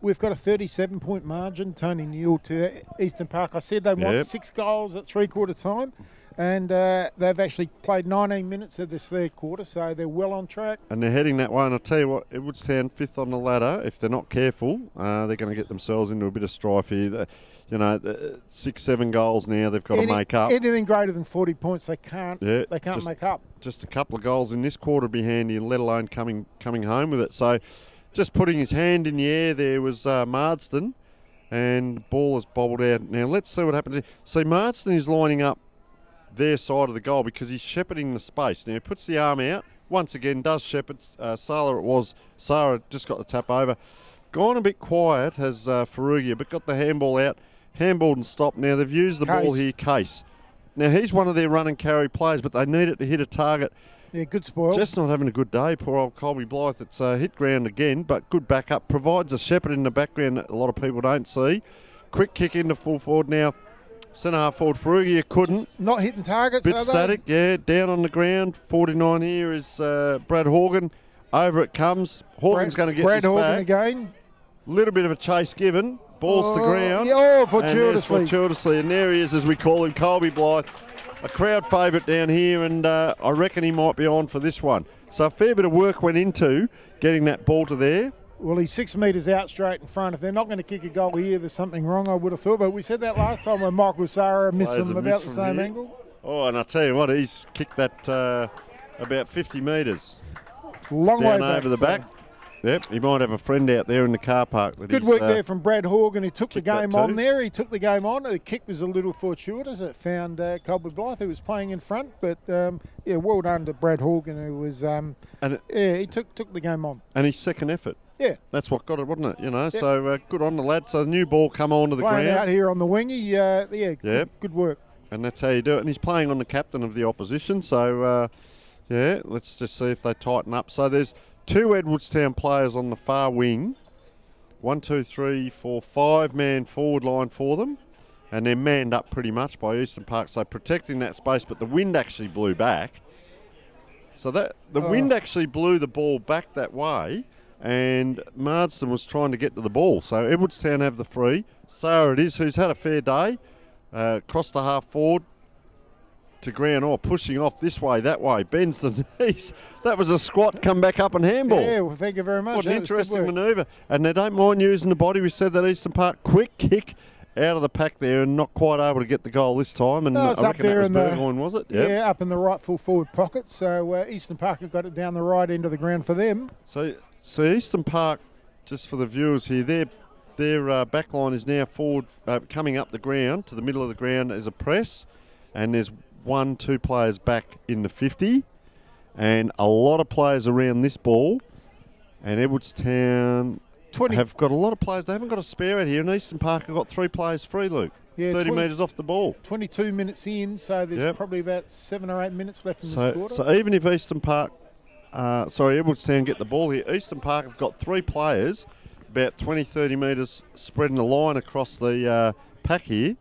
we've got a 37-point margin, Tony Newell to Eastern Park. I said they want 6 goals at three-quarter time, and they've actually played 19 minutes of this third quarter, so they're well on track. And they're heading that way, and I'll tell you what, Edwardstown 5th on the ladder. If they're not careful, they're going to get themselves into a bit of strife here. 6-7 goals now they've got to make up. Anything greater than 40 points, they can't make up. Just a couple of goals in this quarter would be handy, let alone coming home with it. So just putting his hand in the air there was Marsden, and the ball has bobbled out. Now let's see what happens here. See, Marsden is lining up their side of the goal because he's shepherding the space. Now he puts the arm out, once again does shepherd. Sarah just got the tap over. Gone a bit quiet has Ferrugia, but got the handball out. Handballed and stopped. Now they've used the ball here, Case. Now he's one of their run and carry players, but they need it to hit a target. Yeah, good spoil. Just not having a good day, poor old Colby Blythe. It's hit ground again, but good backup. Provides a shepherd in the background that a lot of people don't see. Quick kick into full forward now. Centre half forward, Ferrugia couldn't. Just not hitting targets, bit static, yeah. Down on the ground. 49 here is Brad Horgan. Over it comes. Horgan's going to get Brad this Horgan back. again. Little bit of a chase given. Ball's to ground. Yeah, fortuitously. And fortuitously. And there he is, as we call him, Colby Blythe. A crowd favourite down here, and I reckon he might be on for this one. So a fair bit of work went into getting that ball to there. Well, he's 6 metres out straight in front. If they're not going to kick a goal here, there's something wrong, I would have thought. But we said that last time when Michael Sarah missed from about the same angle. Oh, and I tell you what, he's kicked that about 50 metres. Long way back. Over the back. Yep, he might have a friend out there in the car park. Good work there from Brad Horgan, who took the game on there. He took the game on. The kick was a little fortuitous. It found Colby Blythe, who was playing in front. But, yeah, well done to Brad Horgan, who was, he took the game on. And his second effort. Yeah. That's what got it, wasn't it? You know, yep. So good on the lad. So the new ball come onto the playing ground. Out here on the wingy, good work. And that's how you do it. And he's playing on the captain of the opposition. So, yeah, let's just see if they tighten up. So there's 2 Edwardstown players on the far wing. 1, 2, 3, 4, 5-man forward line for them. And they're manned up pretty much by Eastern Park. So protecting that space, but the wind actually blew back. So that the wind actually blew the ball back that way. And Marsden was trying to get to the ball. So Edwardstown have the free. So it is, who's had a fair day. Cross the half forward to ground, pushing off this way, that way, bends the knees. That was a squat, come back up and handball. Yeah, well, thank you very much. What an interesting manoeuvre. And they don't mind using the body. We said that Eastern Park, quick kick out of the pack there and not quite able to get the goal this time. And no, I reckon that was Burgoyne, was it? Yep. Yeah, up in the right full forward pocket. So Eastern Park have got it down the right end of the ground for them. So Eastern Park, just for the viewers here, their back line is now forward, coming up the ground to the middle of the ground as a press. And there's 1, 2 players back in the 50. And a lot of players around this ball. And Edwardstown have got a lot of players. They haven't got a spare out here. And Eastern Park have got 3 players free, Luke. Yeah, 30 metres off the ball. 22 minutes in, so there's probably about 7 or 8 minutes left in this quarter. So even if Eastern Park, Edwardstown get the ball here, Eastern Park have got 3 players, about 20, 30 metres spreading the line across the pack here.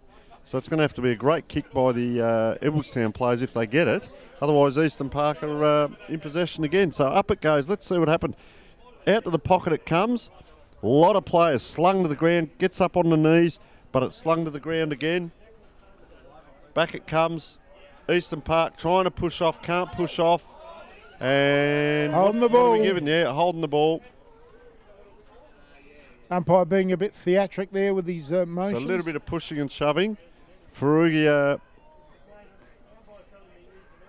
So it's going to have to be a great kick by the Edwardstown players if they get it. Otherwise, Eastern Park are in possession again. So up it goes. Let's see what happened. Out to the pocket it comes. A lot of players slung to the ground. Gets up on the knees, but it's slung to the ground again. Back it comes. Eastern Park trying to push off. Can't push off. And holding the ball. What are we giving? Yeah, holding the ball. Umpire being a bit theatric there with his motions. So a little bit of pushing and shoving. Ferrugia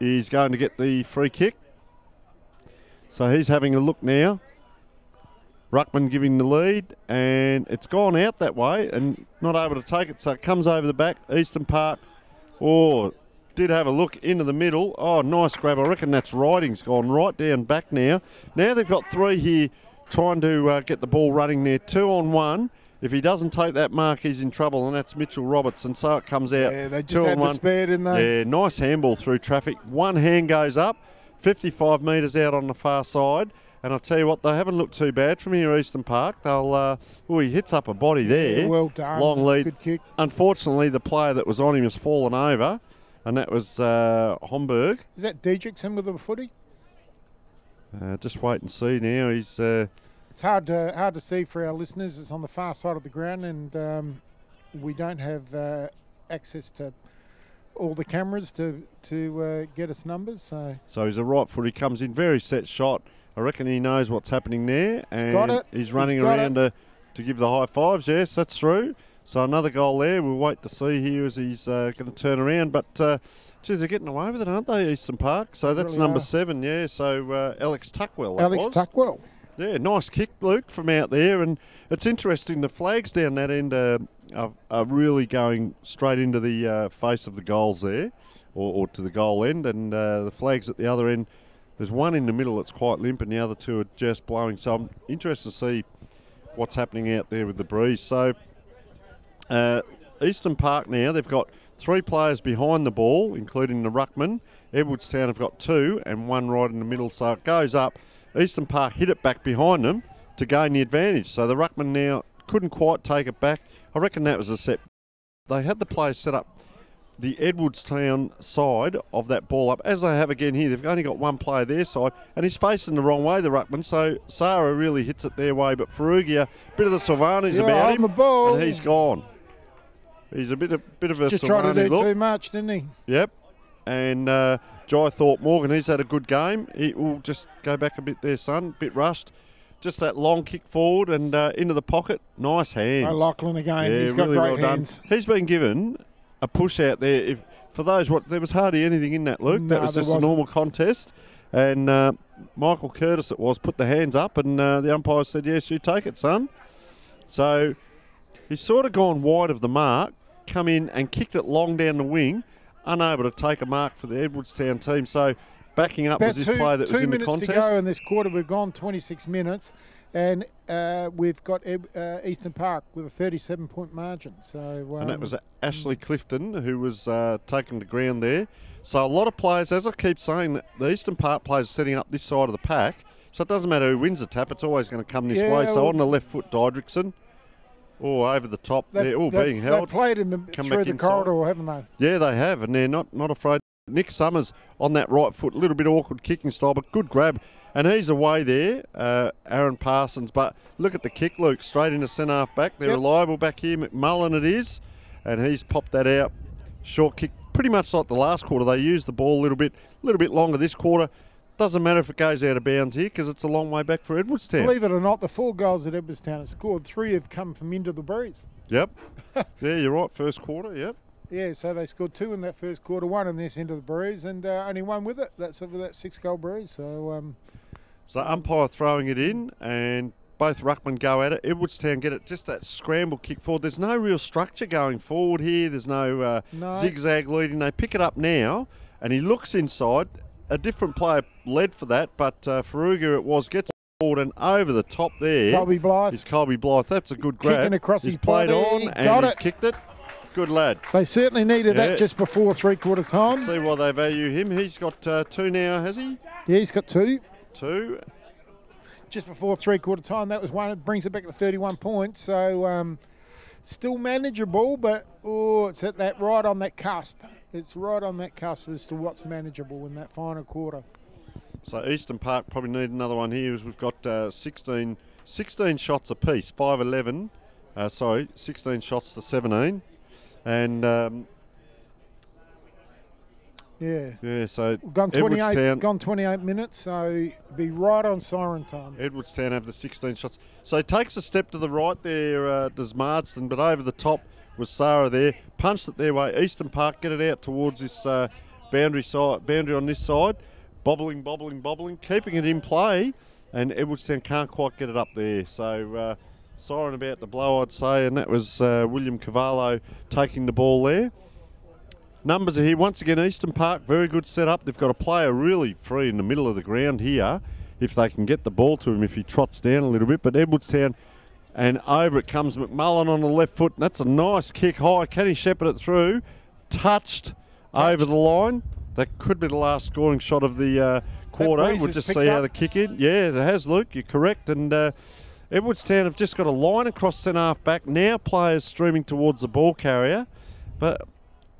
is going to get the free kick. So he's having a look now. Ruckman giving the lead, and it's gone out that way and not able to take it. So it comes over the back. Eastern Park, did have a look into the middle. Oh, nice grab. I reckon that's Riding's gone right down back now. Now they've got 3 here trying to get the ball running there. 2 on 1. If he doesn't take that mark, he's in trouble, and that's Mitchell Robertson. So it comes out. Yeah, they just had the spare, didn't they? Yeah, nice handball through traffic. One hand goes up, 55 metres out on the far side. And I'll tell you what, they haven't looked too bad from here, Eastern Park. They'll, he hits up a body there. Yeah, well done. Long lead. Good kick. Unfortunately, the player that was on him has fallen over, and that was Homburg. Is that Diedrichsen with the footy? Just wait and see now. He's... It's hard to see for our listeners. It's on the far side of the ground, and we don't have access to all the cameras to get us numbers. So he's a right foot. He comes in, very set shot. I reckon he knows what's happening there, and he's running around to give the high fives. Yes, that's through. So another goal there. We'll wait to see here as he's going to turn around. But geez, they're getting away with it, aren't they, Eastern Park? So that's really number 7. Yeah. So Alex Tuckwell. Tuckwell. Yeah, nice kick, Luke, from out there. And it's interesting, the flags down that end are really going straight into the face of the goals there, or to the goal end. And the flags at the other end, there's one in the middle that's quite limp and the other 2 are just blowing. So I'm interested to see what's happening out there with the breeze. So Eastern Park now, they've got 3 players behind the ball, including the ruckman. Edwardstown have got 2 and 1 right in the middle. So it goes up. Eastern Park hit it back behind them to gain the advantage. So the ruckman now couldn't quite take it back. I reckon that was a set. They had the players set up the Edwardstown side of that ball up, as they have again here. They've only got one player their side, and he's facing the wrong way, the ruckman, so Sarah really hits it their way, but Ferrugia, bit of the Silvani's about him, the ball. and he's gone. He's a bit of a just tried to do look. too much, didn't he? Yep. And Jai Thorpe Morgan, he's had a good game. He will just go back a bit there, son. Bit rushed. Just that long kick forward and into the pocket. Nice hands. Lachlan again. Yeah, he's got really great well hands. Done. He's been given a push out there. For those, there was hardly anything in that, Luke. No, that was just wasn't. a normal contest. And Michael Curtis, it was, put the hands up, and the umpire said, yes, you take it, son. So he's sort of gone wide of the mark, come in and kicked it long down the wing, unable to take a mark for the Edwardstown team. So backing up was this player that was in the contest. 2 minutes to go in this quarter. We've gone 26 minutes, and we've got Eastern Park with a 37-point margin. So and that was Ashley Clifton who was taken to ground there. So a lot of players, as I keep saying, the Eastern Park players are setting up this side of the pack. So it doesn't matter who wins the tap, it's always going to come this way. So on the left foot, Diedrickson. Oh, over the top there, all being held. They've played through the corridor, haven't they? Yeah, they have, and they're not afraid. Nick Summers on that right foot, a little bit awkward kicking style, but good grab. And he's away there, Aaron Parsons. But look at the kick, Luke, straight into centre half back. They're reliable back here. McMullen it is, and he's popped that out. Short kick, pretty much like the last quarter. They used the ball a little bit longer this quarter. Doesn't matter if it goes out of bounds here because it's a long way back for Edwardstown. Believe it or not, the 4 goals that Edwardstown has scored, 3 have come from into the breeze. Yep. Yeah, you're right. First quarter, yep. Yeah, so they scored 2 in that first quarter, 1 in this into the breeze, and only 1 with it. That's with that 6-goal breeze. So umpire throwing it in, and both ruckmen go at it. Edwardstown get it, just that scramble kick forward. There's no real structure going forward here. There's no zigzag leading. They pick it up now, and he looks inside. A different player led for that, but Ferrugia it was, gets forward and over the top there. Colby Blythe. Is Colby Blythe. That's a good grab. Kicking across he's his played body. on and he's kicked it. Good lad. They certainly needed that just before 3-quarter time. See why they value him. He's got 2 now, has he? Yeah, he's got 2. 2. Just before 3-quarter time, that was 1. It brings it back to 31 points. So still manageable, but it's at that right on that cusp. It's right on that cusp as to what's manageable in that final quarter. So Eastern Park probably need another one here. As we've got 16 shots apiece, 5-11. 16 shots to 17. And so gone 28 minutes, so be right on siren time. Edwardstown have the 16 shots. So he takes a step to the right there, does Marsden, but over the top was Sarah there. Punched it their way. Eastern Park get it out towards this boundary on this side. Bobbling, keeping it in play, and Edwardstown can't quite get it up there. So siren about to blow, I'd say, and that was William Cavallo taking the ball there. Numbers are here. Once again, Eastern Park, very good setup. They've got a player really free in the middle of the ground here if they can get the ball to him, if he trots down a little bit. But Edwardstown, and over it comes McMullen on the left foot. And that's a nice kick high. Can he shepherd it through? Touched over the line. That could be the last scoring shot of the quarter. We'll just see how the kick in. Yeah, it has, Luke. You're correct. And Edwardstown have just got a line across centre half back. Now players streaming towards the ball carrier. But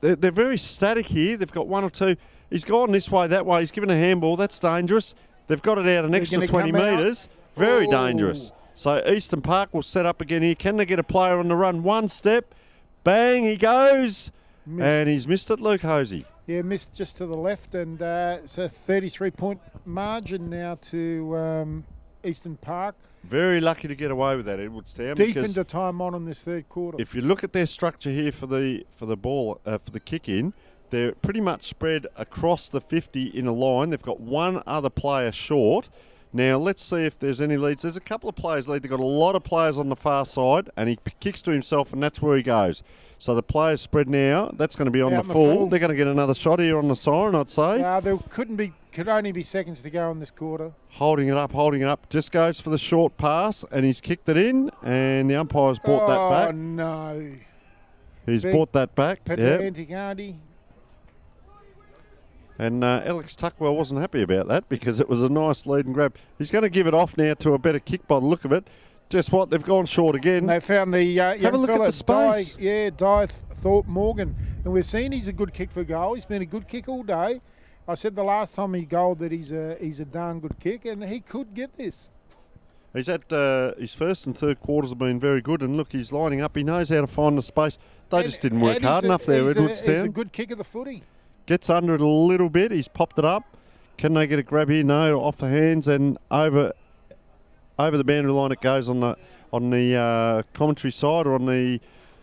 they're very static here. They've got 1 or 2. He's gone this way, that way. He's given a handball. That's dangerous. They've got it out an extra 20 metres. Very dangerous. So Eastern Park will set up again here. Can they get a player on the run? 1 step. Bang, he goes. And he's missed it, Luke Hosey. Yeah, missed just to the left. And it's a 33-point margin now to Eastern Park. Very lucky to get away with that, Edwardstown. Deep into time on in this 3rd quarter. If you look at their structure here for the ball for the kick in, they're pretty much spread across the 50 in a line. They've got 1 other player short. Now let's see if there's any leads. There's a couple of players lead. They've got a lot of players on the far side, and he kicks to himself, and that's where he goes. So the players spread now. That's going to be on the full. They're going to get another shot here on the siren, I'd say. There could only be seconds to go in this quarter. Holding it up. Just goes for the short pass, and he's kicked it in, and the umpire's brought that back. Oh, no. He's brought that back. Anticardi. And Alex Tuckwell wasn't happy about that because it was a nice lead and grab. He's going to give it off now to a better kick by the look of it. Just what, they've gone short again. They found the young Have a look fella, at the space. Di Thorpe Morgan. And we've seen he's a good kick for goal. He's been a good kick all day. I said the last time he goaled that he's a darn good kick, and he could get this. He's had his first and third quarters have been very good, and look, he's lining up. He knows how to find the space. They just didn't work hard enough there, Edwardstown. He's a good kick of the footy. Gets under it a little bit. He's popped it up. Can they get a grab here? No, off the hands and over the boundary line it goes on the commentary side or on the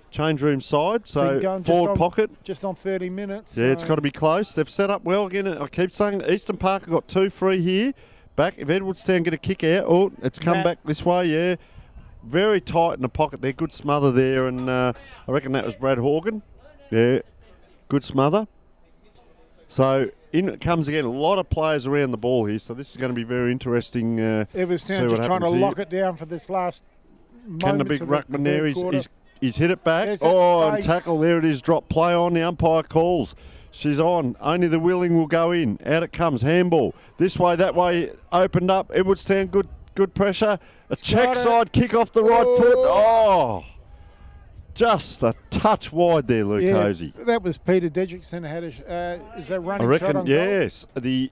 change room side. So forward pocket. Just on 30 minutes. Yeah, it's got to be close. They've set up well again. I keep saying Eastern Park have got 2 free here. Back if Edwardstown get a kick out, oh, it's come back this way. Yeah, very tight in the pocket there. Good smother there, and I reckon that was Brad Horgan. Yeah, good smother. So in it comes again. A lot of players around the ball here, so this is going to be very interesting. Edwardstown just trying to lock it down for this last moment. Can the big ruckman there? He's hit it back. And tackle there it is. Drop play on. The umpire calls. She's on. Only the willing will go in. Out it comes. Handball. This way, that way. Opened up. Edwardstown, good pressure. A check side kick off the right foot. Oh, just a touch wide there, Luke Hosey. That was Peter Dedrickson had is that running I reckon, shot on yes. goal? The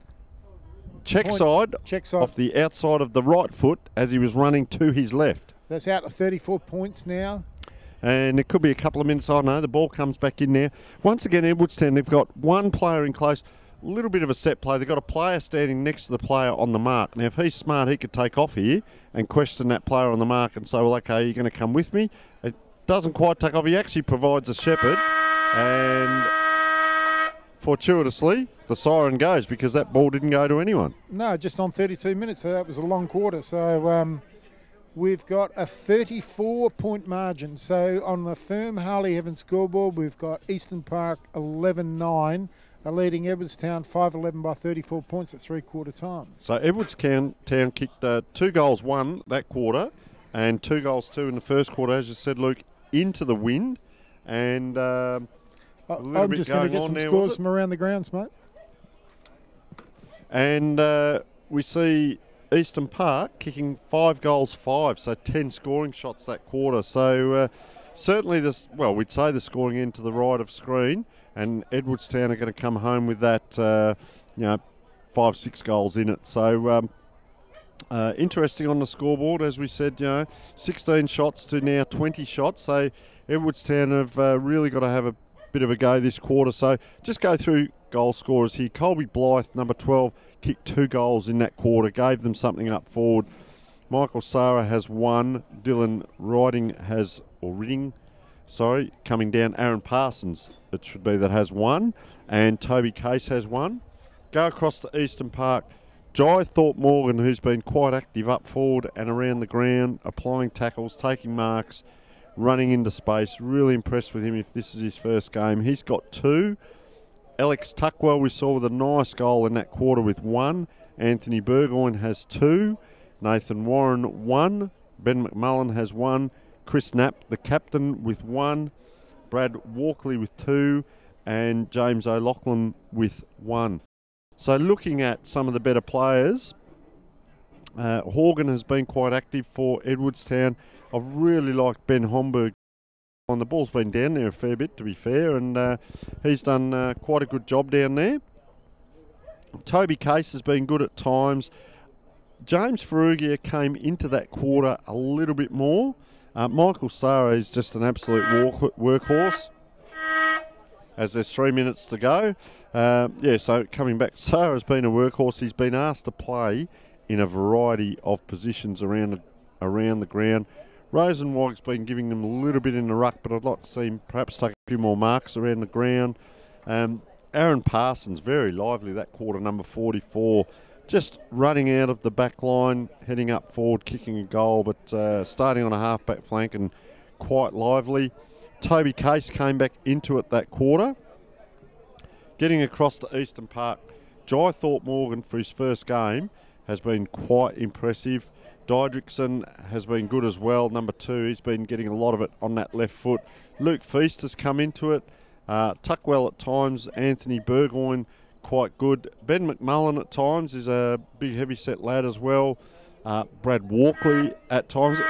check side off the outside of the right foot as he was running to his left. That's out to 34 points now. And it could be a couple of minutes. Oh no, the ball comes back in there. Once again, Edwardstown, they've got one player in close, a little bit of a set play. They've got a player standing next to the player on the mark. Now, if he's smart, he could take off here and question that player on the mark and say, well, okay, you're going to come with me. It doesn't quite take off. He actually provides a shepherd, and fortuitously, the siren goes because that ball didn't go to anyone. No, just on 32 minutes, so that was a long quarter. So we've got a 34-point margin. So on the firm Harley Heaven scoreboard, we've got Eastern Park 11-9, leading Edwardstown 5-11 by 34 points at three-quarter time. So Edwardstown kicked 2 goals, 1 that quarter, and 2 goals, 2 in the first quarter, as you said, Luke, into the wind. And I'm just going to get some scores from around the grounds, mate. And we see Eastern Park kicking 5 goals, 5, so 10 scoring shots that quarter. So certainly we'd say the scoring end to the right of screen, and Edwardstown are going to come home with that, 5-6 goals in it. So interesting on the scoreboard, as we said, 16 shots to now 20 shots. So Edwardstown have really got to have a bit of a go this quarter. So just go through goal scorers here. Colby Blythe, number 12, kicked 2 goals in that quarter, gave them something up forward. Michael Sarah has 1. Dylan Ridding, coming down. Aaron Parsons, it should be, that has 1. And Toby Case has 1. Go across to Eastern Park. Jai Thorpe Morgan, who's been quite active up forward and around the ground, applying tackles, taking marks, running into space. Really impressed with him if this is his first game. He's got 2. Alex Tuckwell, we saw with a nice goal in that quarter with 1. Anthony Burgoyne has 2. Nathan Warren 1. Ben McMullen has 1. Chris Knapp, the captain, with 1. Brad Walkley with 2. And James O'Loughlin with 1. So looking at some of the better players, Horgan has been quite active for Edwardstown. I've really liked Ben Homburg. The ball's been down there a fair bit, to be fair, and he's done quite a good job down there. Toby Case has been good at times. James Ferrugia came into that quarter a little bit more. Michael Sarah is just an absolute workhorse. As there's 3 minutes to go. So coming back, Sarah's been a workhorse. He's been asked to play in a variety of positions around the ground. Rosenweig's been giving them a little bit in the ruck, but I'd like to see him perhaps take a few more marks around the ground. Aaron Parsons, very lively that quarter, number 44. Just running out of the back line, heading up forward, kicking a goal, but starting on a half-back flank and quite lively. Toby Case came back into it that quarter. Getting across to Eastern Park, Jai Thorpe Morgan for his first game has been quite impressive. Diedrickson has been good as well, number 2. He's been getting a lot of it on that left foot. Luke Feast has come into it. Tuckwell at times. Anthony Burgoyne, quite good. Ben McMullen at times is a big heavy set lad as well. Brad Walkley at times.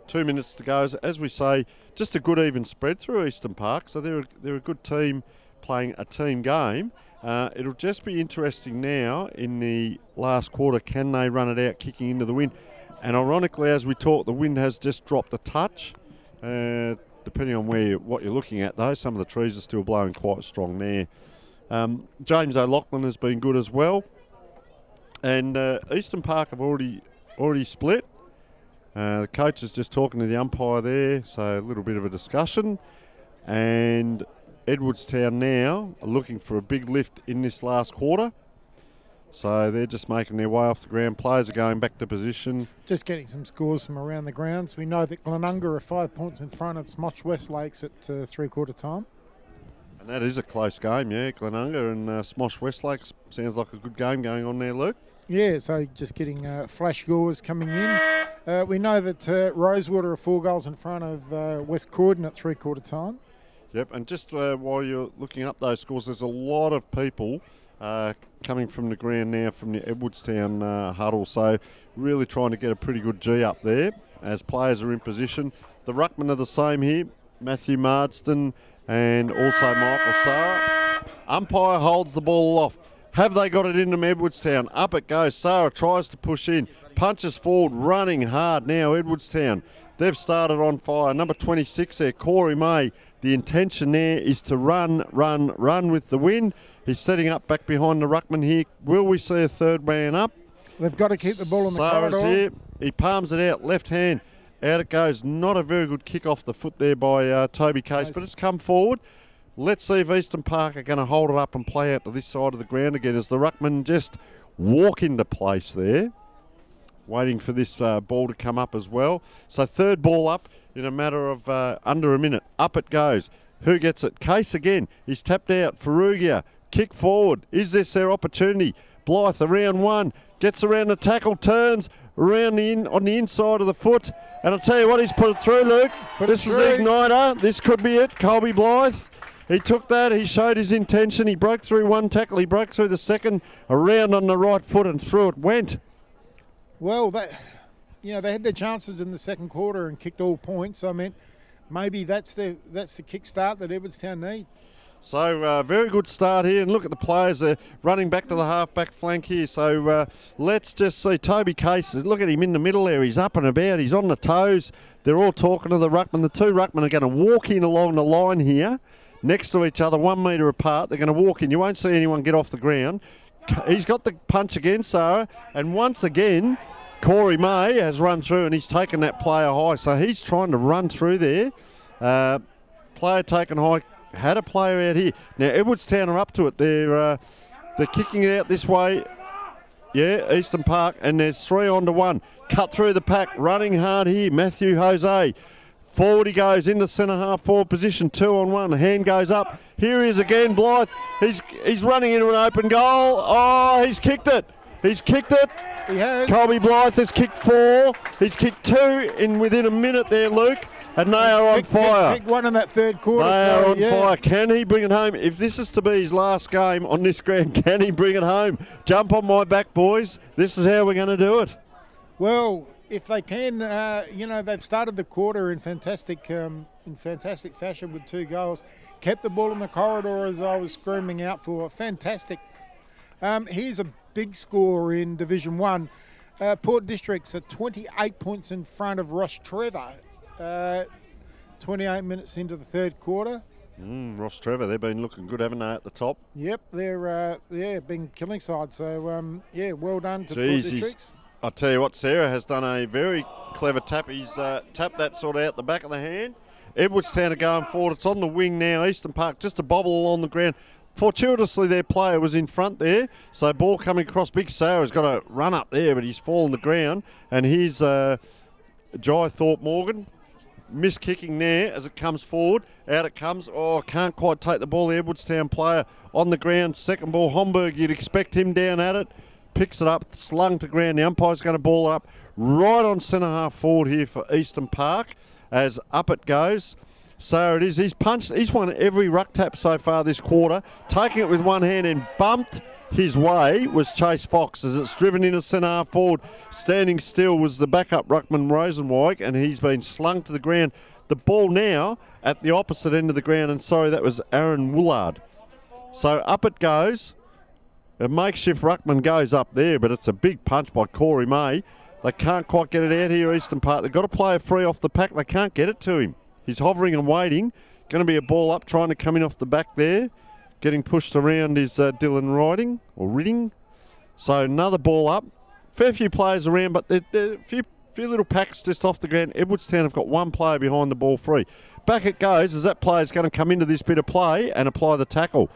2 minutes to go. As we say, just a good even spread through Eastern Park. So they're a good team playing a team game. It'll just be interesting now in the last quarter. Can they run it out kicking into the wind? And ironically, as we talk, the wind has just dropped a touch. Depending on what you're looking at, though, some of the trees are still blowing quite strong there. James O'Loughlin has been good as well. And Eastern Park have already split. The coach is just talking to the umpire there, so a little bit of a discussion. And Edwardstown now are looking for a big lift in this last quarter. So they're just making their way off the ground. Players are going back to position. Just getting some scores from around the grounds. We know that Glenunga are 5 points in front of Smosh Westlakes at three-quarter time. And that is a close game, yeah. Glenunga and Smosh Westlakes. Sounds like a good game going on there, Luke. Yeah, so just getting flash scores coming in. We know that Rosewater are 4 goals in front of West Croydon at three-quarter time. Yep, and just while you're looking up those scores, there's a lot of people coming from the ground now from the Edwardstown huddle, so really trying to get a pretty good G up there as players are in position. The ruckmen are the same here, Matthew Marsden and also Michael Sarah. Umpire holds the ball off. Have they got it into Edwardstown? Up it goes. Sarah tries to push in, punches forward, running hard now Edwardstown. They've started on fire. Number 26 there, Corey May. The intention there is to run with the wind. He's setting up back behind the ruckman here. Will we see a third man up? They've got to keep the ball in the Sarah's corridor. Here. He palms it out, left hand. Out it goes. Not a very good kick off the foot there by Toby Case, but it's come forward. Let's see if Eastern Park are going to hold it up and play out to this side of the ground again as the ruckman just walk into place there. Waiting for this ball to come up as well. So third ball up in a matter of under a minute. Up it goes. Who gets it? Case again. He's tapped out. Ferrugia. Kick forward. Is this their opportunity? Blythe around one. Gets around the tackle. Turns around on the inside of the foot. And I'll tell you what, he's put it through, Luke. This is the igniter. This could be it. Colby Blythe. He took that. He showed his intention. He broke through one tackle. He broke through the second. Around on the right foot and through it went. Well, they had their chances in the second quarter and kicked all points. I mean, maybe that's the kickstart that Edwardstown need. So, very good start here. And look at the players. They're running back to the half-back flank here. So, let's just see Toby Case. Look at him in the middle there. He's up and about. He's on the toes. They're all talking to the ruckman. The two ruckmen are going to walk in along the line here next to each other, 1 metre apart. They're going to walk in. You won't see anyone get off the ground. He's got the punch again, Sarah. And once again, Corey May has run through and he's taken that player high. So he's trying to run through there. Player taken high. Had a player out here. Now, Edwardstown are up to it. They're kicking it out this way. Yeah, Eastern Park. And there's 3 on to 1. Cut through the pack. Running hard here. Matthew Jose. Forward he goes into centre half forward position. 2 on 1. Hand goes up. Here he is again, Blythe. He's running into an open goal. Oh, he's kicked it. He's kicked it. He has. Colby Blythe has kicked 4. He's kicked 2 within a minute there, Luke. And they are on fire. Kicked 1 in that third quarter. They are on fire. Can he bring it home? If this is to be his last game on this ground, can he bring it home? Jump on my back, boys. This is how we're going to do it. Well, if they can, they've started the quarter in fantastic fashion with 2 goals. Kept the ball in the corridor as I was screaming out for. Fantastic. Here's a big score in Division 1. Port Districts are 28 points in front of Ross Trevor. 28 minutes into the third quarter. Ross Trevor, they've been looking good, haven't they, at the top? Yep, they're been killing side. So well done to Port Districts. I'll tell you what, Sarah has done a very clever tap. He's tapped that sort of out the back of the hand. Edwardstown are going forward. It's on the wing now. Eastern Park just a bobble along the ground. Fortuitously, their player was in front there. So ball coming across. Big Sarah's got to run up there, but he's fallen the ground. And here's Jai Thorpe Morgan. Miss kicking there as it comes forward. Out it comes. Oh, can't quite take the ball. The Edwardstown player on the ground. Second ball, Homburg. You'd expect him down at it. Picks it up, slung to ground. The umpire's going to ball up right on centre half forward here for Eastern Park as up it goes. So it is. He's punched. He's won every ruck tap so far this quarter. Taking it with one hand and bumped his way was Chase Fox as it's driven into centre half forward. Standing still was the backup ruckman Rosenweig, and he's been slung to the ground. The ball now at the opposite end of the ground, and sorry, that was Aaron Woolard. So up it goes. A makeshift ruckman goes up there, but it's a big punch by Corey May. They can't quite get it out here, Eastern Park. They've got to play a free off the pack. They can't get it to him. He's hovering and waiting. Going to be a ball up, trying to come in off the back there. Getting pushed around is Dylan Ridding. So another ball up. Fair few players around, but there a few little packs just off the ground. Edwardstown have got one player behind the ball free. Back it goes as that player's going to come into this bit of play and apply the tackle.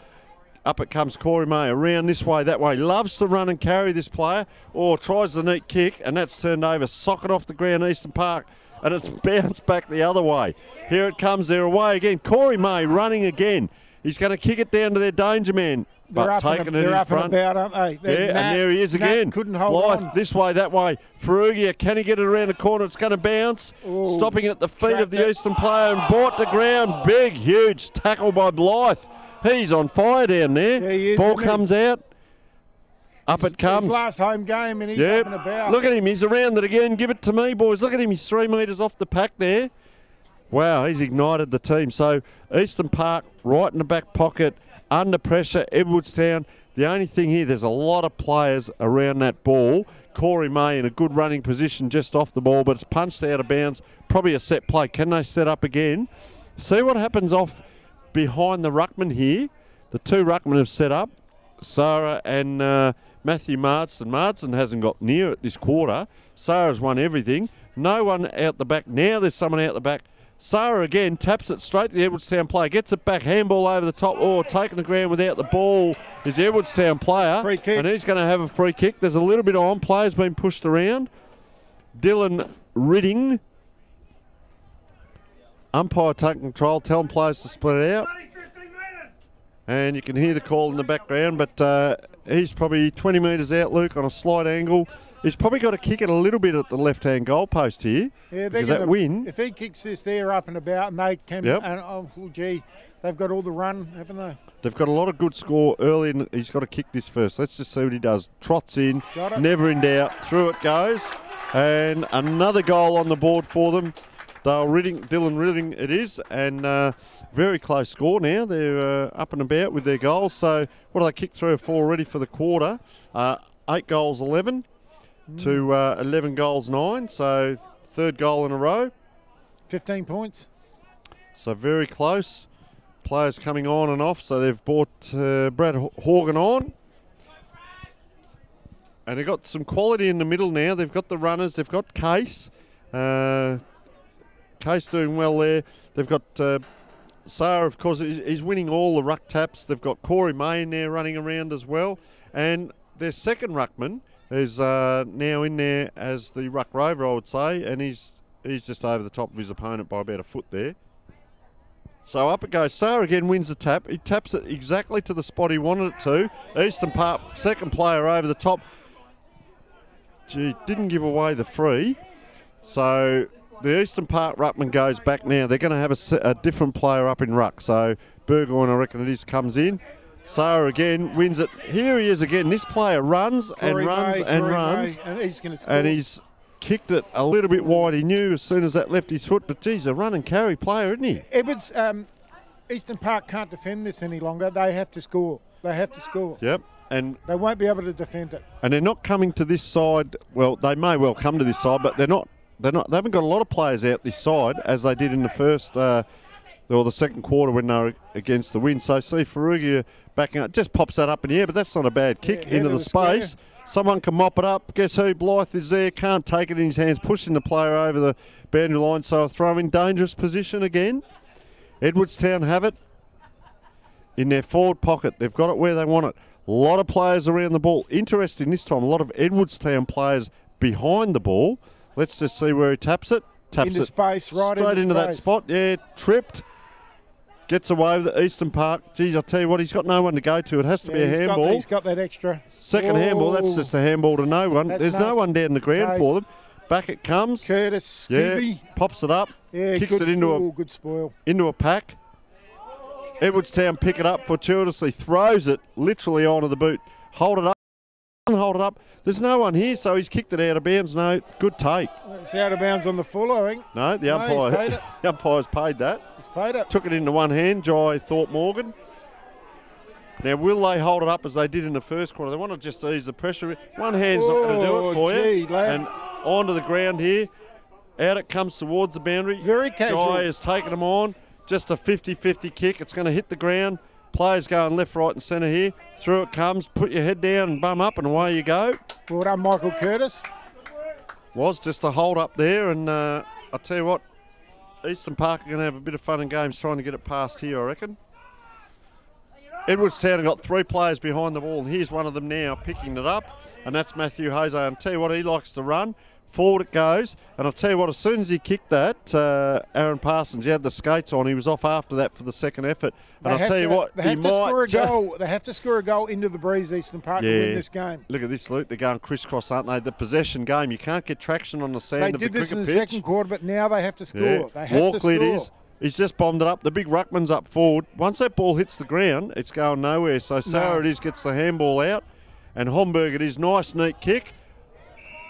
Up it comes Corey May, around this way, that way. Loves to run and carry this player, or tries the neat kick, and that's turned over. Socket off the ground, Eastern Park, and it's bounced back the other way. Here it comes, they're away again. Corey May running again. He's going to kick it down to their danger man. They're taking it in front. And about, aren't they? And there he is again. Couldn't hold Blythe, on. this way, that way. Ferrugia, can he get it around the corner? It's going to bounce. Ooh, stopping at the feet of the Eastern player and brought to ground. Big, huge tackle by Blythe. He's on fire down there. Yeah, he is, ball comes out. Up it comes. His last home game, and he's up and about. Look at him. He's around it again. Give it to me, boys. Look at him. He's 3 metres off the pack there. Wow, he's ignited the team. So Eastern Park right in the back pocket, under pressure. Edwardstown. The only thing here, there's a lot of players around that ball. Corey May in a good running position just off the ball, but it's punched out of bounds. Probably a set play. Can they set up again? See what happens off behind the ruckman here. The two ruckmen have set up. Sarah and Matthew Marsden. Marsden hasn't got near it this quarter. Sarah's won everything. No one out the back. Now there's someone out the back. Sarah again taps it straight to the Edwardstown player. Gets it back. Handball over the top. Oh, taking the ground without the ball is the Edwardstown player. Free kick. And he's going to have a free kick. There's a little bit on. Players been pushed around. Dylan Ridding. Umpire taking control. Telling players to split it out. And you can hear the call in the background, but he's probably 20 metres out, Luke, on a slight angle. He's probably got to kick it a little bit at the left-hand goalpost here. Yeah, because that win. If he kicks this there up and about, and they can, they've got all the run, haven't they? They've got a lot of good score early, and he's got to kick this first. Let's just see what he does. Trots in, never in doubt. Through it goes, and another goal on the board for them. Dylan Ridding it is, and very close score now. They're up and about with their goals. So what do they kick 3 or 4 already for the quarter? 8 goals 11 to 11 goals 9. So third goal in a row. 15 points. So very close. Players coming on and off. So they've brought Brad Horgan on. And they've got some quality in the middle now. They've got the runners. They've got Case. Case doing well there. They've got Sarah, of course, he's winning all the ruck taps. They've got Corey May in there running around as well. And their second ruckman is now in there as the ruck rover, I would say. And he's just over the top of his opponent by about a foot there. So up it goes. Sarah again wins the tap. He taps it exactly to the spot he wanted it to. Eastern Park, second player over the top. Gee, didn't give away the free. So the Eastern Park ruckman goes back now. They're going to have a different player up in ruck. So Burgoyne, I reckon it is, comes in. Sarah again wins it. Here he is again. This player runs and runs and runs. And he's kicked it a little bit wide. He knew as soon as that left his foot. But geez, a run and carry player, isn't he? Edwards, Eastern Park can't defend this any longer. They have to score. They have to score. Yep. And they won't be able to defend it. And they're not coming to this side. Well, they may well come to this side, but they're not. They haven't got a lot of players out this side as they did in the first or the second quarter when they were against the wind. So see Ferrugia backing up, just pops that up in the air, but that's not a bad kick into the space. Square. Someone can mop it up. Guess who? Blythe is there. Can't take it in his hands, pushing the player over the boundary line. So a throw in dangerous position again. Edwardstown have it in their forward pocket. They've got it where they want it. A lot of players around the ball. Interesting this time. A lot of Edwardstown players behind the ball. Let's just see where he taps it. Taps into it space, right straight into that spot. Yeah, tripped. Gets away with the Eastern Park. Geez, I'll tell you what, he's got no one to go to. It has to be a handball. He's got that extra. Second handball, that's just a handball to no one. There's no one down the ground for them. Back it comes. Curtis, Scooby. Pops it up. Yeah, kicks it into good spoil. into a pack. Edwardstown pick it up fortuitously, throws it literally onto the boot. Hold it up. There's no one here, so he's kicked it out of bounds. No, good take. It's out of bounds on the full, I think. No, the umpire's paid that. He's paid it. Took it into one hand, Jai Thorpe-Morgan. Now, will they hold it up as they did in the first quarter? They want to just ease the pressure. One hand's not going to do it for you. Lad. And onto the ground here. Out it comes towards the boundary. Very casual. Jai has taken them on. Just a 50-50 kick. It's going to hit the ground. Players going left, right and centre here. Through it comes. Put your head down and bum up and away you go. Well done, Michael Curtis. Was just a hold up there. And I'll tell you what, Eastern Park are going to have a bit of fun and games trying to get it past here, I reckon. Edwardstown have got 3 players behind the ball, and here's one of them now picking it up, and that's Matthew Jose. And I'll tell you what, he likes to run. Forward it goes, and I'll tell you what, as soon as he kicked that, Aaron Parsons, he had the skates on, he was off after that for the second effort. And I'll tell you what, they have to score a goal. They have to score a goal into the breeze, Eastern Park, to win this game. Look at this, Luke. They're going crisscross, aren't they? The possession game, you can't get traction on the sand of the cricket pitch. They did this in the second quarter, but now they have to score. Yeah. They have to score. It is. He's just bombed it up. The big ruckman's up forward. Once that ball hits the ground, it's going nowhere. So Sarah it is gets the handball out. And Homburg it is. Nice, neat kick.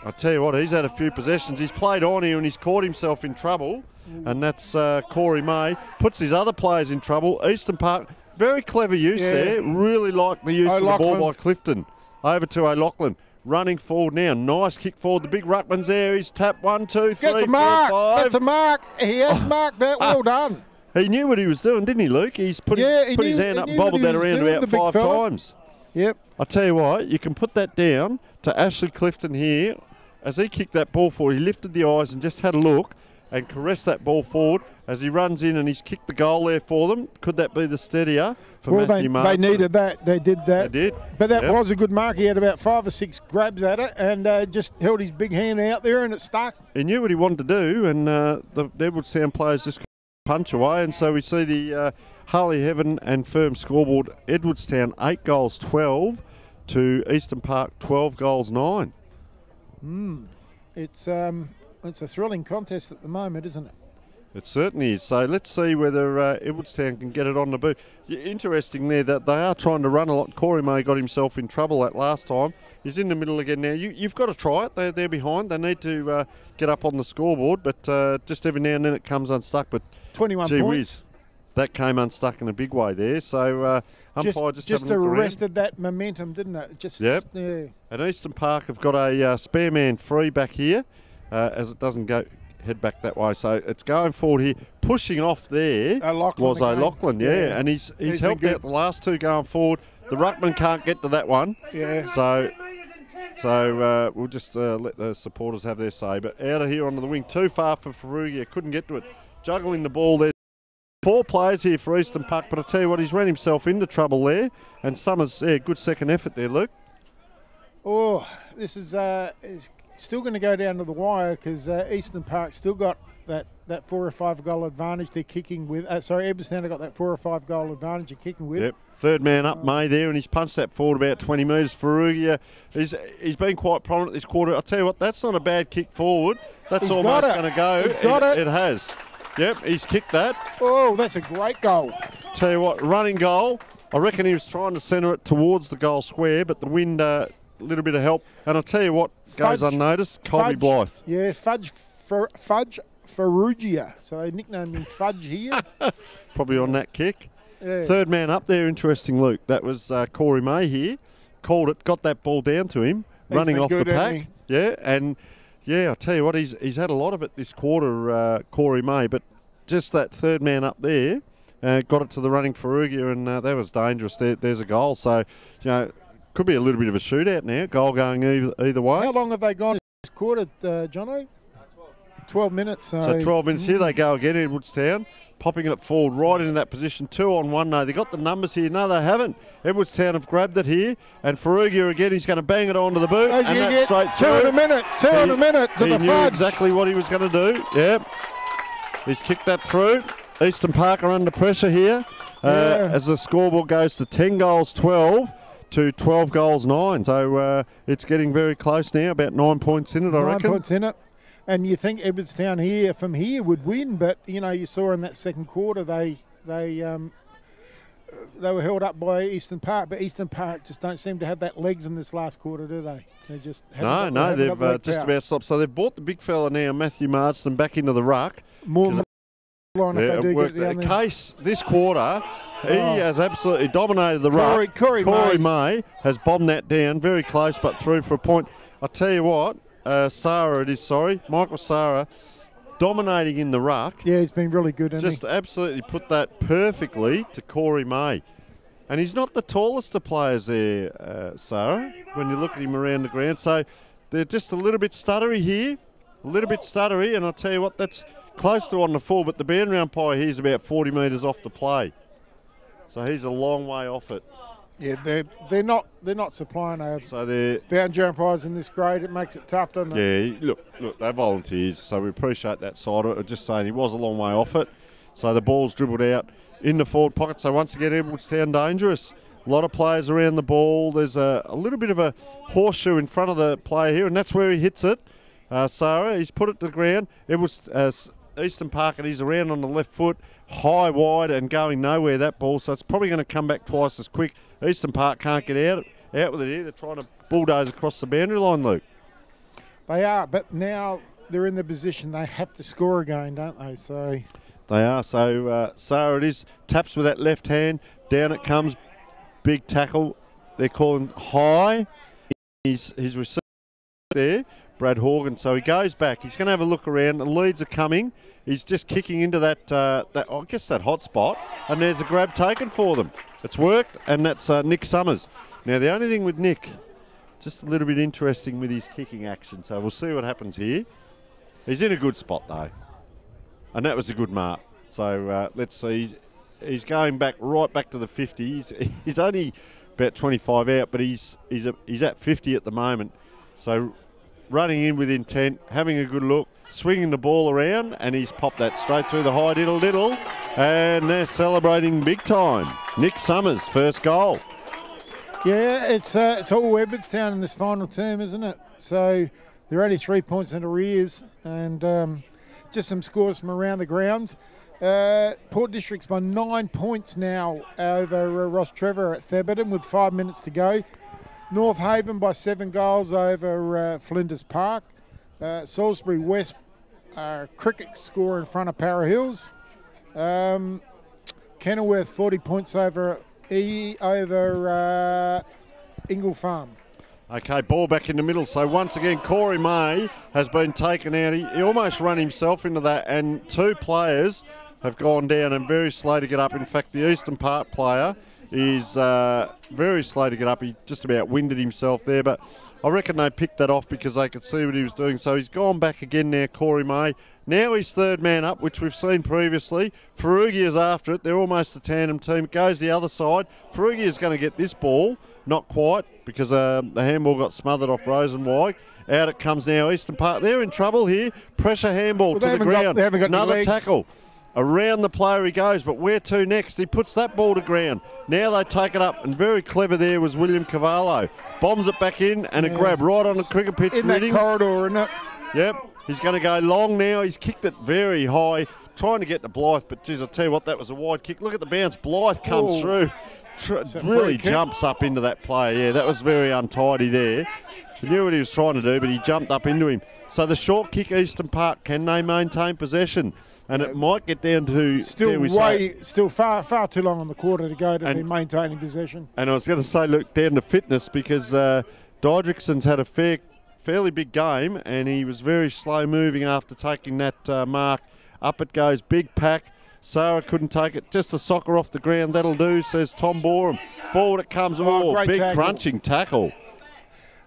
I tell you what, he's had a few possessions. He's played on here and he's caught himself in trouble. And that's Corey May. Puts his other players in trouble. Eastern Park, very clever use there. Really like the use of the ball by Clifton. Over to O'Loughlin. Running forward now. Nice kick forward. The big ruckman's there. He's tapped 1, 2, 3, 4, 5. That's a mark. He has marked that. Well done. He knew what he was doing, didn't he, Luke? He's put his hand up and bobbled that around about 5 times. Yep. I tell you what, you can put that down to Ashley Clifton here. As he kicked that ball forward, he lifted the eyes and just had a look and caressed that ball forward as he runs in and he's kicked the goal there for them. Could that be the steadier for Matthew Marsden? They needed that. They did that. They did. But that was a good mark. He had about 5 or 6 grabs at it and just held his big hand out there and it stuck. He knew what he wanted to do, and the Edwardstown players just punch away. And so we see the Harley Heaven and Firm scoreboard. Edwardstown 8 goals 12 to Eastern Park 12 goals 9. It's a thrilling contest at the moment, isn't it? It certainly is. So let's see whether Edwardstown can get it on the boot. Interesting there that they are trying to run a lot. Corey May got himself in trouble that last time. He's in the middle again now. You've got to try it. They're behind. They need to get up on the scoreboard, but just every now and then it comes unstuck. But 21 gee points. Whiz, that came unstuck in a big way there. So umpire just arrested that momentum, didn't it? Yep. Yeah. And Eastern Park have got a spare man free back here as it doesn't head back that way. So it's going forward here. Pushing off there was O'Loughlin, and he's helped out the last 2 going forward. The ruckman can't get to that one. Yeah. So we'll just let the supporters have their say. But out of here onto the wing, too far for Ferrugia. Couldn't get to it. Juggling the ball there. 4 players here for Eastern Park, but I tell you what, he's ran himself into trouble there. And Summers, good second effort there, Luke. Oh, this is still going to go down to the wire because Eastern Park still got that 4 or 5 goal advantage they're kicking with. Edwardstown have got that 4 or 5 goal advantage they're kicking with. Yep. Third man up, May there, and he's punched that forward about 20 metres. Ferrugia, he's been quite prominent this quarter. I'll tell you what, that's not a bad kick forward. That's almost going to go. He's got it. It has. Yep, he's kicked that. Oh, that's a great goal. Tell you what, running goal. I reckon he was trying to centre it towards the goal square, but the wind, a little bit of help. And I'll tell you what goes unnoticed, Colby Blythe. Yeah, Fudge Ferrugia. So they nicknamed him Fudge here. Probably on that kick. Yeah. Third man up there, interesting, Luke. That was Corey May here. Called it, got that ball down to him, running off the pack. Yeah, and I tell you what, he's had a lot of it this quarter, Corey May, but just that third man up there got it to the running Ferrugia, and that was dangerous. There's a goal. So, could be a little bit of a shootout now. Goal going either way. How long have they gone this quarter, Jono? 12 minutes. So 12 minutes. Here they go again, Edwardstown. Popping it forward right into that position. 2-on-1. No, they got the numbers here. No, they haven't. Edwardstown have grabbed it here. And Ferrugia again, he's going to bang it onto the boot. And that's straight through. 2 in a minute. 2 in a minute to the He knew Fudge. exactly what he was going to do. Yep. He's kicked that through. Eastern Park are under pressure here as the scoreboard goes to 10 goals 12 to 12 goals 9. So it's getting very close now. About 9 points in it, I reckon. 9 points in it. And you think Edwardstown here from here would win, but you saw in that second quarter they were held up by Eastern Park, but Eastern Park just don't seem to have that legs in this last quarter, do they? They just haven't they've just about stopped. So they've brought the big fella now, Matthew Marsden, back into the ruck. More than line if they do get down there. Case this quarter, he has absolutely dominated the ruck. Corey May has bombed that down, very close, but through for a point. I'll tell you what, Michael Sarah, dominating in the ruck. Yeah, he's been really good, hasn't he? Just absolutely put that perfectly to Corey May. And he's not the tallest of players there, Sarah, when you look at him around the ground. So they're just a little bit stuttery here, and I'll tell you what, that's close to on the full, but the boundary umpire here is about 40 metres off the play. So he's a long way off it. Yeah, they're not supplying so boundary umpires in this grade. It makes it tough, doesn't it? Yeah, look, they're volunteers, so we appreciate that side of it. Just saying he was a long way off it. So the ball's dribbled out in the forward pocket. So once again, Edwardstown dangerous. A lot of players around the ball. There's a little bit of a horseshoe in front of the player here, and that's where he hits it. Sarah, he's put it to the ground. It was Eastern Park, and he's around on the left foot, high, wide, and going nowhere, that ball. So it's probably going to come back twice as quick. Eastern Park can't get out with it here. They're trying to bulldoze across the boundary line, Luke. They are, but now they're in the position they have to score again, don't they? So they are. So Sarah it is. Taps with that left hand. Down it comes. Big tackle. They're calling high. He's received there, Brad Horgan. So he goes back. He's going to have a look around. The leads are coming. He's just kicking into that hot spot. And there's a grab taken for them. It's worked, and that's Nick Summers. Now, the only thing with Nick, just a little bit interesting with his kicking action. So we'll see what happens here. He's in a good spot, though. And that was a good mark. So let's see. He's going back right back to the 50. He's only about 25 out, but he's at 50 at the moment. So running in with intent, having a good look, swinging the ball around, and he's popped that straight through the high diddle, and they're celebrating big time. Nick Summers, first goal. Yeah, it's all Edwardstown in this final term, isn't it? So they're only 3 points in arrears, and just some scores from around the grounds. Port District's by 9 points now over Ross Trevor at Thebarton with 5 minutes to go. North Haven by 7 goals over Flinders Park. Salisbury West cricket score in front of Para Hills. Kenilworth 40 points over Ingle Farm. Okay, ball back in the middle. So once again, Corey May has been taken out. He almost ran himself into that, and 2 players have gone down and very slow to get up. In fact, the Eastern Park player is very slow to get up. He just about winded himself there, but I reckon they picked that off because they could see what he was doing. So he's gone back again now, Corey May. Now he's third man up, which we've seen previously. Ferrugia is after it. They're almost a tandem team. It goes the other side. Ferrugia is going to get this ball. Not quite, because the handball got smothered off Rosenweig. Out it comes now, Eastern Park. They're in trouble here. Pressure handball to the ground. They haven't got another tackle. Around the player he goes, but where to next? He puts that ball to ground. Now they take it up, and very clever there was William Cavallo. Bombs it back in, and a grab right on the cricket pitch. In that corridor, isn't it? Yep. He's going to go long now. He's kicked it very high, trying to get to Blythe, but geez, I'll tell you what, that was a wide kick. Look at the bounce. Blythe comes through. Really jumps up into that player. Yeah, that was very untidy there. He knew what he was trying to do, but he jumped up into him. So the short kick, Eastern Park, can they maintain possession? And it might get down to still far too long on the quarter to go to be maintaining possession. And I was going to say, look, down to fitness, because Didrikson's had a fairly big game, and he was very slow moving after taking that mark. Up it goes, big pack. Sarah couldn't take it. Just a soccer off the ground, that'll do, says Tom Boreham. Forward it comes. Big tackle. Crunching tackle.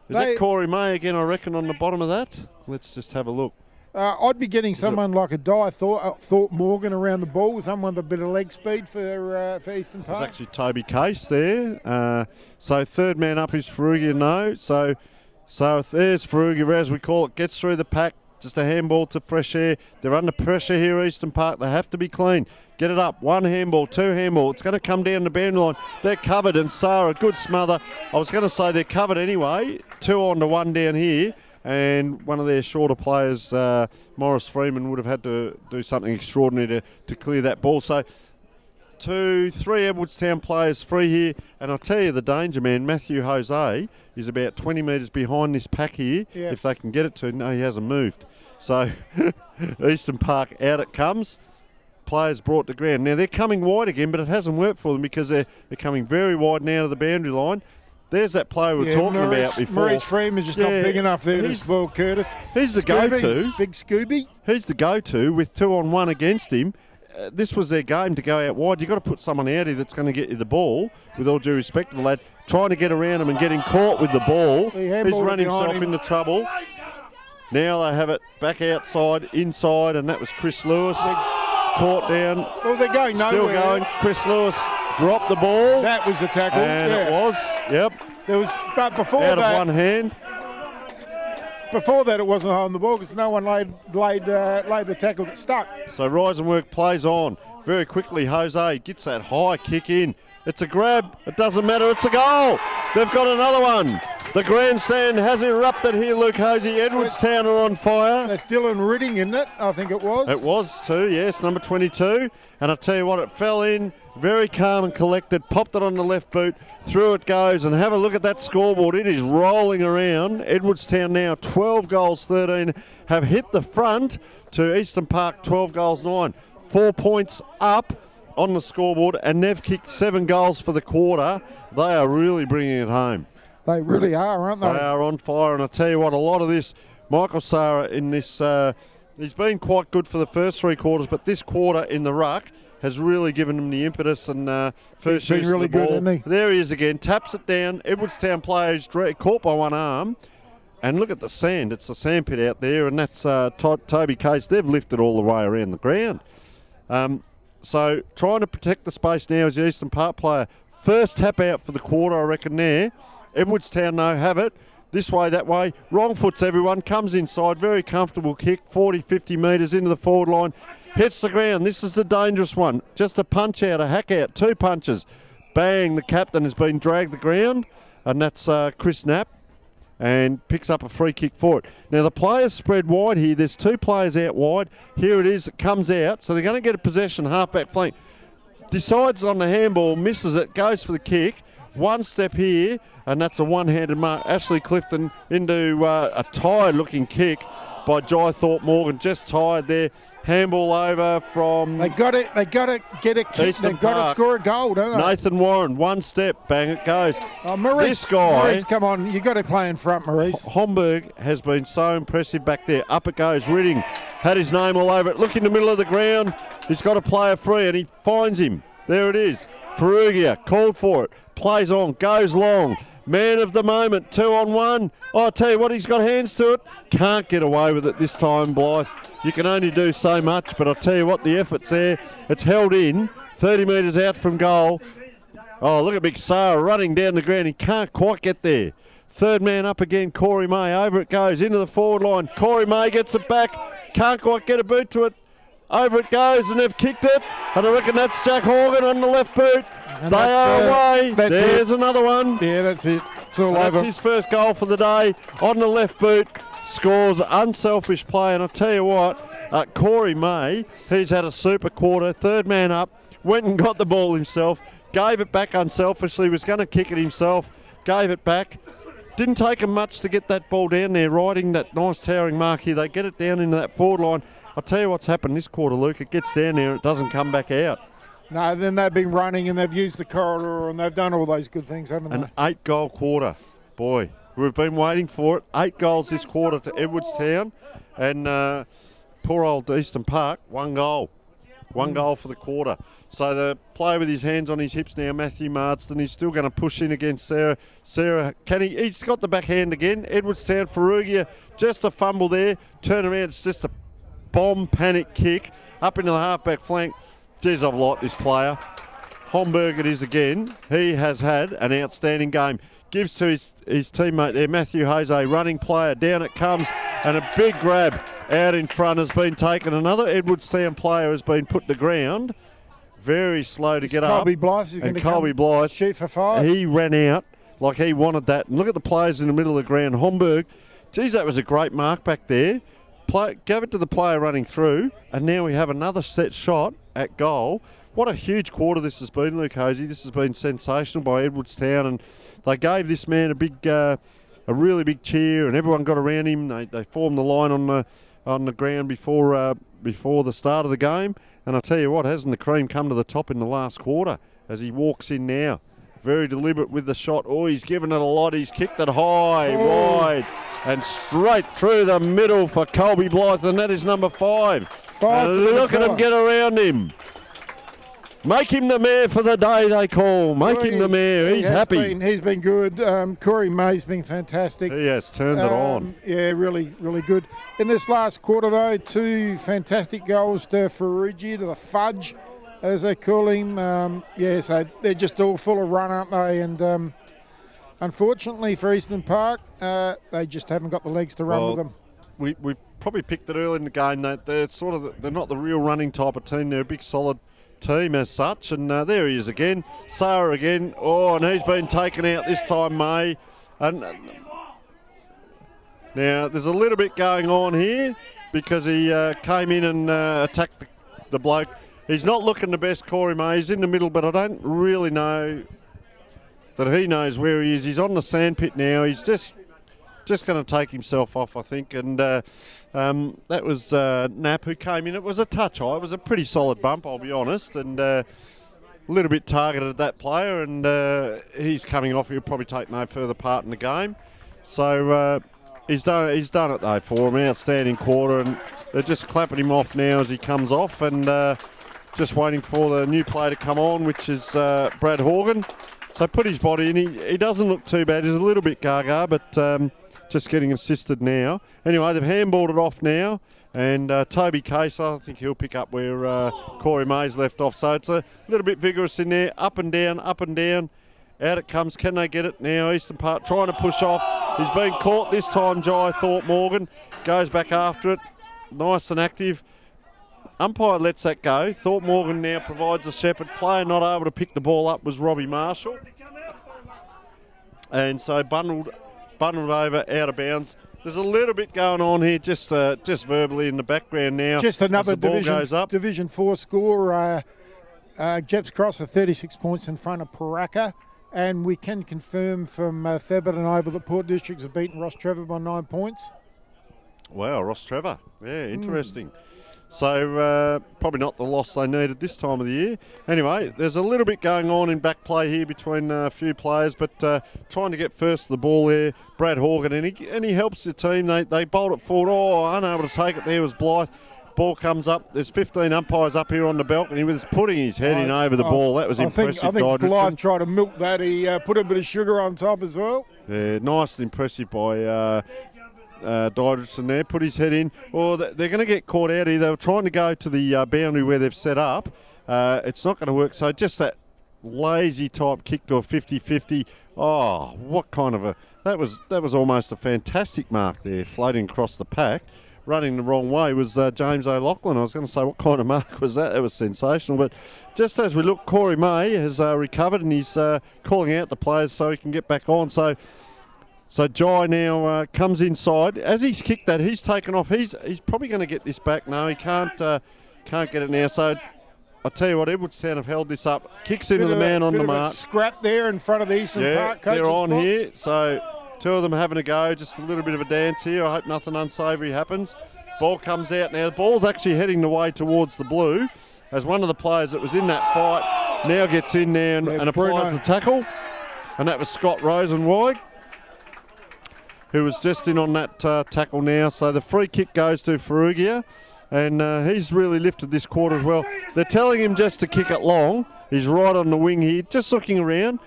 Is that Corey May again, I reckon, on the bottom of that? Let's just have a look. I'd be getting someone like a Di Thought Morgan around the ball, with someone with a bit of leg speed for Eastern Park. It's actually Toby Case there. So third man up is Ferrugia, no. So there's Ferrugia, as we call it, gets through the pack. Just a handball to Fresh Air. They're under pressure here, Eastern Park. They have to be clean. Get it up. 1 handball, 2 handball. It's going to come down the boundary line. They're covered, and Sarah, good smother. I was going to say they're covered anyway. 2 on to 1 down here. and one of their shorter players, Morris Freeman, would have had to do something extraordinary to clear that ball. So 2, 3 Edwardstown players free here, and I'll tell you the danger, man. Matthew Jose is about 20 metres behind this pack here. Yeah. If they can get it to him. No, he hasn't moved. So Eastern Park, out it comes. Players brought to ground. Now they're coming wide again, but it hasn't worked for them because they're coming very wide now to the boundary line. There's that player we were talking about before. Maurice Freeman's just not big enough there to spoil Curtis. He's the go-to. Big Scooby. He's the go-to with 2-on-1 against him. This was their game to go out wide. You've got to put someone out here that's going to get you the ball, with all due respect to the lad. Trying to get around him and getting caught with the ball. He's run himself into trouble. Now they have it back outside, inside, and that was Chris Lewis. Caught down. Well, they're going nowhere. Still going. Chris Lewis dropped the ball. That was a tackle. And it was. Yep. There was, but before out that, of one hand. Before that, it wasn't on the ball because no one laid the tackle that stuck. So Rise and Work plays on very quickly. Jose gets that high kick in. It's a grab. It doesn't matter. It's a goal. They've got another one. The grandstand has erupted here, Luke Hosey. Edwardstown are on fire. That's Dylan Ridding, isn't it? I think it was. It was too, yes, number 22. And I'll tell you what, it fell in, very calm and collected, popped it on the left boot, through it goes, and have a look at that scoreboard. It is rolling around. Edwardstown now 12 goals, 13, have hit the front to Eastern Park 12 goals, 9. 4 points up on the scoreboard, and they've kicked 7 goals for the quarter. They are really bringing it home. They really are, aren't they? They are on fire, and I tell you what, a lot of this, Michael Sarah in this, he's been quite good for the first 3 quarters, but this quarter in the ruck has really given him the impetus and first use really of the ball. good, hasn't he? There he is again, taps it down. Edwardstown players caught by one arm, and look at the sand. It's the sand pit out there, and that's Toby Case. They've lifted all the way around the ground. So trying to protect the space now is the Eastern Park player. First tap out for the quarter, I reckon there. Edwardstown, though, have it. This way, that way. Wrong foots, everyone. Comes inside. Very comfortable kick. 40, 50 metres into the forward line. Hits the ground. This is the dangerous one. Just a punch out, a hack out. 2 punches. Bang. The captain has been dragged the ground. And that's Chris Knapp. And picks up a free kick for it. Now, the players spread wide here. There's 2 players out wide. Here it is. It comes out. So they're going to get a possession, half-back flank. Decides on the handball. Misses it. Goes for the kick. 1 step here, and that's a one-handed mark. Ashley Clifton into a tired-looking kick by Jai Thorpe Morgan. Just tired there. Handball over from... They got it. They got to get a kick. They've got to score a goal, don't they? Nathan Warren, 1 step. Bang, it goes. Oh, Maurice, this guy... Maurice, come on. You've got to play in front, Maurice. Homburg has been so impressive back there. Up it goes. Ridding had his name all over it. Look in the middle of the ground. He's got a player free, and he finds him. There it is. Ferrugia called for it. Plays on, goes long. Man of the moment, 2-on-1. Oh, I tell you what, he's got hands to it. Can't get away with it this time, Blythe. You can only do so much, but I'll tell you what, the effort's there. It's held in, 30 metres out from goal. Oh, look at Big Sarah running down the ground. He can't quite get there. Third man up again, Corey May. Over it goes, into the forward line. Corey May gets it back. Can't quite get a boot to it. Over it goes, and they've kicked it. And I reckon that's Jack Horgan on the left boot. And they are away. There's it. Another one. Yeah, that's it. It's all that's over. His first goal for the day on the left boot. Scores unselfish play. And I'll tell you what, Corey May, he's had a super quarter. Third man up. Went and got the ball himself. Gave it back unselfishly. Was going to kick it himself. Gave it back. Didn't take him much to get that ball down there, riding that nice towering mark here. They get it down into that forward line. I'll tell you what's happened this quarter, Luke. It gets down there, it doesn't come back out. No, then they've been running and they've used the corridor and they've done all those good things, haven't they? An 8-goal quarter. Boy, we've been waiting for it. 8 goals this quarter to Edwardstown. And poor old Eastern Park, 1 goal. 1 goal for the quarter. So the player with his hands on his hips now, Matthew Marsden, he's still going to push in against Sarah. Sarah, he's got the backhand again. Edwardstown, Ferrugia, just a fumble there. Turn around, it's just a bomb panic kick up into the halfback flank. Jeez, I've liked this player. Homburg it is again. He has had an outstanding game. Gives to his teammate there, Matthew Jose, running player. Down it comes, and a big grab out in front has been taken. Another Edwardstown player has been put to ground. Very slow to get Colby up. Blythe is and Colby Blythe, shoot for 5. he ran out like he wanted that. And look at the players in the middle of the ground. Homburg geez, that was a great mark back there. Gave it to the player running through, and now we have another set shot at goal. What a huge quarter this has been, Luke Hosey. This has been sensational by Edwardstown, and they gave this man a really big cheer, and everyone got around him. They formed the line on the ground before the start of the game, and I tell you what, hasn't the cream come to the top in the last quarter as he walks in now? Very deliberate with the shot. Oh, he's given it a lot. He's kicked it high, wide, and straight through the middle for Colby Blythe, and that is number 5. Look at him get around him. Make him the mayor for the day, they call. Make him the mayor. He's happy. He's been good. Corey May's been fantastic. He has turned it on. Yeah, really, really good. In this last quarter, though, 2 fantastic goals to Ferrugia, to the Fudge, as they call him. So they're just all full of run, aren't they? And unfortunately for Eastern Park, they just haven't got the legs to run with them. We probably picked it early in the game that they're not the real running type of team. They're a big solid team as such, and there he is again. Sarah again. Oh, and he's been taken out this time, May. And now there's a little bit going on here because he came in and attacked the bloke. He's not looking the best, Corey May. He's in the middle, but I don't really know that he knows where he is. He's on the sandpit now. He's just going to take himself off, I think. And that was Knapp who came in. It was a touch high. It was a pretty solid bump, I'll be honest. And a little bit targeted at that player. And he's coming off. He'll probably take no further part in the game. So he's done it, though, for him. Outstanding quarter. And they're just clapping him off now as he comes off. And just waiting for the new player to come on, which is Brad Horgan. So put his body in. He doesn't look too bad. He's a little bit gaga, but just getting assisted now. Anyway, they've handballed it off now, and Toby Case, I think he'll pick up where Corey May's left off. So it's a little bit vigorous in there, up and down, up and down. Out it comes. Can they get it now? Eastern Park trying to push off. He's been caught this time, Jai Thorpe Morgan. Goes back after it. Nice and active. Umpire lets that go. Thorpe Morgan now provides a shepherd. Player not able to pick the ball up was Robbie Marshall. And so bundled over, out of bounds. There's a little bit going on here, just verbally in the background now. Just another Division 4 score. Jeps Cross are 36 points in front of Paraka. And we can confirm from Thebarton Oval that Port Districts have beaten Ross Trevor by 9 points. Wow, Ross Trevor. Yeah, interesting. So probably not the loss they needed this time of the year. Anyway, there's a little bit going on in back play here between a few players, but trying to get first the ball there, Brad Horgan, and he helps the team. They bolt it forward. Oh, unable to take it there was Blythe. Ball comes up. There's 15 umpires up here on the balcony with his putting his head in over the ball. That was impressive. I think Blythe tried to milk that. He put a bit of sugar on top as well. Yeah, nice and impressive by Didrikson there, put his head in. Oh, they're going to get caught out here. They were trying to go to the boundary where they've set up. It's not going to work. So just that lazy type kick to a 50-50. Oh, what kind of a... That was almost a fantastic mark there, floating across the pack. Running the wrong way was James O'Loughlin. I was going to say, what kind of mark was that? That was sensational. But just as we look, Corey May has recovered and he's calling out the players so he can get back on. So Jai now comes inside. As he's kicked that, he's taken off. He's probably going to get this back. No, he can't get it now. So I tell you what, Edwardstown have held this up. Kicks into the man on the mark. Scrap there in front of the Eastern Park coaches. They're on here. So two of them having a go. Just a little bit of a dance here. I hope nothing unsavoury happens. Ball comes out now. The ball's actually heading the way towards the blue as one of the players that was in that fight now gets in there and applies the tackle. And that was Scott Rosenweig, who was just in on that tackle now. So the free kick goes to Ferrugia, and he's really lifted this quarter as well. They're telling him just to kick it long. He's right on the wing here, just looking around.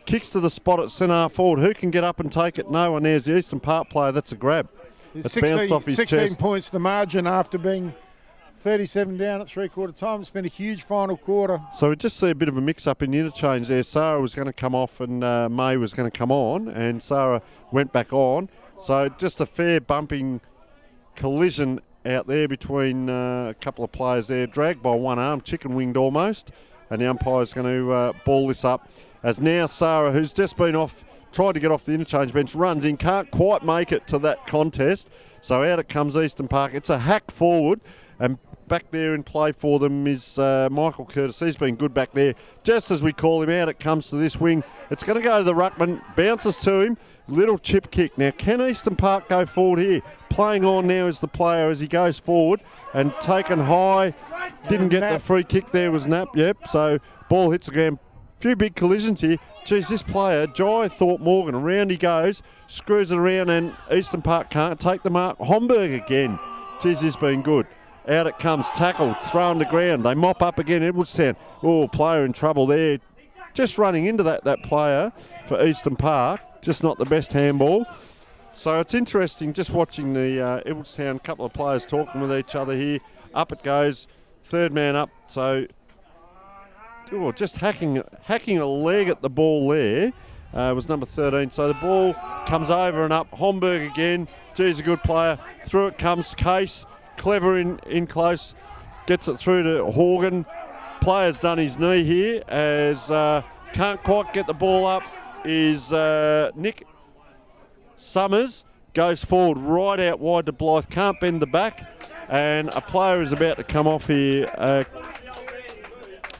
Kicks to the spot at centre forward. Who can get up and take it? No one. There's the Eastern Park player. That's a grab. It's bounced off his 16 chest. points the margin after being 37 down at three-quarter time. It's been a huge final quarter. So we just see a bit of a mix-up in the interchange there. Sarah was going to come off and May was going to come on, and Sarah went back on. So just a fair bumping collision out there between a couple of players there, dragged by one arm, chicken-winged almost, and the umpire's going to ball this up. As now Sarah, who's just been off tried to get off the interchange bench, runs in, can't quite make it to that contest. So out it comes Eastern Park. It's a hack forward, and back there in play for them is Michael Curtis. He's been good back there. Just as we call him out, it comes to this wing. It's going to go to the ruckman, bounces to him, little chip kick. Now, can Eastern Park go forward here? Playing on now is the player as he goes forward and taken high. Didn't get the free kick there, was Knapp, yep. So ball hits the ground. Few big collisions here. Geez, this player, Jai Thorpe-Morgan, around he goes, screws it around, and Eastern Park can't take the mark. Homburg again. Geez, this has been good. Out it comes, tackled, thrown to ground. They mop up again, Edwardstown. Oh, player in trouble there. Just running into that player for Eastern Park. Just not the best handball. So it's interesting just watching the Edwardstown couple of players talking with each other here. Up it goes, third man up. So just hacking a leg at the ball there. Was number 13. So the ball comes over and up. Homburg again. Geez, a good player. Through it comes Case. Clever in close. Gets it through to Horgan. Player's done his knee here as can't quite get the ball up is Nick Summers. Goes forward right out wide to Blythe. Can't bend the back. And a player is about to come off here.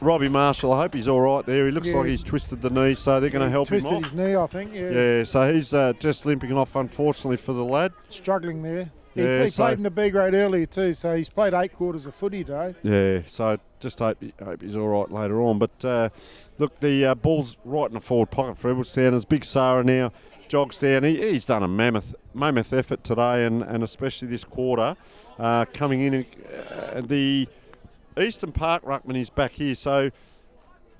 Robbie Marshall, I hope he's all right there. He looks like he's twisted the knee, so they're going to help him off. Twisted his knee, I think, Yeah, so he's just limping off, unfortunately, for the lad. Struggling there. He played in the B grade earlier too, so he's played 8 quarters of footy today. Yeah, so just hope he's all right later on. But look, the ball's right in the forward pocket for Edwardstown. As Big Sarah now jogs down. He's done a mammoth effort today, and especially this quarter. Coming in, the Eastern Park ruckman is back here, so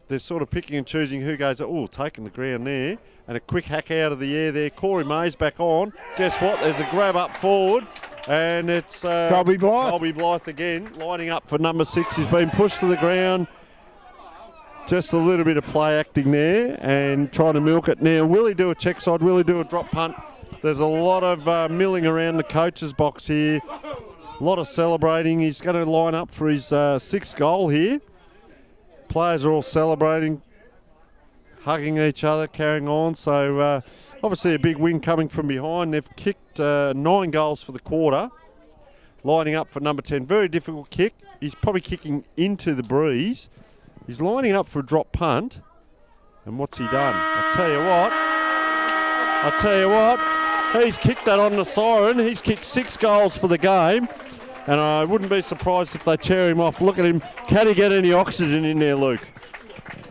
they're sort of picking and choosing who goes. Oh, taking the ground there, and a quick hack out of the air there. Corey May's back on. Guess what? There's a grab up forward, and it's Colby Blythe. Colby Blythe again, lining up for number 6. He's been pushed to the ground. Just a little bit of play acting there, and trying to milk it. Now, will he do a check side? Will he do a drop punt? There's a lot of milling around the coach's box here. A lot of celebrating. He's going to line up for his 6th goal here. Players are all celebrating, hugging each other, carrying on. So obviously a big win coming from behind. They've kicked 9 goals for the quarter. Lining up for number 10. Very difficult kick. He's probably kicking into the breeze. He's lining up for a drop punt. And what's he done? I tell you what, he's kicked that on the siren. He's kicked 6 goals for the game. And I wouldn't be surprised if they cheer him off. Look at him. Can he get any oxygen in there, Luke?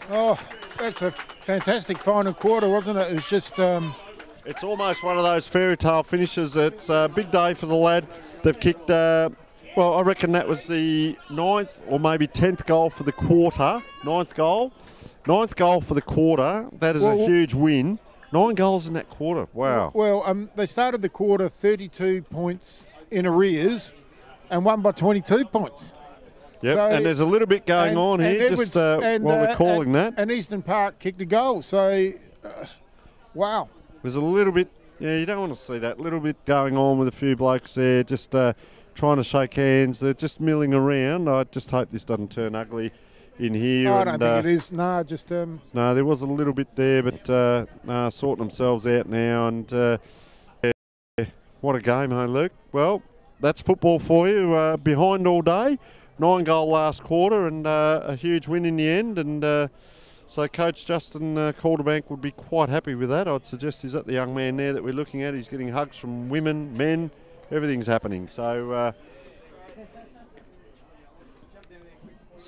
Oh, that's a fantastic final quarter, wasn't it? It was just... It's almost one of those fairy tale finishes. It's a big day for the lad. They've kicked, well, I reckon that was the 9th or maybe 10th goal for the quarter. 9th goal for the quarter. That is a huge win. 9 goals in that quarter. Wow. Well, they started the quarter 32 points in arrears and won by 22 points. Yep, so, and there's a little bit going on here, just while we're calling that. And Eastern Park kicked a goal, so, wow. There's a little bit, you don't want to see that. A little bit going on with a few blokes there, just trying to shake hands. They're just milling around. I just hope this doesn't turn ugly in here. I don't think it is. No, just... No, there was a little bit there, but sorting themselves out now. And what a game, hey, Luke? Well, that's football for you. Behind all day. 9 goal last quarter and a huge win in the end. And so Coach Justin Calderbank would be quite happy with that. I'd suggest he's at the young man there that we're looking at. He's getting hugs from women, men. Everything's happening. So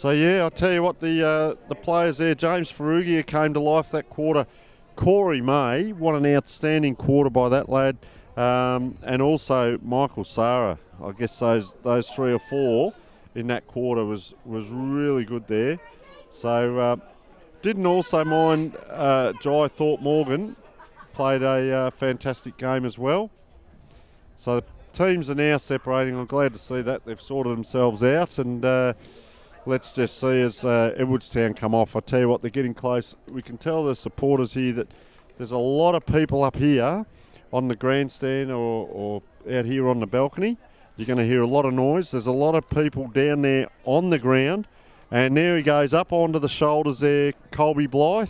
yeah, I'll tell you what, the players there, James Ferrugia came to life that quarter. Corey May, what an outstanding quarter by that lad. And also Michael Sarah. I guess those 3 or 4 in that quarter was really good there. So didn't also mind Jai Thorpe-Morgan. Played a fantastic game as well. So the teams are now separating. I'm glad to see that. They've sorted themselves out, and let's just see as Edwardstown come off. I tell you what, they're getting close. We can tell the supporters here that there's a lot of people up here on the grandstand or out here on the balcony. You're going to hear a lot of noise. There's a lot of people down there on the ground. And there he goes up onto the shoulders there, Colby Blythe.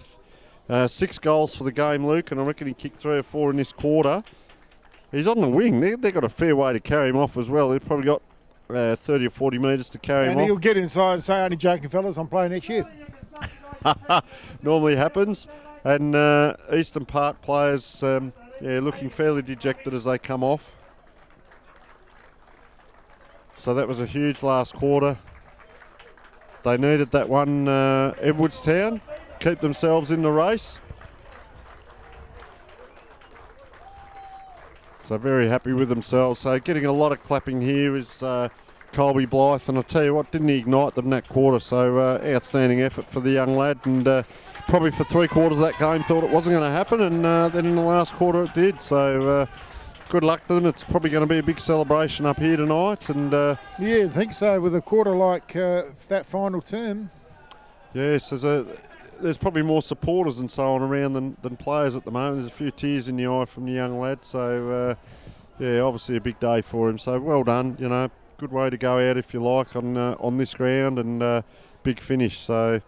6 goals for the game, Luke, and I reckon he kicked 3 or 4 in this quarter. He's on the wing. They've got a fair way to carry him off as well. They've probably got 30 or 40 metres to carry him off. And he'll get inside and say, only joking, fellas, I'm playing next year. Normally happens. And Eastern Park players looking fairly dejected as they come off. So that was a huge last quarter. They needed that one, Edwardstown, keep themselves in the race. So very happy with themselves. So getting a lot of clapping here is Colby Blythe, and I'll tell you what, didn't he ignite them that quarter? So outstanding effort for the young lad, and probably for 3 quarters of that game thought it wasn't going to happen, and then in the last quarter it did. So good luck to them. It's probably going to be a big celebration up here tonight. And yeah, I think so, with a quarter like that final term. Yes, there's probably more supporters and so on around than players at the moment. There's a few tears in the eye from the young lad. So yeah, obviously a big day for him. So well done, you know. Good way to go out, if you like, on this ground, and big finish. So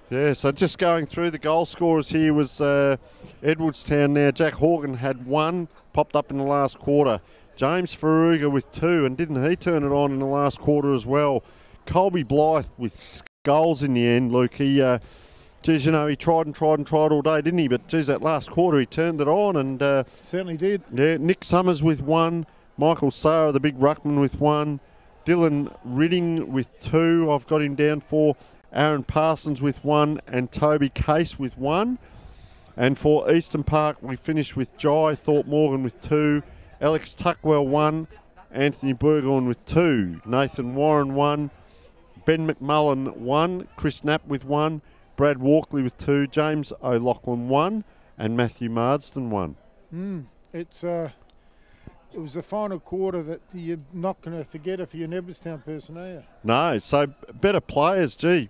yeah, so just going through the goal scorers here was Edwardstown now. Jack Horgan had 1, popped up in the last quarter. James Faruga with 2, and didn't he turn it on in the last quarter as well? Colby Blythe with goals in the end, Luke. He, geez, you know, he tried all day, didn't he? But geez, that last quarter he turned it on, and certainly did. Yeah, Nick Summers with 1. Michael Sarah, the big ruckman, with 1. Dylan Ridding with 2. I've got him down for. Aaron Parsons with 1, and Toby Case with 1. And for Eastern Park, we finished with Jai Thorpe Morgan with 2. Alex Tuckwell 1. Anthony Burgoyne with 2. Nathan Warren 1. Ben McMullen 1. Chris Knapp with 1. Brad Walkley with 2. James O'Loughlin 1. And Matthew Marsden 1. It was the final quarter that you're not going to forget if you're an Edwardstown person, are you? No, so better players, gee.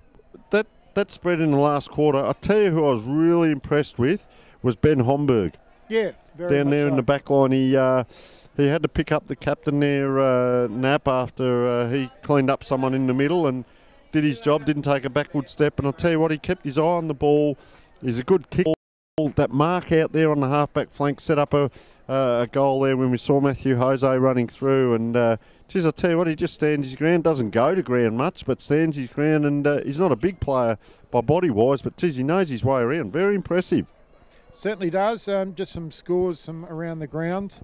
That spread in the last quarter. I'll tell you who I was really impressed with was Ben Homburg. Yeah, very down much there so. In the back line. He had to pick up the captain there, Knapp, after he cleaned up someone in the middle and did his job, didn't take a backward step. And I'll tell you what, he kept his eye on the ball. He's a good kick. That mark out there on the half-back flank set up a goal there when we saw Matthew Jose running through. And, geez, I'll tell you what, he just stands his ground. Doesn't go to ground much, but stands his ground. And he's not a big player by body-wise, but, geez, he knows his way around. Very impressive. Certainly does. Just some scores around the grounds.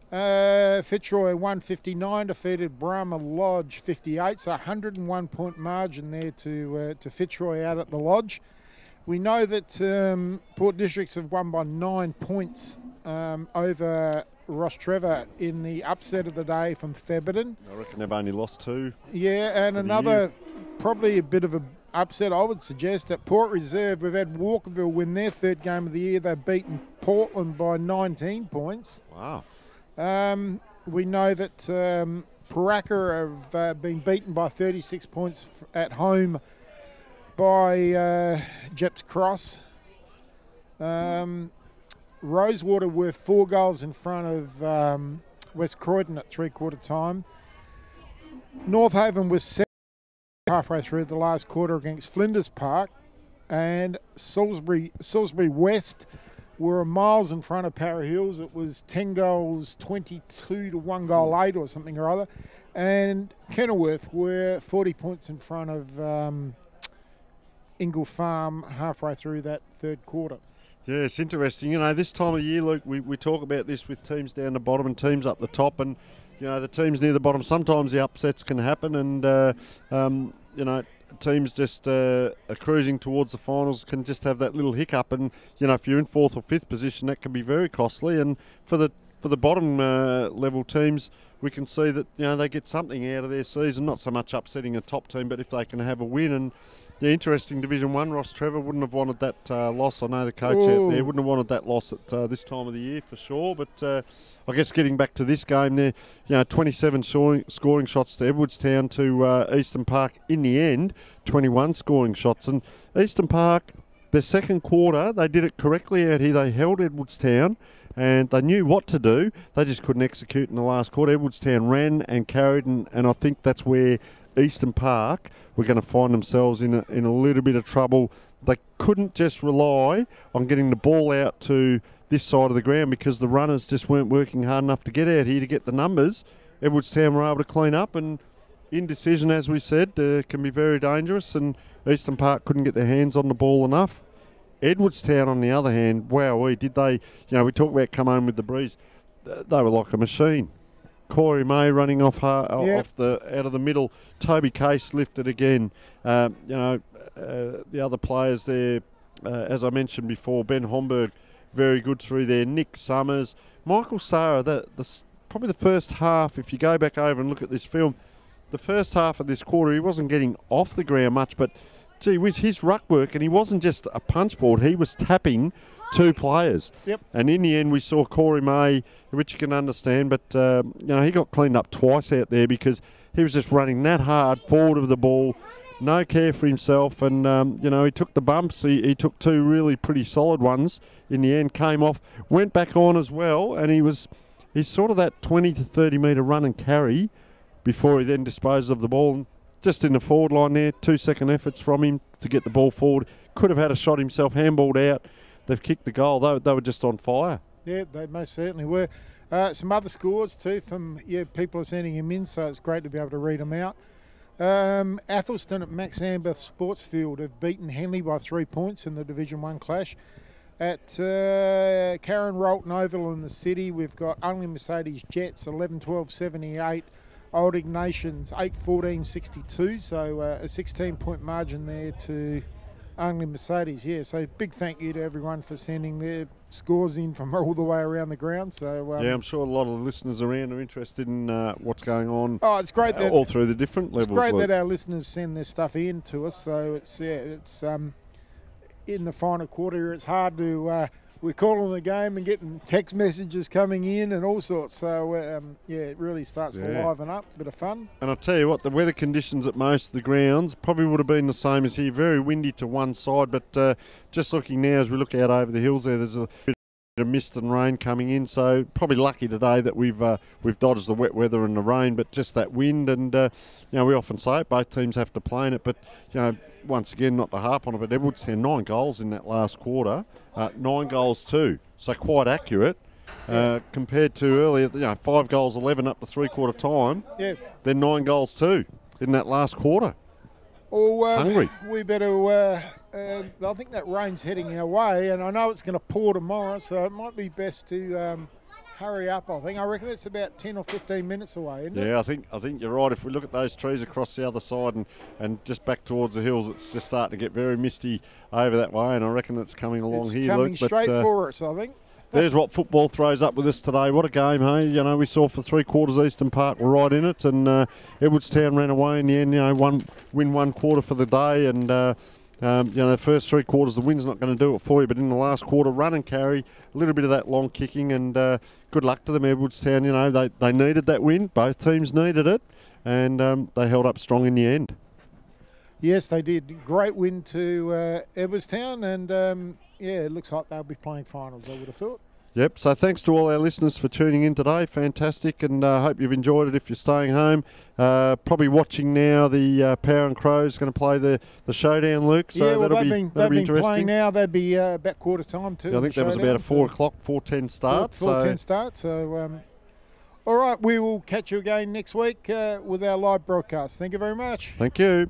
Fitzroy 159 defeated Brahma Lodge 58. So 101-point margin there to Fitzroy out at the Lodge. We know that Port Districts have won by 9 points over Ross Trevor in the upset of the day from Thebarton. I reckon they've only lost 2. Yeah, and another, probably a bit of an upset, I would suggest, at Port Reserve. We've had Walkerville win their 3rd game of the year. They've beaten Portland by 19 points. Wow. We know that Paraka have been beaten by 36 points at home by Jeps Cross. Rosewater were 4 goals in front of West Croydon at 3/4 time. North Haven was 7 halfway through the last quarter against Flinders Park, and Salisbury West were miles in front of Para Hills. It was 10 goals 22 to 1 goal 8 or something or other, and Kenilworth were 40 points in front of Ingle Farm halfway through that 3rd quarter. Yeah, it's interesting. You know, this time of year, Luke, we talk about this with teams down the bottom and teams up the top, and, you know, the teams near the bottom, sometimes the upsets can happen, and, you know, teams just are cruising towards the finals can just have that little hiccup, and, you know, if you're in 4th or 5th position, that can be very costly. And for the bottom level teams, we can see that, you know, they get something out of their season, not so much upsetting a top team, but if they can have a win. And yeah, interesting. Division 1, Ross Trevor wouldn't have wanted that loss. I know the coach out there wouldn't have wanted that loss at this time of the year for sure. But I guess getting back to this game there, you know, 27 scoring shots to Edwardstown to Eastern Park. In the end, 21 scoring shots. And Eastern Park, their 2nd quarter, they did it correctly out here. They held Edwardstown and they knew what to do. They just couldn't execute in the last quarter. Edwardstown ran and carried, and I think that's where Eastern Park were going to find themselves in a little bit of trouble they couldn't just rely on getting the ball out to this side of the ground because the runners just weren't working hard enough to get out here to get the numbers. Edwardstown were able to clean up, and indecision, as we said, can be very dangerous, and Eastern Park couldn't get their hands on the ball enough. Edwardstown, on the other hand, wowee, did they, we talk about come home with the breeze. They were like a machine. Corey May running off out of the middle. Toby Case lifted again. The other players there, as I mentioned before, Ben Homburg, very good through there. Nick Summers, Michael Sarah. Probably the first half, if you go back over and look at this film, the first half of this quarter, he wasn't getting off the ground much, but gee whiz, his ruck work, and he wasn't just a punch forward, he was tapping two players. Yep. And in the end, we saw Corey May, which you can understand, but he got cleaned up twice out there because he was just running that hard forward of the ball, no care for himself, and he took the bumps. He took two really pretty solid ones in the end, came off, went back on as well, and he's sort of that 20 to 30 metre run and carry before he then disposed of the ball. And just in the forward line there, 2 second efforts from him to get the ball forward. Could have had a shot himself, handballed out. They've kicked the goal. They were just on fire. Yeah, they most certainly were. Some other scores too from people are sending him in, so it's great to be able to read them out. Athelston at Max Ambeth Sportsfield have beaten Henley by 3 points in the Division 1 clash. At Karen Rolton Oval in the city, we've got Only Mercedes Jets 11-12-78, Old Ignatians 8-14-62, so a 16-point margin there to Only Mercedes. Yeah, so big thank you to everyone for sending their scores in from all the way around the ground. So I'm sure a lot of the listeners around are interested in what's going on. Oh, it's great that all through the different levels. It's great that our listeners send their stuff in to us. So it's in the final quarter. It's hard to we're calling the game and getting text messages coming in and all sorts. So it really starts to liven up. Bit of fun. And I'll tell you what, the weather conditions at most of the grounds probably would have been the same as here. Very windy to one side, but just looking now as we look out over the hills there's a bit of mist and rain coming in. So probably lucky today that we've dodged the wet weather and the rain, but just that wind. And we often say it, both teams have to play in it, but once again, not to harp on it, but Edwardstown 9 goals in that last quarter, 9 goals too, so quite accurate compared to earlier. 5 goals 11 up to 3/4 time. Yeah. Then 9 goals too in that last quarter. Hungry. We better. I think that rain's heading our way, and I know it's going to pour tomorrow, so it might be best to hurry up. I reckon it's about 10 or 15 minutes away, isn't it? Yeah, I think you're right. If we look at those trees across the other side and just back towards the hills, it's just starting to get very misty over that way, and I reckon it's coming along here. It's coming straight for us, I think. There's what football throws up with us today. What a game, hey? We saw for 3/4 Eastern Park were right in it, and Edwardstown ran away in the end. Win 1 quarter for the day, and the first 3/4 the win's not going to do it for you, but in the last quarter, run and carry, a little bit of that long kicking, and good luck to them, Edwardstown. They needed that win. Both teams needed it, and they held up strong in the end. Yes, they did. Great win to Edwardstown, and it looks like they'll be playing finals, I would have thought. Yep, so thanks to all our listeners for tuning in today. Fantastic, and I hope you've enjoyed it if you're staying home. Probably watching now the Power and Crows going to play the showdown, Luke. So that'll be interesting. Playing now. They'd be about quarter time too. Yeah, I think that was about a 4 o'clock, 4:10 start. 4:10 start, so... all right, we will catch you again next week with our live broadcast. Thank you very much. Thank you.